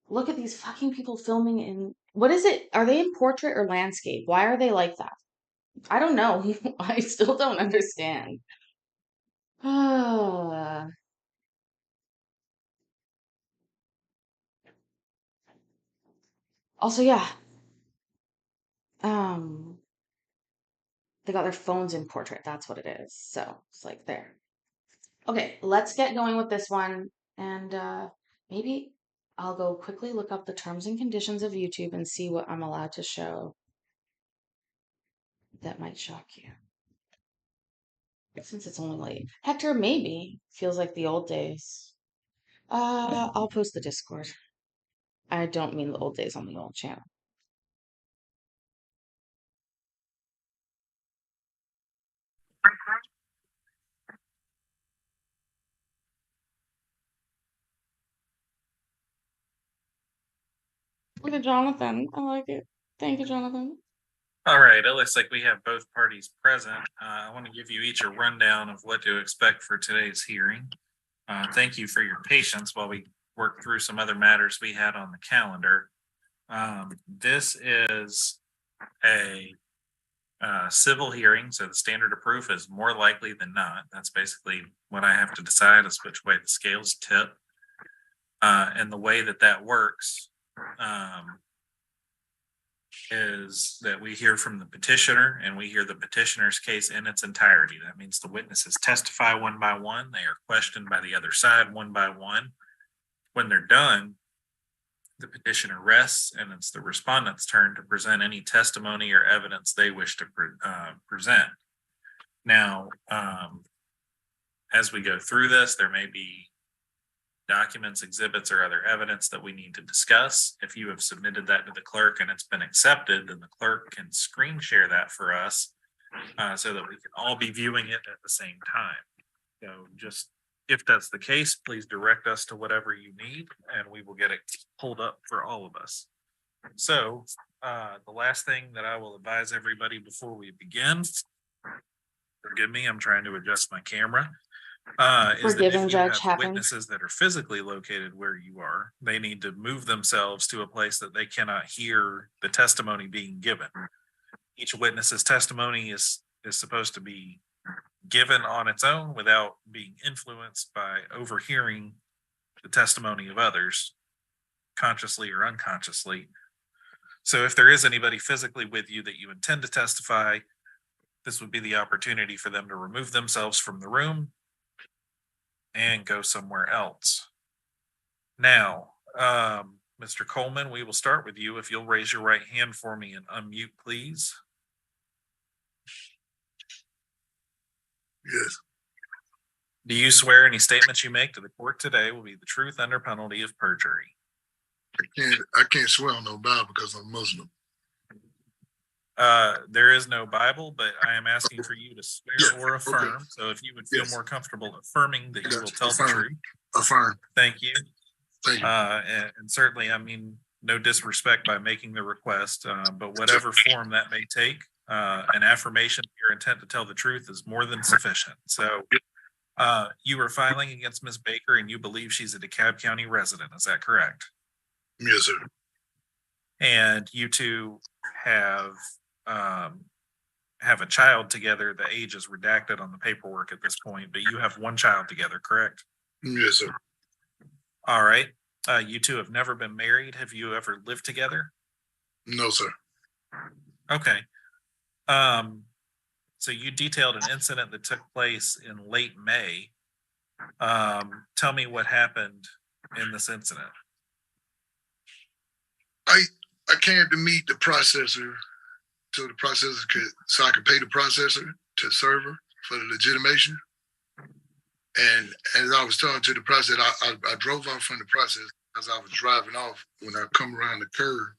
Look at these fucking people filming in. What is it? Are they in portrait or landscape? Why are they like that? I don't know. I still don't understand. Also, yeah. They got their phones in portrait. That's what it is. So it's like there. Okay, let's get going with this one. And maybe I'll go quickly look up the terms and conditions of YouTube and see what I'm allowed to show. That might shock you. Since it's only late. Hector, maybe. Feels like the old days. I'll post the Discord. I don't mean the old days on the old channel. Look at Jonathan. I like it. Thank you, Jonathan. All right, it looks like we have both parties present. I want to give you each a rundown of what to expect for today's hearing. Thank you for your patience while we work through some other matters we had on the calendar. This is a civil hearing, so the standard of proof is more likely than not. That's basically what I have to decide is which way the scales tip. And the way that works is that we hear from the petitioner and we hear the petitioner's case in its entirety. That means the witnesses testify one by one. They are questioned by the other side one by one. When they're done, the petitioner rests and it's the respondent's turn to present any testimony or evidence they wish to present. Now, as we go through this, there may be documents, exhibits, or other evidence that we need to discuss. If you have submitted that to the clerk and it's been accepted, then the clerk can screen share that for us so that we can all be viewing it at the same time. So just if that's the case, please direct us to whatever you need and we will get it pulled up for all of us. So the last thing that I will advise everybody before we begin, forgive me, I'm trying to adjust my camera. Is that if you have witnesses that are physically located where you are, they need to move themselves to a place that they cannot hear the testimony being given. Each witness's testimony is supposed to be given on its own without being influenced by overhearing the testimony of others, consciously or unconsciously. So if there is anybody physically with you that you intend to testify, this would be the opportunity for them to remove themselves from the room and go somewhere else. Now, Mr. Coleman, we will start with you. If you'll raise your right hand for me and unmute, please. Yes. Do you swear any statements you make to the court today will be the truth under penalty of perjury? I can't swear on no Bible because I'm Muslim. There is no Bible, but I am asking for you to swear Yeah, or okay. affirm. So if you would feel Yes. more comfortable affirming that you will Gotcha. tell the Affirm. truth. Affirm. Thank you. Thank you. And certainly, I mean, no disrespect by making the request, but whatever form that may take, an affirmation of your intent to tell the truth is more than sufficient. So you are filing against Ms. Baker and you believe she's a DeKalb County resident. Is that correct? Yes, sir. And you two have a child together. The age is redacted on the paperwork at this point, but you have one child together, correct? Yes, sir. All right. You two have never been married. Have you ever lived together? No, sir. Okay. So you detailed an incident that took place in late May. Tell me what happened in this incident. I came to meet the processor so the processor so I could pay the processor to server for the legitimation. And as I was talking to the processor, I drove off from the process as I was driving off. When I come around the curve,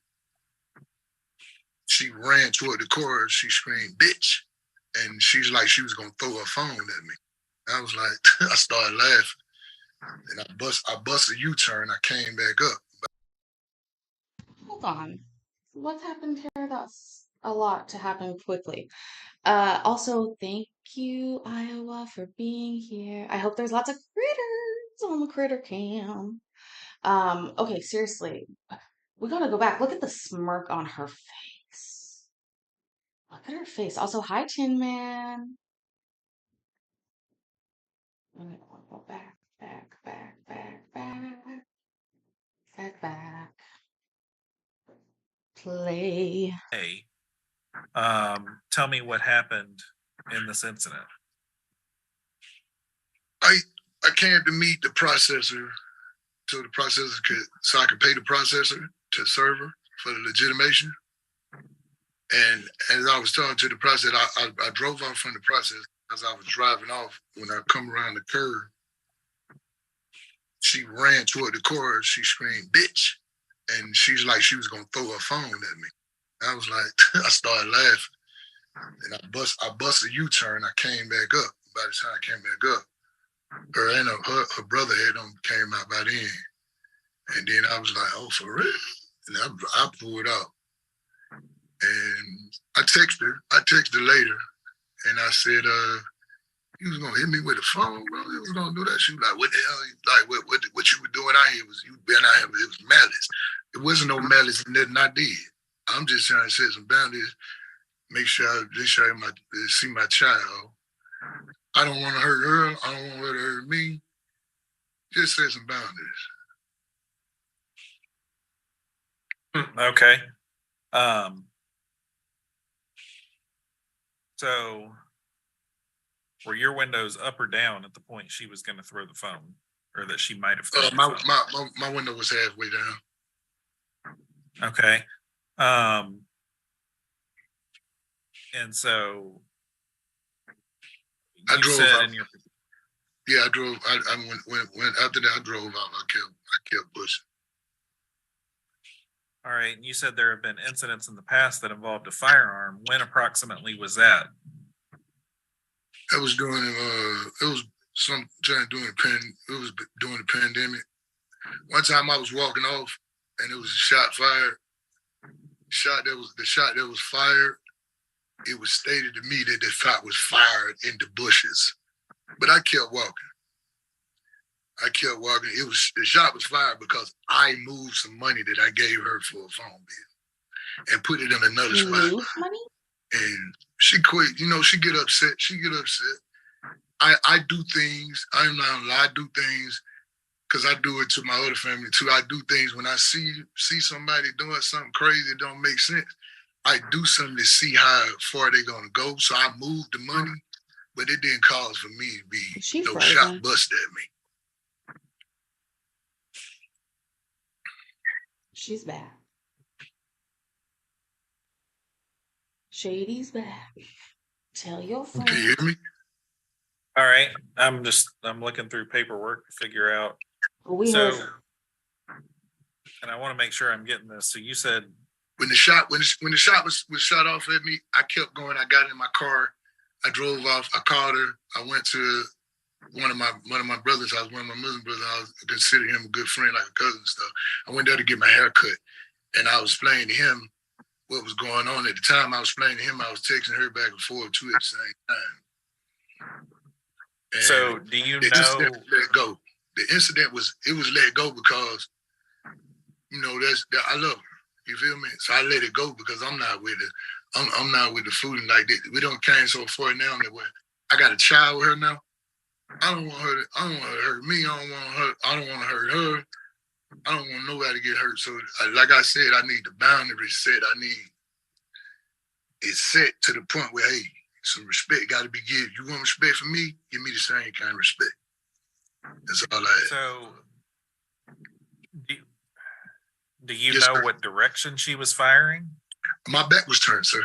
she ran toward the car. She screamed, "Bitch!" And she's like she was gonna throw her phone at me. I was like, I started laughing, and I bust a U-turn. I came back up. Hold on. What's happened here? That's a lot to happen quickly. Also, thank you, Iowa, for being here. I hope there's lots of critters on the critter cam. Okay, seriously. We gotta go back. Look at the smirk on her face. Look at her face. Also, hi, Tin Man. I'm gonna go back. Play. Hey, tell me what happened in this incident. I came to meet the processor so the processor so I could pay the processor to server for the legitimation. And as I was talking to the processor, I drove off from the process as I was driving off. When I come around the curve, she ran toward the car. She screamed, "Bitch!" And she's like she was gonna throw her phone at me. I was like, I started laughing, and I bust a U-turn. I came back up. By the time I came back up, her brother had came out by then, and then I was like, "Oh, for real?" And I pulled out, and I texted her later, and I said, "You was gonna hit me with a phone, bro. You was gonna do that." She was like, "What the hell? Like, what you were doing out here was you been out here? It was malice. It wasn't no malice in nothing I did. I'm just trying to set some boundaries. Make sure I see my child. I don't want to hurt her. I don't want her to hurt me. Just set some boundaries." Okay. So were your windows up or down at the point she was going to throw the phone, or that she might have thrown the phone? My window was halfway down. Okay. And so I you drove said out. in your Yeah, I drove. I went after that. I drove out. I kept pushing. all right, and you said there have been incidents in the past that involved a firearm. When approximately was that? It was during it was sometime during the pandemic. One time I was walking off and it was a shot fired. The shot that was fired, it was stated to me that the shot was fired in the bushes. But I kept walking. The shot was fired because I moved some money that I gave her for a phone bill and put it in another spot. Move money? And she quit. She get upset. I do things. I'm not gonna lie. I do things because I do it to my other family too. I do things when I see somebody doing something crazy that don't make sense. I do something to see how far they're gonna go. So I moved the money, but it didn't cause for me to be shot busted at me. She's back. Shady's back. Tell your friend. Can you hear me? All right, I'm looking through paperwork to figure out. We heard. And I want to make sure I'm getting this. So you said when the shot was shot off at me, I kept going. I got in my car. I drove off. I called her. I went to one of my brothers' house, one of my Muslim brothers' house. I consider him a good friend, like a cousin and stuff. I went there to get my hair cut, and I was explaining to him what was going on at the time. I was explaining to him. I was texting her back and forth too at the same time. And So do you the incident know? was let go. The incident was let go because I love her. You feel me? So I let it go because I'm not with it. I'm not with the food and like that. We don't came so far now that way. I got a child with her now. I don't want her to hurt me. I don't want to hurt her. I don't want nobody to get hurt. So like I said, I need the boundaries set. I need it set to the point where, hey, some respect got to be given. You want respect from me? Give me the same kind of respect. That's all I have. So do you Yes, know sir. what direction she was firing? My back was turned, sir.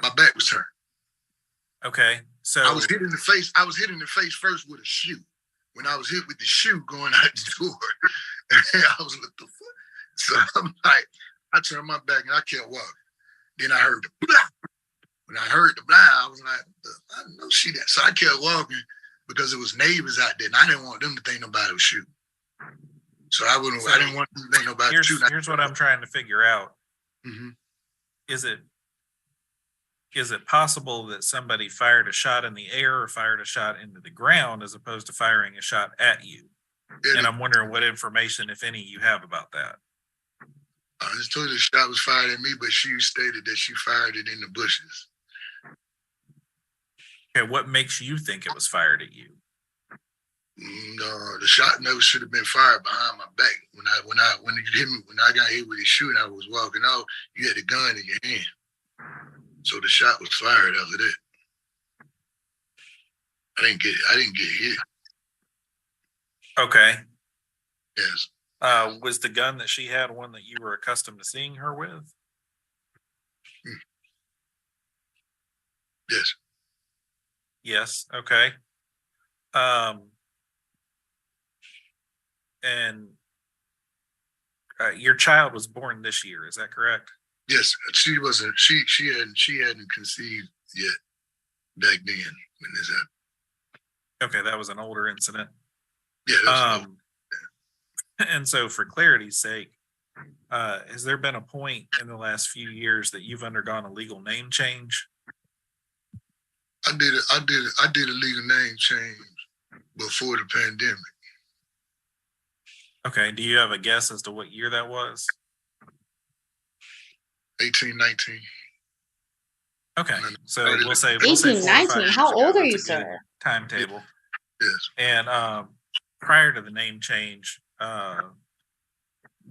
My back was turned. Okay, so I was hit in the face. I was hit in the face first with a shoe. When I was hit with the shoe going out the door, I was like, the fuck? So I'm like, I turned my back and I kept walking. Then I heard the blah. When I heard the blah, I was like, I know she that. So I kept walking because it was neighbors out there, and I didn't want them to think nobody was shooting. So I didn't want them to think nobody was shooting. here's what I'm trying to figure out. Mm-hmm. Is it possible that somebody fired a shot in the air or fired a shot into the ground as opposed to firing a shot at you? And I'm wondering what information, if any, you have about that. I just told you the shot was fired at me, but she stated that she fired it in the bushes. Okay, what makes you think it was fired at you? No, the shot never should have been fired behind my back. When you hit me, when I got hit with the shoe and I was walking out, you had the gun in your hand. So the shot was fired after that. I didn't get hit. Okay. Yes. Was the gun that she had one that you were accustomed to seeing her with? Yes. Yes. Okay. And your child was born this year, is that correct? Yes. She wasn't. She hadn't conceived yet back then when this happened. Okay, that was an older incident. Yeah. That's And so, for clarity's sake, has there been a point in the last few years that you've undergone a legal name change? I did a legal name change before the pandemic. Okay. Do you have a guess as to what year that was? 18, 19. Okay. So we'll say 18, 4 or 5 19. years How ago. old are That's you, a good sir? timetable. Yes. And prior to the name change,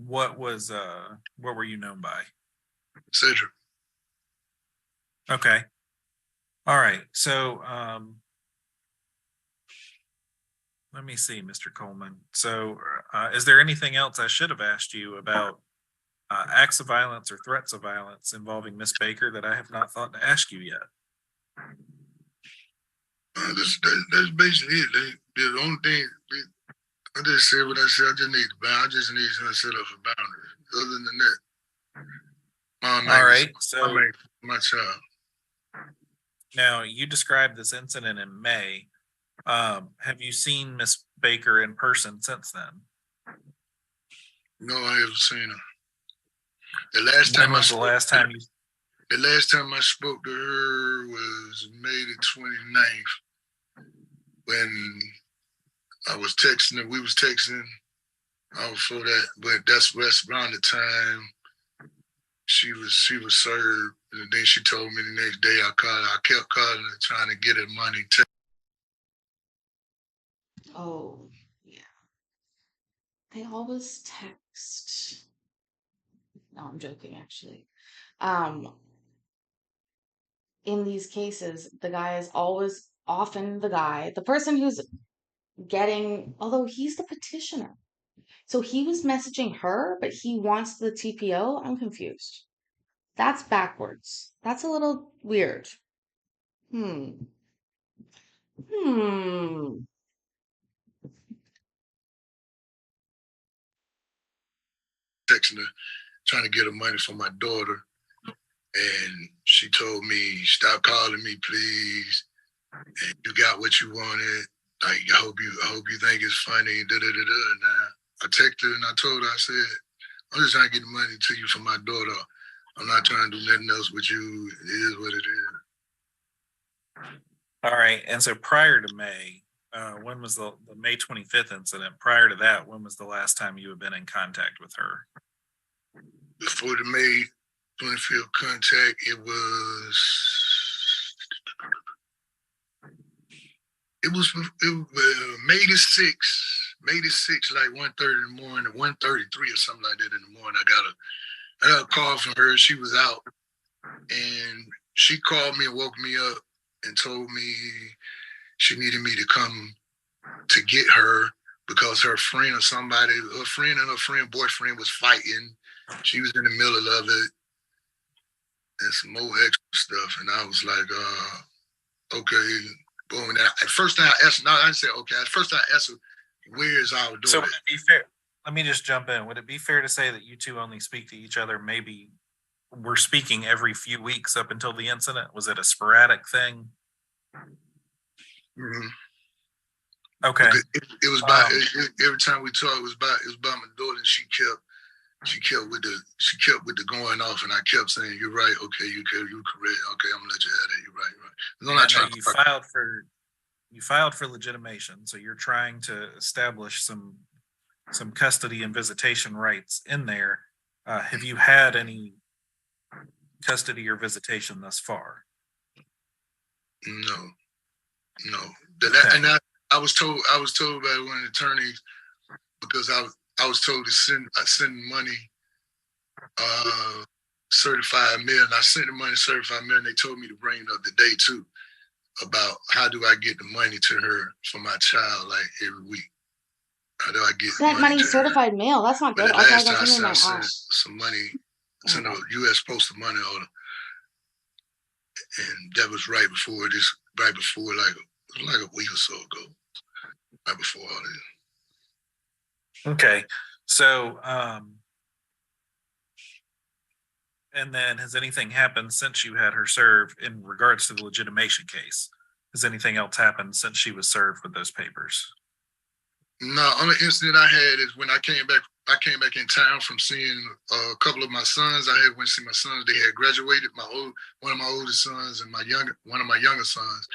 what were you known by? Cedric. Okay. All right. So let me see, Mr. Coleman. So is there anything else I should have asked you about acts of violence or threats of violence involving Miss Baker that I have not thought to ask you yet? That's basically it. The only thing I just said what I said. I just need to set up a boundary. Other than that, All right. So my child. now you described this incident in May. Have you seen Miss Baker in person since then? No, I haven't seen her. The last time I spoke to her was May the 29th when I was texting her. We was texting for that, but that's around the time she was served. And then she told me the next day I kept calling her trying to get her money. Oh, yeah. They always text. No, I'm joking, actually. In these cases, the guy is always often the person who's getting, although he's the petitioner. So he was messaging her, but he wants the TPO. I'm confused. That's backwards. That's a little weird. Hmm. Texting her, trying to get her money for my daughter. And she told me, stop calling me, please. And you got what you wanted. Like, I hope you think it's funny. Da da da da. And I texted her and I told her, I said, I'm just trying to get the money to you for my daughter. I'm not trying to do nothing else with you. It is what it is. All right. And so prior to May, when was the May 25th incident? Prior to that, when was the last time you had been in contact with her? Before the May 25th contact, it was May the 6th. May the 6th, like 1:30 in the morning, 1:33 or something like that in the morning. I got a call from her. She was out, and she called me and woke me up and told me she needed me to come to get her because her friend or somebody, her friend and her friend boyfriend was fighting. She was in the middle of it and some more extra stuff. And I was like, okay. Boom. And at first I asked, no, I didn't say okay. At first I asked her, where is our daughter? So would it be fair? Let me just jump in. Would it be fair to say that you two only speak to each other? Maybe we're speaking every few weeks up until the incident. Was it a sporadic thing? Mm-hmm. Okay. It was about every time we talked, it was about my daughter, and she kept with the going off, and I kept saying, "You're right. Okay, you correct. Okay, I'm gonna let you have that. You're right. You're right." I'm not trying to. You filed for legitimation, so you're trying to establish some custody and visitation rights in there. Have you had any custody or visitation thus far? No. And I was told by one of the attorneys, because I was told to send money, certified mail, and I sent the money certified mail, and they told me to bring it up the day too, about how do I get the money to her for my child, like every week. How do I get sent money certified mail? That's not good. But the last time I sent some money, sent a U.S. postal money order, and that was right before like a week or so ago, right before all this. Okay, so and then has anything happened since you had her served in regards to the legitimation case? Has anything else happened since she was served with those papers? No, only incident I had is when I came back in town from seeing a couple of my sons. I went to see my sons. They had graduated. One of my oldest sons and one of my younger sons.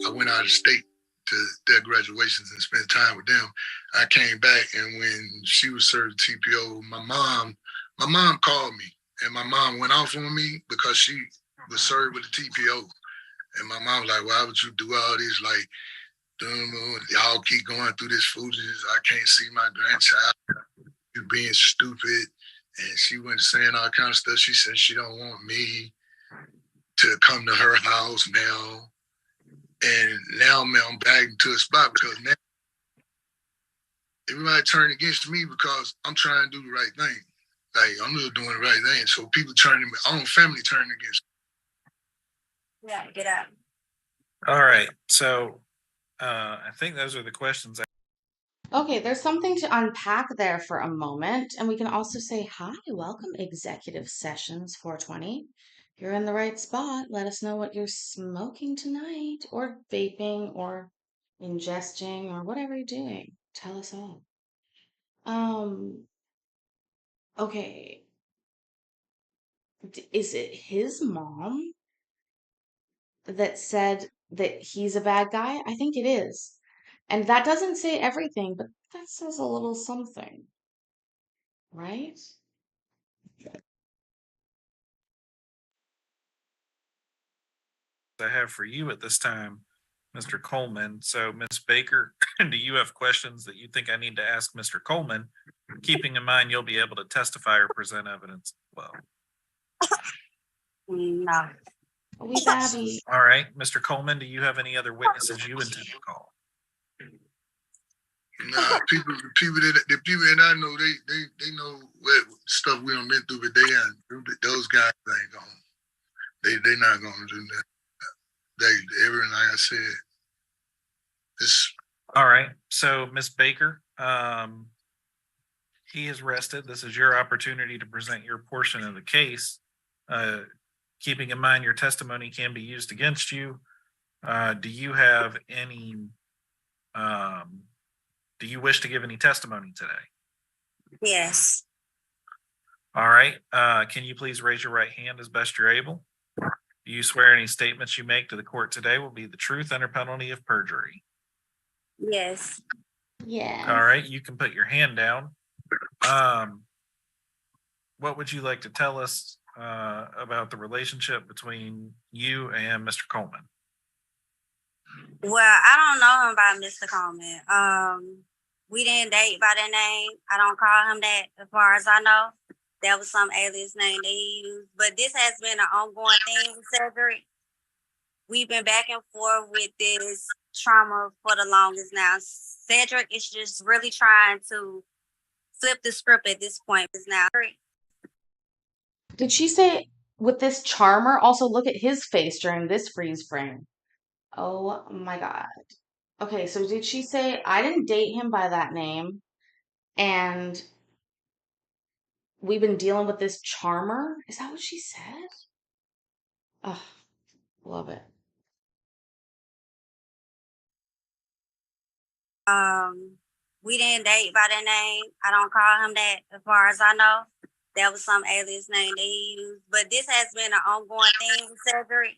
I went out of state to their graduations and spent time with them. I came back, and when she was served TPO, my mom called me, and my mom went off on me because she was served with the TPO. And my mom was like, why would you do all this? Like, y'all keep going through this foolishness. I can't see my grandchild. You're being stupid. And she went saying all kind of stuff. She said she don't want me to come to her house now. And now I'm back into a spot because now everybody turned against me because I'm trying to do the right thing. Like, I'm just doing the right thing. So people turning, my own family turning against me. Yeah, get up. All right. So I think those are the questions. Okay, there's something to unpack there for a moment. And we can also say, hi, welcome Executive Sessions 420. You're in the right spot. Let us know what you're smoking tonight, or vaping, or ingesting, or whatever you're doing. Tell us all. Okay. Is it his mom that said that he's a bad guy? I think it is. And that doesn't say everything, but that says a little something, right? I have for you at this time, Mr. Coleman. So, Ms. Baker, do you have questions that you think I need to ask Mr. Coleman? Keeping in mind you'll be able to testify or present evidence as well. No. We babby. All right, Mr. Coleman, do you have any other witnesses you intend to call? Nah, the people that I know, they know what stuff we done been through, but those guys ain't gonna. They not gonna do that. Everything like I said. All right. So, Miss Baker, he is rested. This is your opportunity to present your portion of the case. Keeping in mind your testimony can be used against you. Do you have any, do you wish to give any testimony today? Yes. All right. Can you please raise your right hand as best you're able? Do you swear any statements you make to the court today will be the truth under penalty of perjury? Yes. Yeah. All right. You can put your hand down. What would you like to tell us about the relationship between you and Mr. Coleman? Well, I don't know him by Mr. Coleman. We didn't date by that name. I don't call him that as far as I know. That was some alias name that he used. But this has been an ongoing thing with Cedric. We've been back and forth with this trauma for the longest now. Cedric is just really trying to flip the script at this point now. Did she say with this charmer? Also, look at his face during this freeze frame. Oh my God. Okay, so did she say I didn't date him by that name and we've been dealing with this charmer? Is that what she said? Oh, love it. We didn't date by that name. I don't call him that as far as I know. That was some alias name that he used. But this has been an ongoing thing with Cedric.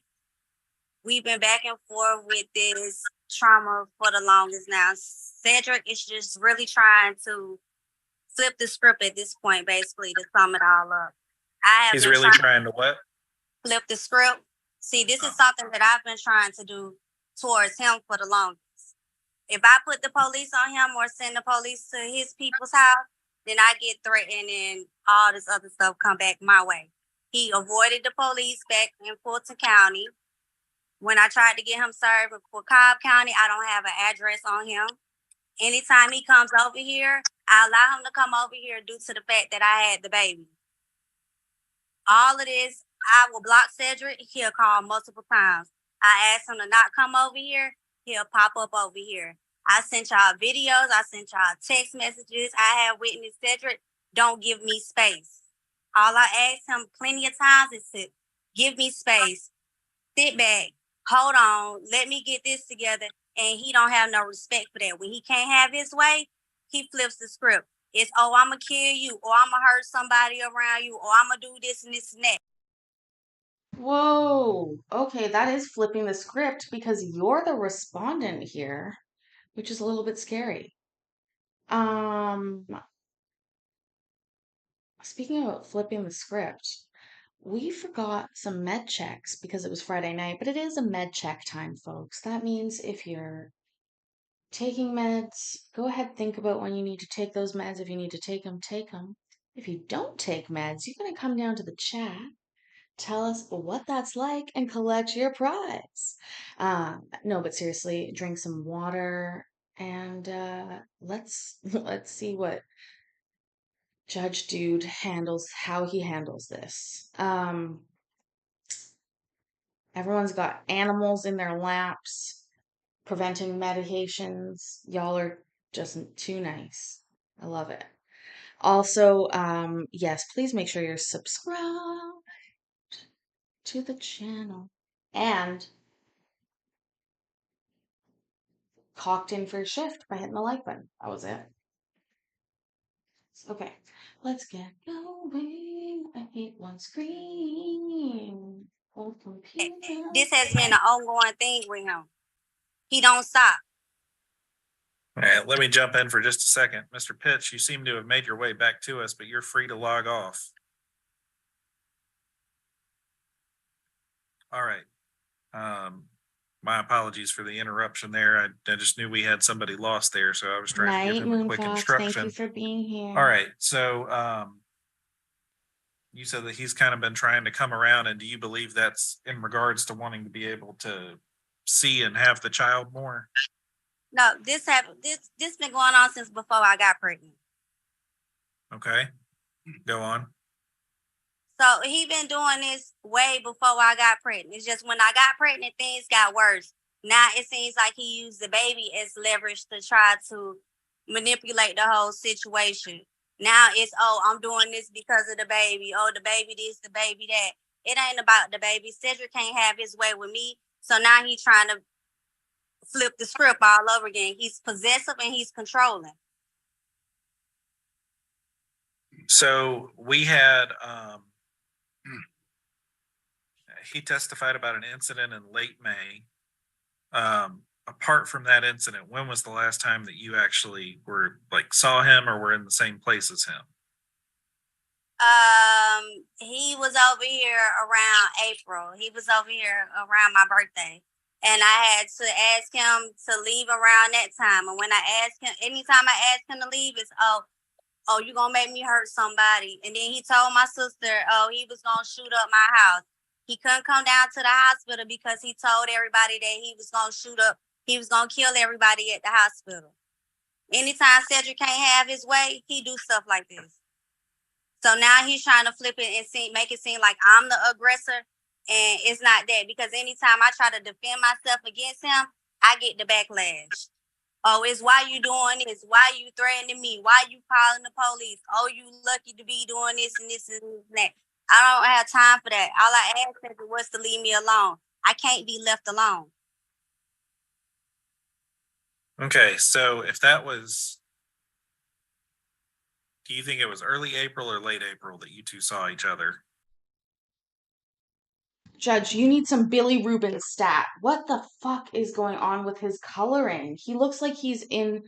We've been back and forth with this trauma for the longest now. Cedric is just really trying to flip the script at this point, basically, to sum it all up. He's really trying to what? Flip the script. See, this is something that I've been trying to do towards him for the longest. If I put the police on him or send the police to his people's house, then I get threatened and all this other stuff come back my way. He avoided the police back in Fulton County. When I tried to get him served for Cobb County, I don't have an address on him. Anytime he comes over here, I allow him to come over here due to the fact that I had the baby. All of this, I will block Cedric. He'll call multiple times. I ask him to not come over here. He'll pop up over here. I sent y'all videos. I sent y'all text messages. I have witnessed Cedric. Don't give me space. All I asked him plenty of times is to give me space. Sit back. Hold on. Let me get this together. And he don't have no respect for that. When he can't have his way, he flips the script. It's, oh, I'm going to kill you, or I'm going to hurt somebody around you, or I'm going to do this and this and that. Whoa. Okay, that is flipping the script because you're the respondent here, which is a little bit scary. Speaking about flipping the script, we forgot some med checks because it was Friday night, but it is a med check time, folks. That means if you're taking meds, go ahead, think about when you need to take those meds. If you need to take them, take them. If you don't take meds, you're going to come down to the chat, tell us what that's like, and collect your prize. No, but seriously, drink some water and let's see what Judge Dude how he handles this. Everyone's got animals in their laps, preventing medications. Y'all are just too nice. I love it. Also, yes, please make sure you're subscribed to the channel and clocked in for your shift by hitting the like button. That was it. Okay, let's get going. I hate one screen. Old computer. This has been an ongoing thing with him. He don't stop. All right, let me jump in for just a second. Mr. Pitch, you seem to have made your way back to us, but you're free to log off. All right. My apologies for the interruption there. I just knew we had somebody lost there, so I was trying to give him a quick instruction. Thank you for being here. All right, so you said that he's kind of been trying to come around, and do you believe that's in regards to wanting to be able to see and have the child more? No, this been going on since before I got pregnant. Okay, go on. So he been doing this way before I got pregnant. It's just when I got pregnant, things got worse. Now it seems like he used the baby as leverage to try to manipulate the whole situation. Now it's, oh, I'm doing this because of the baby. Oh, the baby this, the baby that. It ain't about the baby. Cedric can't have his way with me. So now he's trying to flip the script all over again. He's possessive and he's controlling. So we had, he testified about an incident in late May. Apart from that incident, when was the last time that you actually were like saw him or were in the same place as him? He was over here around April. He was over here around my birthday. And I had to ask him to leave around that time. And when I asked him, anytime I ask him to leave, it's, oh, you gonna make me hurt somebody. And then he told my sister, oh, he was gonna shoot up my house. He couldn't come down to the hospital because he told everybody that he was gonna shoot up, he was gonna kill everybody at the hospital. Anytime Cedric can't have his way, he do stuff like this. So now he's trying to flip it and make it seem like I'm the aggressor. And it's not that, because anytime I try to defend myself against him, I get the backlash. Oh, it's why you doing this? Why you threatening me? Why you calling the police? Oh, you lucky to be doing this and this and that. I don't have time for that. All I asked him was to leave me alone. I can't be left alone. Okay, so if that was, do you think it was early April or late April that you two saw each other? Judge, you need some Billy Rubin stat. What the fuck is going on with his coloring? He looks like he's in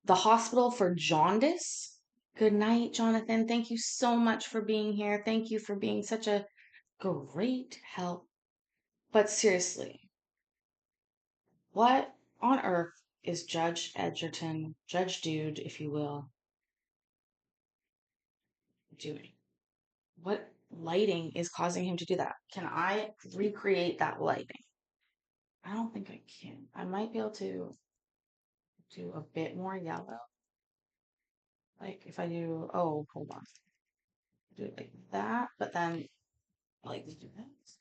the hospital for jaundice. Good night, Jonathan. Thank you so much for being here. Thank you for being such a great help. But seriously, what on earth is Judge Edgerton, Judge Dude, if you will, doing? What lighting is causing him to do that? Can I recreate that lighting? I don't think I can. I might be able to do a bit more yellow. Like if I do, oh, hold on. Do it like that, but then I like to do this.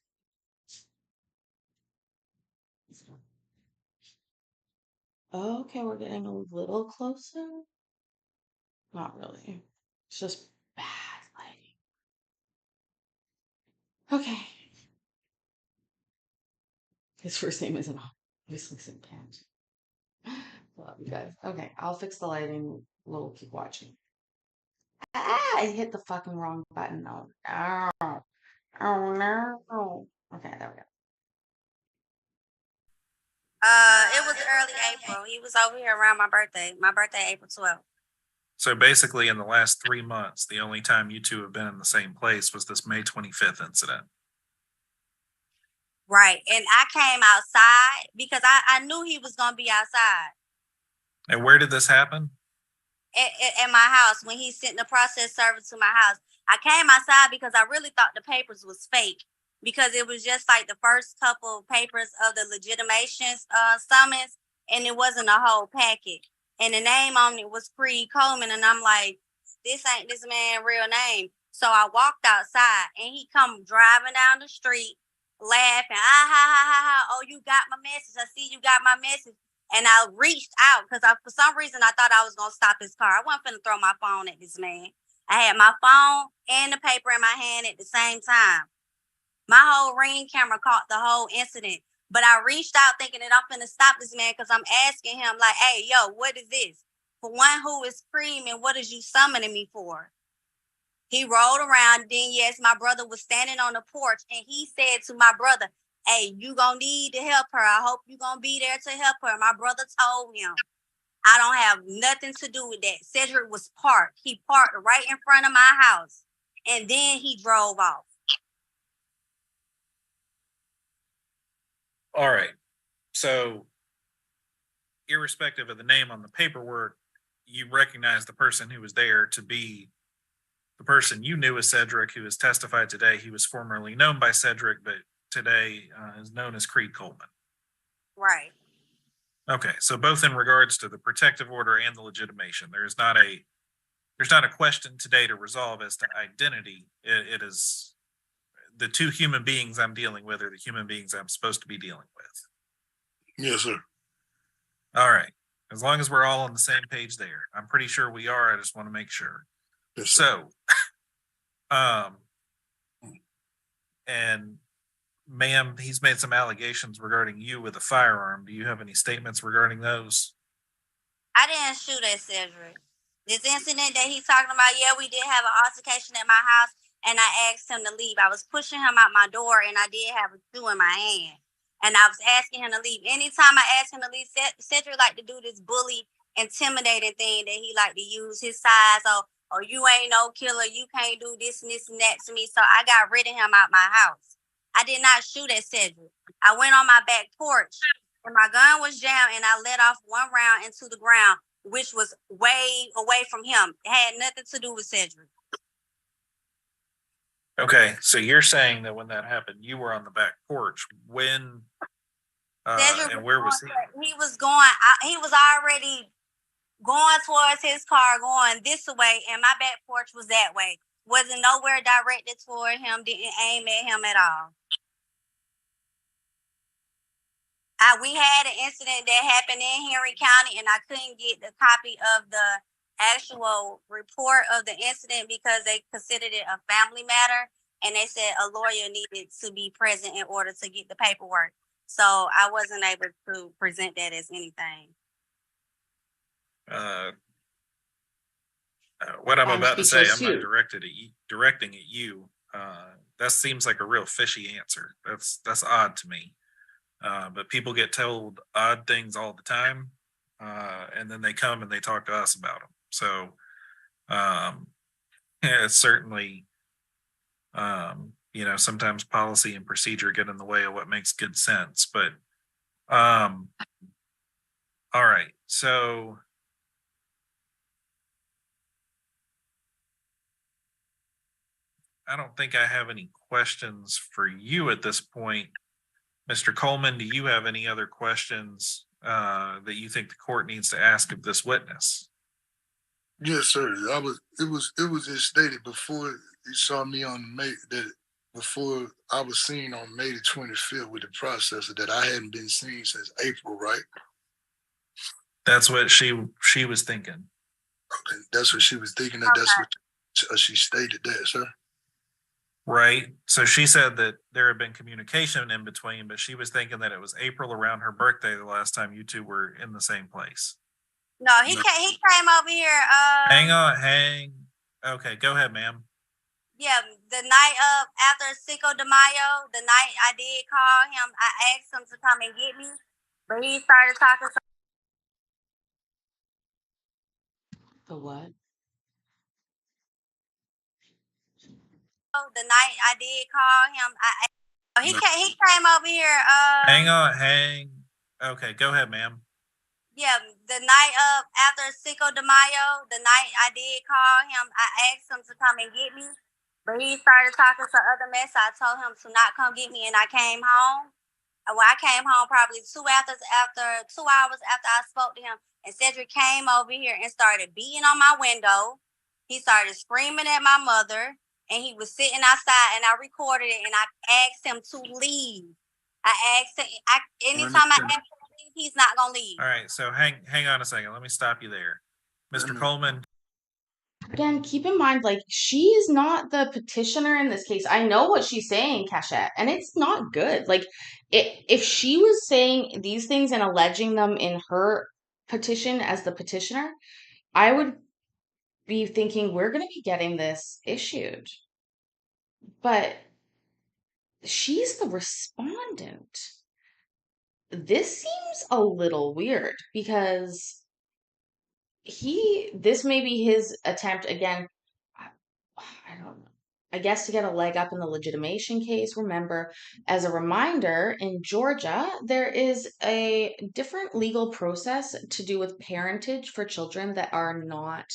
Okay, we're getting a little closer. Not really. It's just bad lighting. Okay. His first name isn't obviously St. Pant. Love you guys. Okay, I'll fix the lighting. We'll keep watching. Ah, I hit the fucking wrong button. Oh no. Oh no. Okay, there we go. It was early April. He was over here around my birthday. My birthday, April 12th. So basically in the last 3 months, the only time you two have been in the same place was this May 25th incident. Right. And I came outside because I knew he was going to be outside. And where did this happen? At my house, when he sent the process server to my house. I came outside because I really thought the papers was fake, because it was just like the first couple of papers of the legitimation summons, and it wasn't a whole packet. And the name on it was Creed Coleman, and I'm like, this ain't this man's real name. So I walked outside, and he come driving down the street, laughing, ah ha ha ha ha. Oh, you got my message. I see you got my message. And I reached out because for some reason I thought I was gonna stop his car. I wasn't finna throw my phone at this man. I had my phone and the paper in my hand at the same time. My whole Ring camera caught the whole incident. But I reached out thinking that I'm finna stop this man because I'm asking him like, hey, yo, what is this? For one who is screaming, what is you summoning me for? He rolled around. Then, yes, my brother was standing on the porch, and he said to my brother, hey, you gonna need to help her. I hope you gonna be there to help her. My brother told him, I don't have nothing to do with that. Cedric was parked. He parked right in front of my house, and then he drove off. All right. So irrespective of the name on the paperwork, you recognize the person who was there to be the person you knew as Cedric, who has testified today. He was formerly known by Cedric, but today is known as Creed Coleman. Right. Okay, so both in regards to the protective order and the legitimation, there's not a question today to resolve as to identity. It is the two human beings I'm dealing with are the human beings I'm supposed to be dealing with. Yes, sir. All right. As long as we're all on the same page there. I'm pretty sure we are. I just want to make sure. Yes, sir. So, and ma'am, he's made some allegations regarding you with a firearm. Do you have any statements regarding those? I didn't shoot at Cedric. This incident that he's talking about, yeah, we did have an altercation at my house, and I asked him to leave. I was pushing him out my door, and I did have a shoe in my hand, and I was asking him to leave. Anytime I asked him to leave, Cedric like to do this bully, intimidating thing that he like to use his size. Or you ain't no killer. You can't do this and this and that to me. So I got rid of him out my house. I did not shoot at Cedric. I went on my back porch, and my gun was jammed, and I let off one round into the ground, which was way away from him. It had nothing to do with Cedric. Okay, so you're saying that when that happened, you were on the back porch. When and where was he? He was going. He was already going towards his car, going this way, and my back porch was that way. Wasn't nowhere directed toward him. Didn't aim at him at all. We had an incident that happened in Henry County, and I couldn't get the copy of the actual report of the incident because they considered it a family matter, and they said a lawyer needed to be present in order to get the paperwork. So I wasn't able to present that as anything. What I'm And about to speak say, to I'm not you. directing at you. That seems like a real fishy answer. That's odd to me. But people get told odd things all the time, and then they come and they talk to us about them. So, yeah, it's certainly, sometimes policy and procedure get in the way of what makes good sense. But, all right, so. I don't think I have any questions for you at this point. Mr. Coleman, do you have any other questions that you think the court needs to ask of this witness? Yes, sir. It was just stated before you saw me on May that before I was seen on May the 25th with the processor that I hadn't been seen since April, right? That's what she was thinking. Okay, that's what she was thinking. That that's what she stated that, sir. Right. So she said that there had been communication in between, but she was thinking that it was April around her birthday the last time you two were in the same place. No, he came over here. Hang on. Okay, go ahead, ma'am. Yeah, the night of after Cinco de Mayo, the night I did call him, I asked him to come and get me, but he started talking. The what? The night I did call him, he came over here. Hang on. Okay, go ahead, ma'am. Yeah, the night of after Cinco de Mayo, the night I did call him, I asked him to come and get me, but he started talking to other mess. I told him to not come get me, and I came home. Well, I came home probably 2 hours after I spoke to him, and Cedric came over here and started beating on my window. He started screaming at my mother, and he was sitting outside, and I recorded it, and I asked him to leave. I asked him, anytime I ask him to leave, he's not gonna leave. All right, so hang on a second. Let me stop you there. Mr. Coleman. Again, keep in mind, like, she is not the petitioner in this case. I know what she's saying, Cachette, and it's not good. Like, if she was saying these things and alleging them in her petition as the petitioner, I would be thinking we're going to be getting this issued. But she's the respondent. This seems a little weird because this may be his attempt again. I don't know. I guess to get a leg up in the legitimation case. Remember, as a reminder, in Georgia, there is a different legal process to do with parentage for children that are not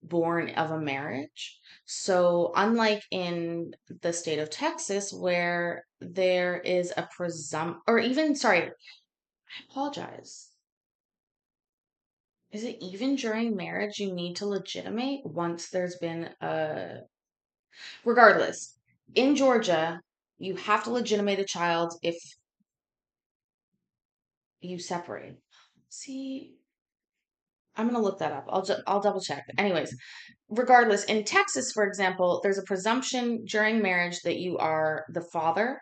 born of a marriage. So, unlike in the state of Texas, where there is a I apologize. Is it even during marriage you need to legitimate once there's been a regardless, in Georgia, you have to legitimate a child if you separate. See, I'm gonna look that up. I'll double check. Anyways, regardless, in Texas, for example, there's a presumption during marriage that you are the father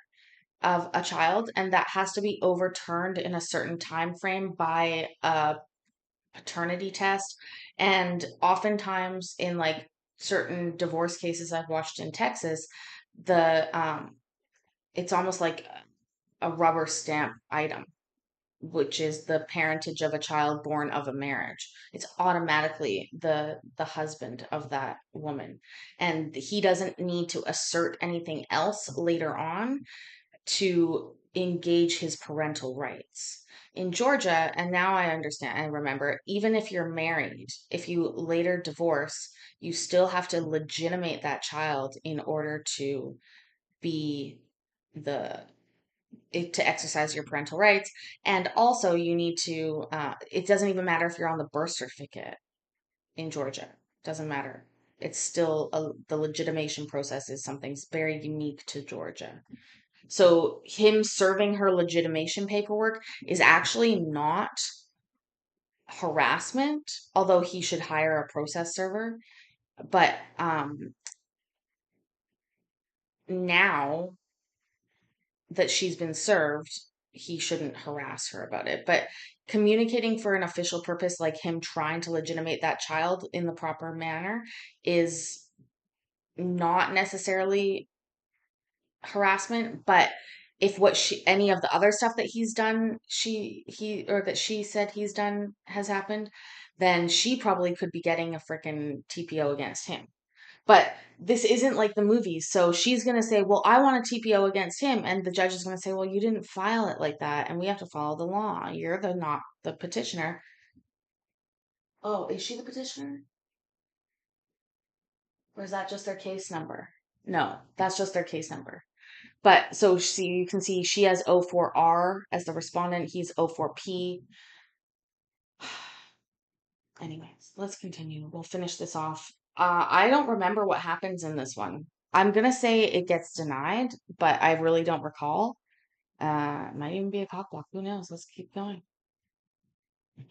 of a child, and that has to be overturned in a certain time frame by a paternity test. And oftentimes in like certain divorce cases I've watched in Texas, the it's almost like a rubber stamp item, which is the parentage of a child born of a marriage. It's automatically the husband of that woman, and he doesn't need to assert anything else later on to engage his parental rights. In Georgia, and now I understand, I remember, even if you're married, if you later divorce, you still have to legitimate that child in order to be the to exercise your parental rights. And also you need to it doesn't even matter if you're on the birth certificate in Georgia. Doesn't matter. It's still the legitimation process is something very unique to Georgia. So him serving her legitimation paperwork is actually not harassment, although he should hire a process server. But now that she's been served, he shouldn't harass her about it. But communicating for an official purpose, like him trying to legitimate that child in the proper manner, is not necessarily harassment. But if any of the other stuff that he's done, that she said he's done has happened, then she probably could be getting a freaking TPO against him. But this isn't like the movies. So she's going to say, well, I want a TPO against him. And the judge is going to say, well, you didn't file it like that. And we have to follow the law. You're not the petitioner. Oh, is she the petitioner? Or is that just their case number? No, that's just their case number. But so you can see she has O4R as the respondent. He's O4P. Anyways, let's continue. We'll finish this off. I don't remember what happens in this one. I'm gonna say it gets denied, but I really don't recall. It might even be a cock block. Who knows? Let's keep going.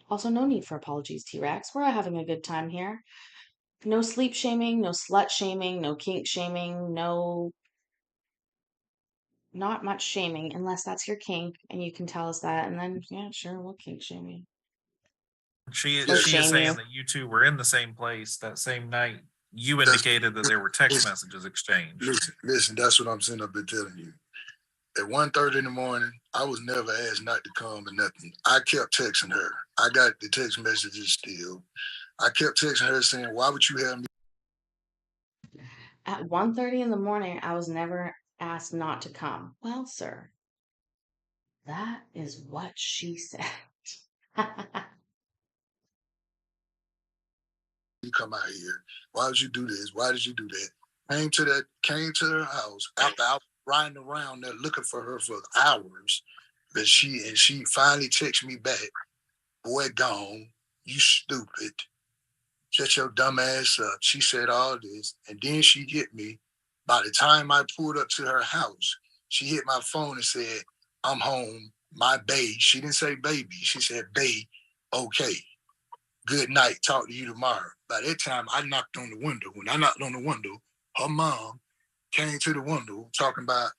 Also, no need for apologies, T-Rex. We're having a good time here. No sleep shaming, no slut shaming, no kink shaming, not much shaming, unless that's your kink and you can tell us that. And then, yeah, sure, we'll kink shame you. She Or is shame saying you. that you two were in the same place that same night. You indicated that there were text messages exchanged. Listen, that's what I'm sitting up there telling you. At 1:30 in the morning, I was never asked not to come or nothing. I kept texting her. I got the text messages still. I kept texting her saying, why would you have me? At 1:30 in the morning, I was never asked not to come. Well, sir, that is what she said. You come out here. Why would you do this? Why did you do that? Came to her house after I was riding around there looking for her for hours. But she finally texted me back. Boy, gone. You stupid. Shut your dumb ass up. She said all this. And then she hit me. By the time I pulled up to her house, she hit my phone and said, I'm home. My bae. She didn't say baby. She said, bae, okay. Good night. Talk to you tomorrow. By that time, I knocked on the window. When I knocked on the window, her mom came to the window talking about,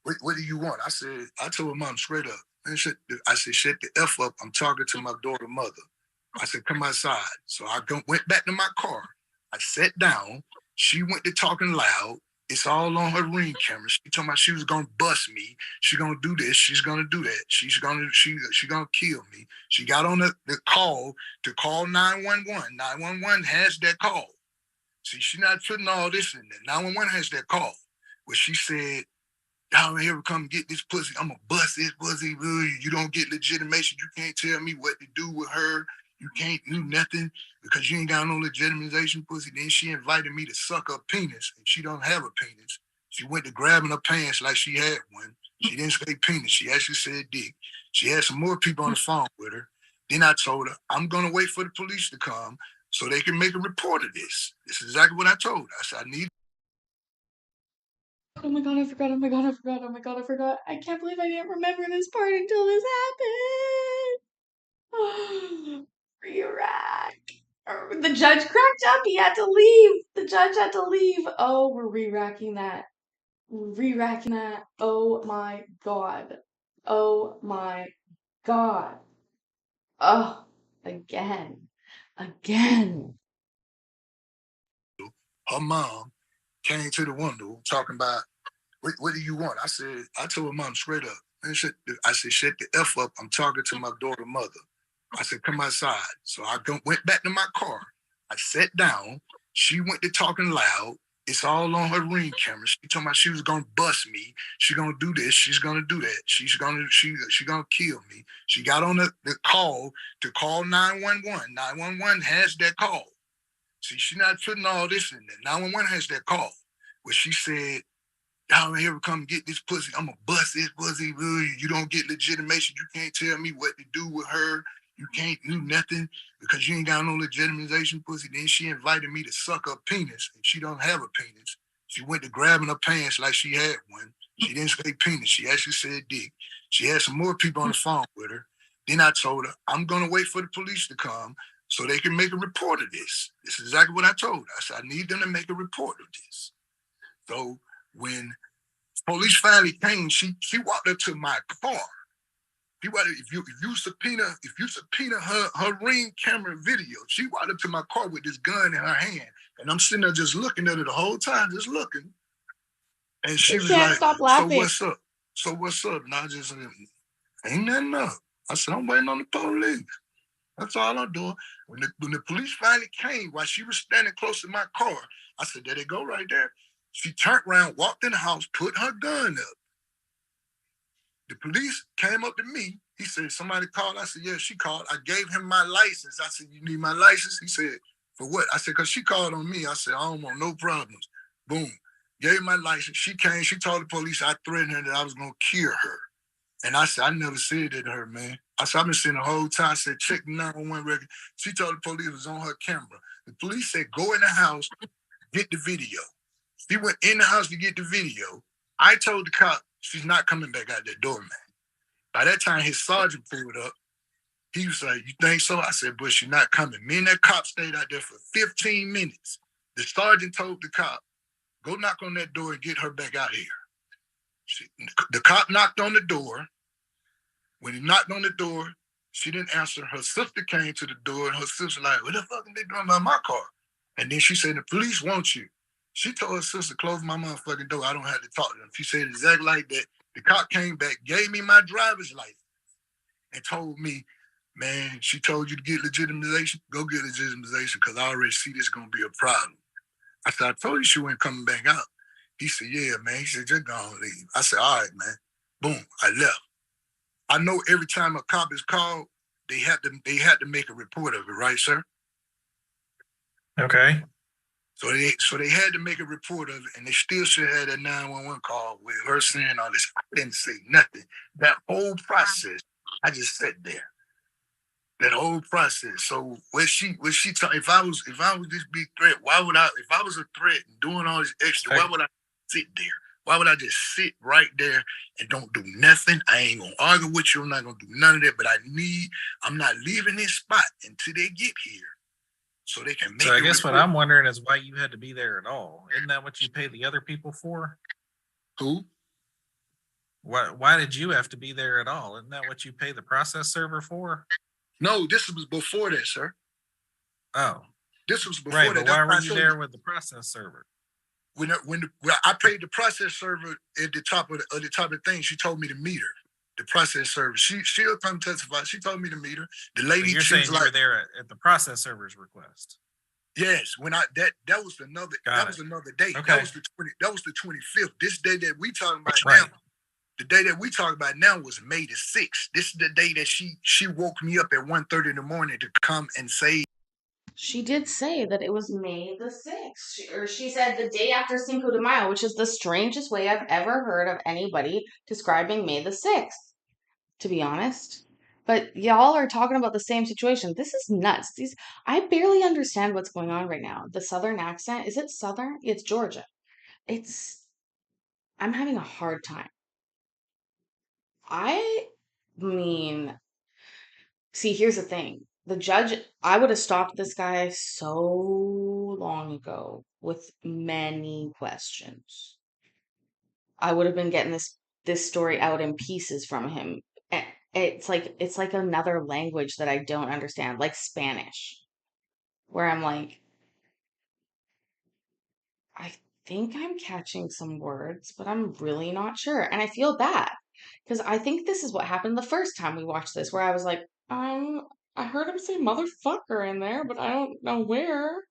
what do you want? I told her mom straight up. I said, shut the F up. I'm talking to my daughter mother. I said, come outside. So I went back to my car. I sat down. She went to talking loud. It's all on her Ring camera. She told me she was gonna bust me. She's gonna do this. She's gonna do that. She's gonna kill me. She got on the call to call 911. 911 has that call. See, she's not putting all this in there. 911 has that call. Where she said, y'all here come get this pussy. I'm gonna bust this pussy. You don't get legitimation. You can't tell me what to do with her. You can't do nothing because you ain't got no legitimization pussy. Then she invited me to suck her penis, and she don't have a penis. She went to grabbing her pants like she had one. She didn't say penis. She actually said dick. She had some more people on the phone with her. Then I told her, I'm going to wait for the police to come so they can make a report of this. This is exactly what I told her. I said, I need. Oh my god, I forgot. Oh my god, I forgot. Oh my god, I forgot. I can't believe I didn't remember this part until this happened. Free Iraq. The judge cracked up. He had to leave. The judge had to leave. Oh, we're re-racking that. Re-racking that. Oh my God. Oh my God. Oh, again. Again. Her mom came to the window talking about, what do you want? I told her mom straight up. I said, shut the F up. I'm talking to my daughter mother. I said, come outside. So I went back to my car. I sat down. She went to talking loud. It's all on her ring camera. She told me she was gonna bust me. She's gonna do this. She's gonna do that. She's gonna kill me. She got on the call to call 911. 911 has that call. See, she's not putting all this in there. 911 has that call where she said, y'all here come get this pussy. I'm gonna bust this pussy. You don't get legitimation. You can't tell me what to do with her. You can't do nothing because you ain't got no legitimization pussy. Then she invited me to suck her penis, and she don't have a penis. She went to grabbing her pants like she had one. She didn't say penis. She actually said dick. She had some more people on the phone with her. Then I told her, I'm gonna wait for the police to come so they can make a report of this. This is exactly what I told her. I said, I need them to make a report of this. So when police finally came, she walked up to my car. If you subpoena her ring camera video, she walked up to my car with this gun in her hand, and I'm sitting there just looking at her the whole time, just looking. And she was can't like, stop "So laughing. what's up? So what's up?" And I just said, "Ain't nothing up." I said, "I'm waiting on the police. That's all I'm doing." When the police finally came, while she was standing close to my car, I said, "There they go right there." She turned around, walked in the house, put her gun up. The police came up to me. He said, somebody called? I said, yeah, she called. I gave him my license. I said, you need my license? He said, for what? I said, because she called on me. I said, I don't want no problems. Boom. Gave my license. She came. She told the police I threatened her that I was going to kill her. And I said, I never said that to her, man. I said, I've been sitting the whole time. I said, check the 911 record. She told the police it was on her camera. The police said, go in the house, get the video. She went in the house to get the video. I told the cop, she's not coming back out that door, man. By that time, his sergeant pulled up. He was like, you think so? I said, but she's not coming. Me and that cop stayed out there for 15 minutes. The sergeant told the cop, go knock on that door and get her back out here. The cop knocked on the door. When he knocked on the door, she didn't answer. Her sister came to the door, and her sister like, what the fuck are they doing by my car? And then she said, the police want you. She told her sister, close my motherfucking door. I don't have to talk to them. She said exactly like that. The cop came back, gave me my driver's license, and told me, man, she told you to get legitimization? Go get legitimization, because I already see this going to be a problem. I said, I told you she wasn't coming back out. He said, yeah, man. He said, just go and leave. I said, all right, man. Boom, I left. I know every time a cop is called, they had to make a report of it, right, sir? Okay. So they had to make a report of it, and they still should have that 911 call with her saying all this. I didn't say nothing. That whole process, I just sat there. That whole process. So was she talking? If I was this big threat, why would I? If I was a threat and doing all this extra, why would I sit there? Why would I just sit right there and don't do nothing? I ain't gonna argue with you. I'm not gonna do none of that. But I'm not leaving this spot until they get here. So they can make. So I guess what I'm wondering is why you had to be there at all. Isn't that what you pay the other people for? Who? Why did you have to be there at all? Isn't that what you pay the process server for? No, this was before that, sir. Oh. This was before right, that. But why were you there with the process server? When I paid the process server at the top of the thing, she told me to meet her. The process server. She'll come testify. She told me to meet her. The lady. You're saying you were there at the process server's request. Yes, when that was another date. Okay. That was the 25th. This day that we talking about right. now. The day that we talk about now was May the 6th. This is the day that she woke me up at 1:30 in the morning to come and say. She did say that it was May the 6th. She said the day after Cinco de Mayo, which is the strangest way I've ever heard of anybody describing May the 6th, to be honest. But y'all are talking about the same situation. This is nuts. I barely understand what's going on right now. The Southern accent, is it Southern? It's Georgia. I'm having a hard time. I mean, see, here's the thing. The judge, I would have stopped this guy so long ago with many questions. I would have been getting this story out in pieces from him. It's like another language that I don't understand, like Spanish, where I'm like, I think I'm catching some words, but I'm really not sure. And I feel bad because I think this is what happened the first time we watched this, where I was like, I heard him say motherfucker in there, but I don't know where.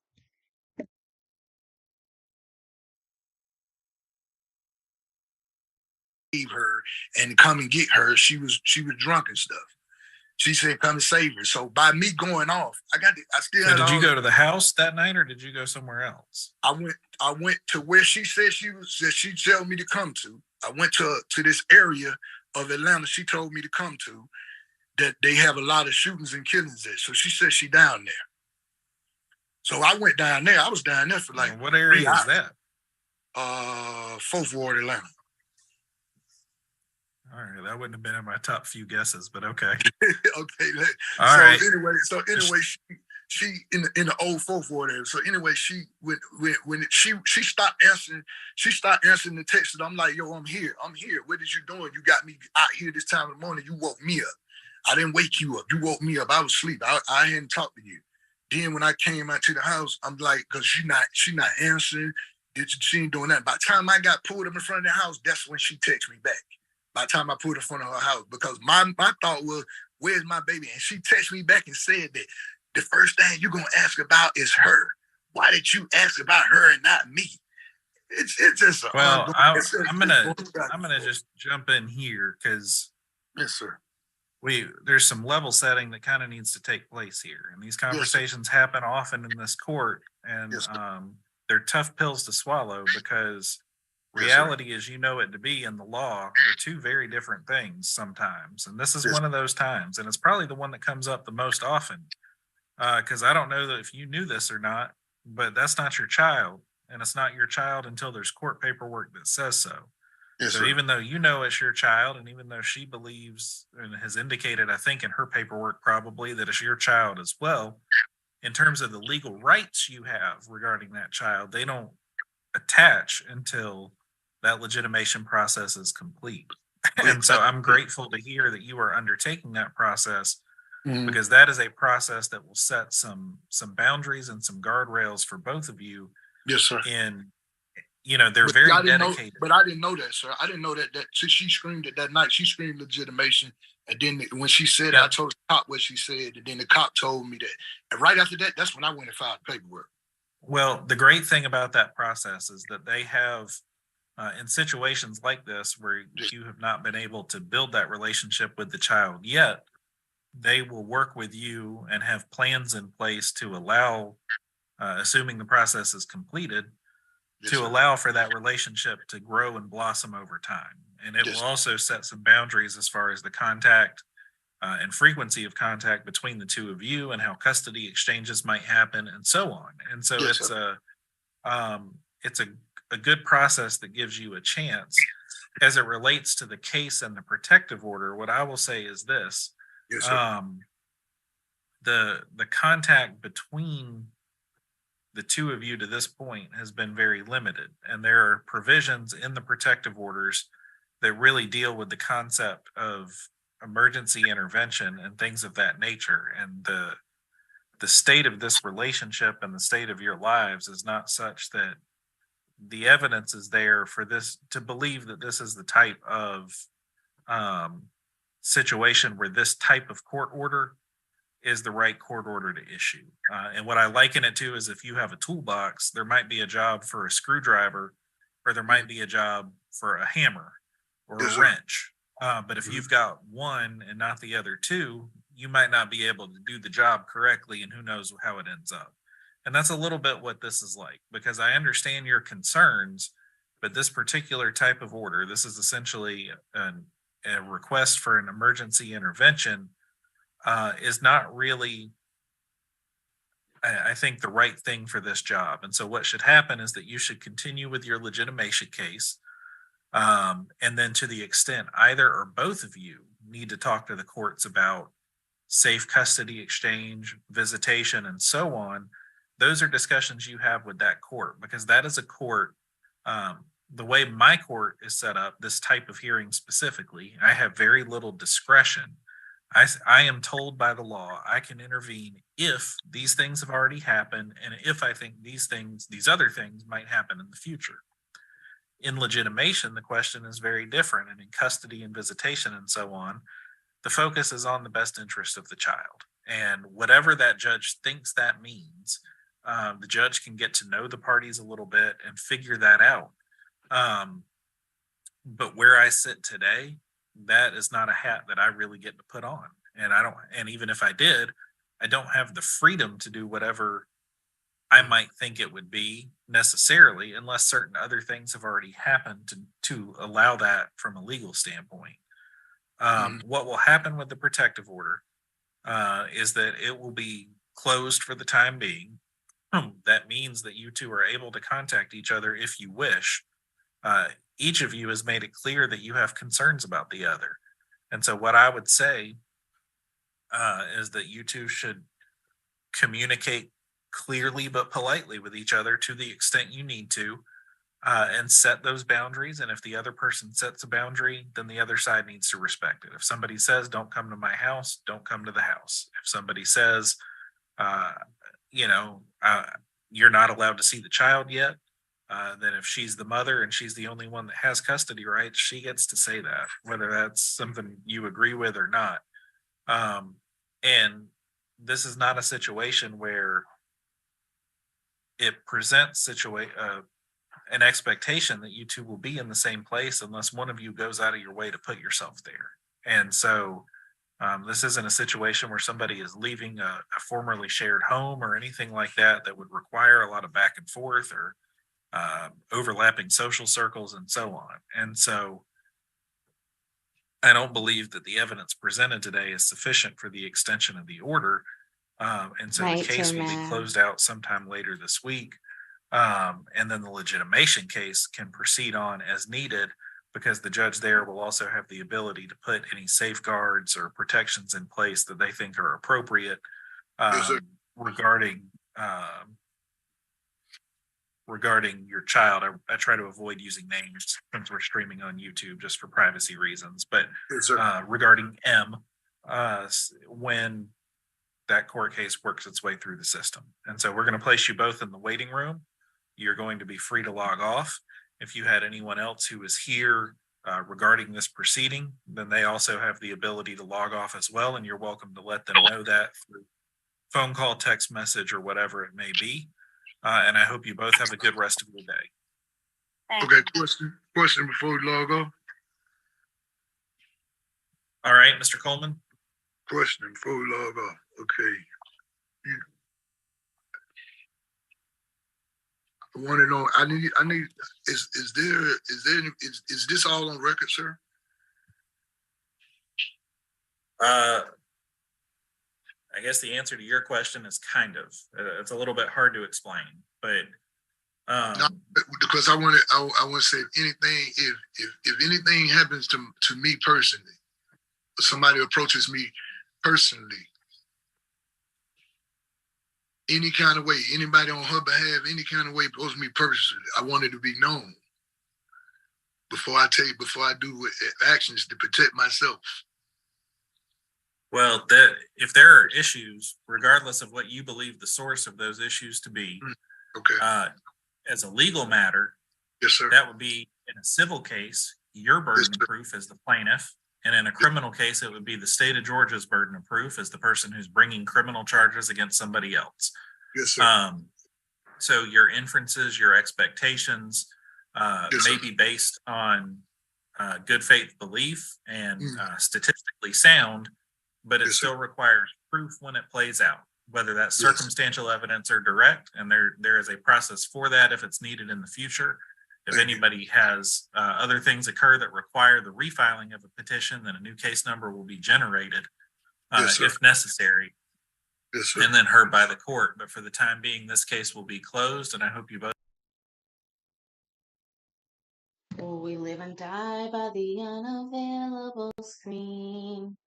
Leave her and come and get her. She was drunk and stuff. She said, "Come and save her." So by me going off, I still. So had did you all go to the house that night, or did you go somewhere else? I went to where she said she told me to come to. I went to this area of Atlanta she told me to come to that they have a lot of shootings and killings there. So she said she down there. So I went down there. I was down there for like What area is that? 4th Ward, Atlanta. All right, that wouldn't have been in my top few guesses, but okay. Okay. All right. So anyway, she in the old 4th Ward area. So anyway, she when she stopped answering, the text. And I'm like, yo, I'm here. What is you doing? You got me out here this time of the morning. You woke me up. I didn't wake you up. You woke me up. I was asleep. I hadn't talked to you. Then when I came out to the house, I'm like, cause she not answering. She ain't doing that. By the time I got pulled up in front of the house, that's when she texted me back. By the time I pulled in front of her house, because my thought was, where's my baby? And she texted me back and said that the first thing you're gonna ask about is her. Why did you ask about her and not me? It's just well, I'm gonna just jump in here because yes, sir. There's some level setting that kind of needs to take place here, and these conversations happen often in this court, and they're tough pills to swallow because reality as you know it to be and the law are two very different things sometimes, and this is one of those times, and it's probably the one that comes up the most often because I don't know that if you knew this or not, but that's not your child, and it's not your child until there's court paperwork that says so. So even though you know it's your child, and even though she believes and has indicated, I think in her paperwork probably, that it's your child as well, in terms of the legal rights you have regarding that child, they don't attach until that legitimation process is complete. And so I'm grateful to hear that you are undertaking that process, because that is a process that will set some boundaries and some guardrails for both of you. Yes, sir. And they're very dedicated. But I didn't know that, sir. I didn't know that she screamed it that night. She screamed legitimation. And then when she said it, I told the cop what she said. And then the cop told me that. And right after that, that's when I went and filed paperwork. Well, the great thing about that process is that they have, in situations like this, where you have not been able to build that relationship with the child yet, they will work with you and have plans in place to allow, assuming the process is completed, to allow for that relationship to grow and blossom over time. And it will also set some boundaries as far as the contact and frequency of contact between the two of you, and how custody exchanges might happen, and so on. And so it's a good process that gives you a chance. As it relates to the case and the protective order, what I will say is this: the contact between the two of you to this point has been very limited, and there are provisions in the protective orders that really deal with the concept of emergency intervention and things of that nature. And the state of this relationship and the state of your lives is not such that the evidence is there for this to believe that this is the type of situation where this type of court order is the right court order to issue. And what I liken it to is, if you have a toolbox, there might be a job for a screwdriver, or there might be a job for a hammer or a wrench. But if you've got one and not the other two, you might not be able to do the job correctly, and who knows how it ends up. And that's a little bit what this is like, because I understand your concerns, but this particular type of order, this is essentially a request for an emergency intervention, is not really, I think, the right thing for this job. And so what should happen is that you should continue with your legitimation case. And then, to the extent either or both of you need to talk to the courts about safe custody exchange, visitation, and so on, those are discussions you have with that court, because that is a court. The way my court is set up, this type of hearing specifically, I have very little discretion. I am told by the law I can intervene if these things have already happened and if I think these other things might happen in the future. In legitimation, the question is very different, and in custody and visitation and so on, the focus is on the best interest of the child. And whatever that judge thinks that means, the judge can get to know the parties a little bit and figure that out. But where I sit today, that is not a hat that I really get to put on. And even if I did, I don't have the freedom to do whatever I might think it would be necessarily, unless certain other things have already happened to allow that from a legal standpoint. What will happen with the protective order is that it will be closed for the time being. That means that you two are able to contact each other if you wish. Each of you has made it clear that you have concerns about the other. And so what I would say is that you two should communicate clearly but politely with each other to the extent you need to, and set those boundaries. And if the other person sets a boundary, then the other side needs to respect it. If somebody says, don't come to my house, don't come to the house. If somebody says, you're not allowed to see the child yet, then if she's the mother and she's the only one that has custody rights, she gets to say that, whether that's something you agree with or not. And this is not a situation where it presents an expectation that you two will be in the same place unless one of you goes out of your way to put yourself there. And so this isn't a situation where somebody is leaving a formerly shared home or anything like that would require a lot of back and forth or overlapping social circles and so on. And so I don't believe that the evidence presented today is sufficient for the extension of the order. And so the case will be closed out sometime later this week. And then the legitimation case can proceed on as needed, because the judge there will also have the ability to put any safeguards or protections in place that they think are appropriate regarding your child. I try to avoid using names since we're streaming on YouTube just for privacy reasons, but regarding M, when that court case works its way through the system. And so we're going to place you both in the waiting room. You're going to be free to log off. If you had anyone else who is here regarding this proceeding, then they also have the ability to log off as well, and you're welcome to let them know that through phone call, text message, or whatever it may be. And I hope you both have a good rest of your day. Okay, question before we log off. All right, Mr. Coleman. Question before we log off. Okay. I want to know. I need. Is this all on record, sir? I guess the answer to your question is kind of. It's a little bit hard to explain, but no, because I want to say if anything happens to me personally, or somebody approaches me personally, any kind of way, anybody on her behalf, any kind of way approaches me personally, I want it to be known before I do actions to protect myself. Well, if there are issues, regardless of what you believe the source of those issues to be, okay, as a legal matter, yes, sir, that would be in a civil case, your burden of proof as the plaintiff, and in a criminal case, it would be the state of Georgia's burden of proof as the person who's bringing criminal charges against somebody else. Yes, sir. So your inferences, your expectations may be based on good faith belief and statistically sound, but it still requires proof when it plays out, whether that's circumstantial evidence or direct, and there is a process for that if it's needed in the future. If anybody has other things occur that require the refiling of a petition, then a new case number will be generated if necessary, and then heard by the court. But for the time being, this case will be closed, and I hope you both. We live and die by the unavailable screen.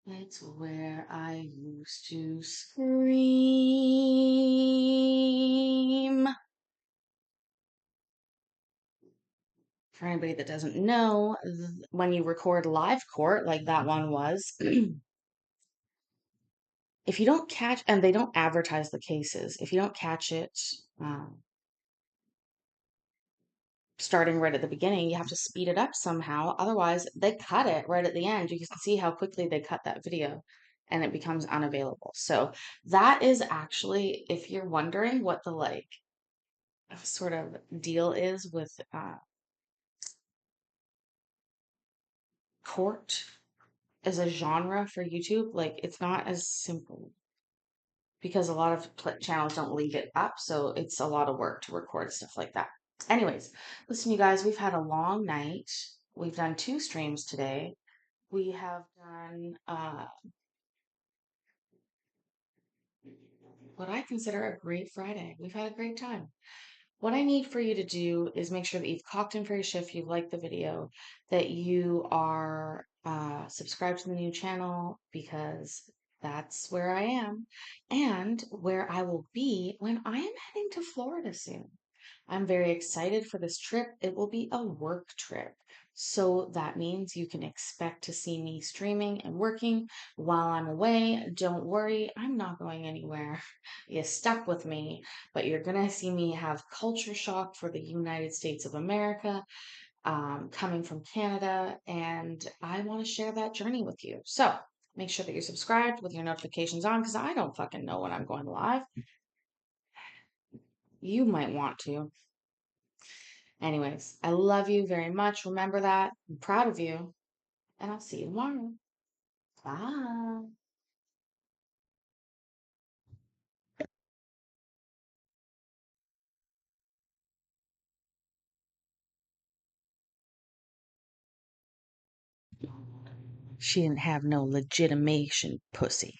It's where I used to scream. For anybody that doesn't know, when you record live court, like that one was, if you don't catch, and they don't advertise the cases, if you don't catch it starting right at the beginning, you have to speed it up somehow. Otherwise, they cut it right at the end. You can see how quickly they cut that video and it becomes unavailable. So that is actually, if you're wondering what the like sort of deal is with court as a genre for YouTube, like it's not as simple because a lot of channels don't leave it up. So it's a lot of work to record stuff like that. Anyways, listen, you guys, we've had a long night. We've done 2 streams today. We have done what I consider a great Friday. We've had a great time. What I need for you to do is make sure that you've clocked in for your shift, you've liked the video, that you are subscribed to the new channel because that's where I am and where I will be when I am heading to Florida soon. I'm very excited for this trip. It will be a work trip. So that means you can expect to see me streaming and working while I'm away. Don't worry, I'm not going anywhere. You're stuck with me, but you're going to see me have culture shock for the United States of America, coming from Canada, and I want to share that journey with you. So make sure that you're subscribed with your notifications on because I don't fucking know when I'm going live. You might want to. Anyways, I love you very much. Remember that. I'm proud of you. And I'll see you tomorrow. Bye. She didn't have no legitimation, pussy.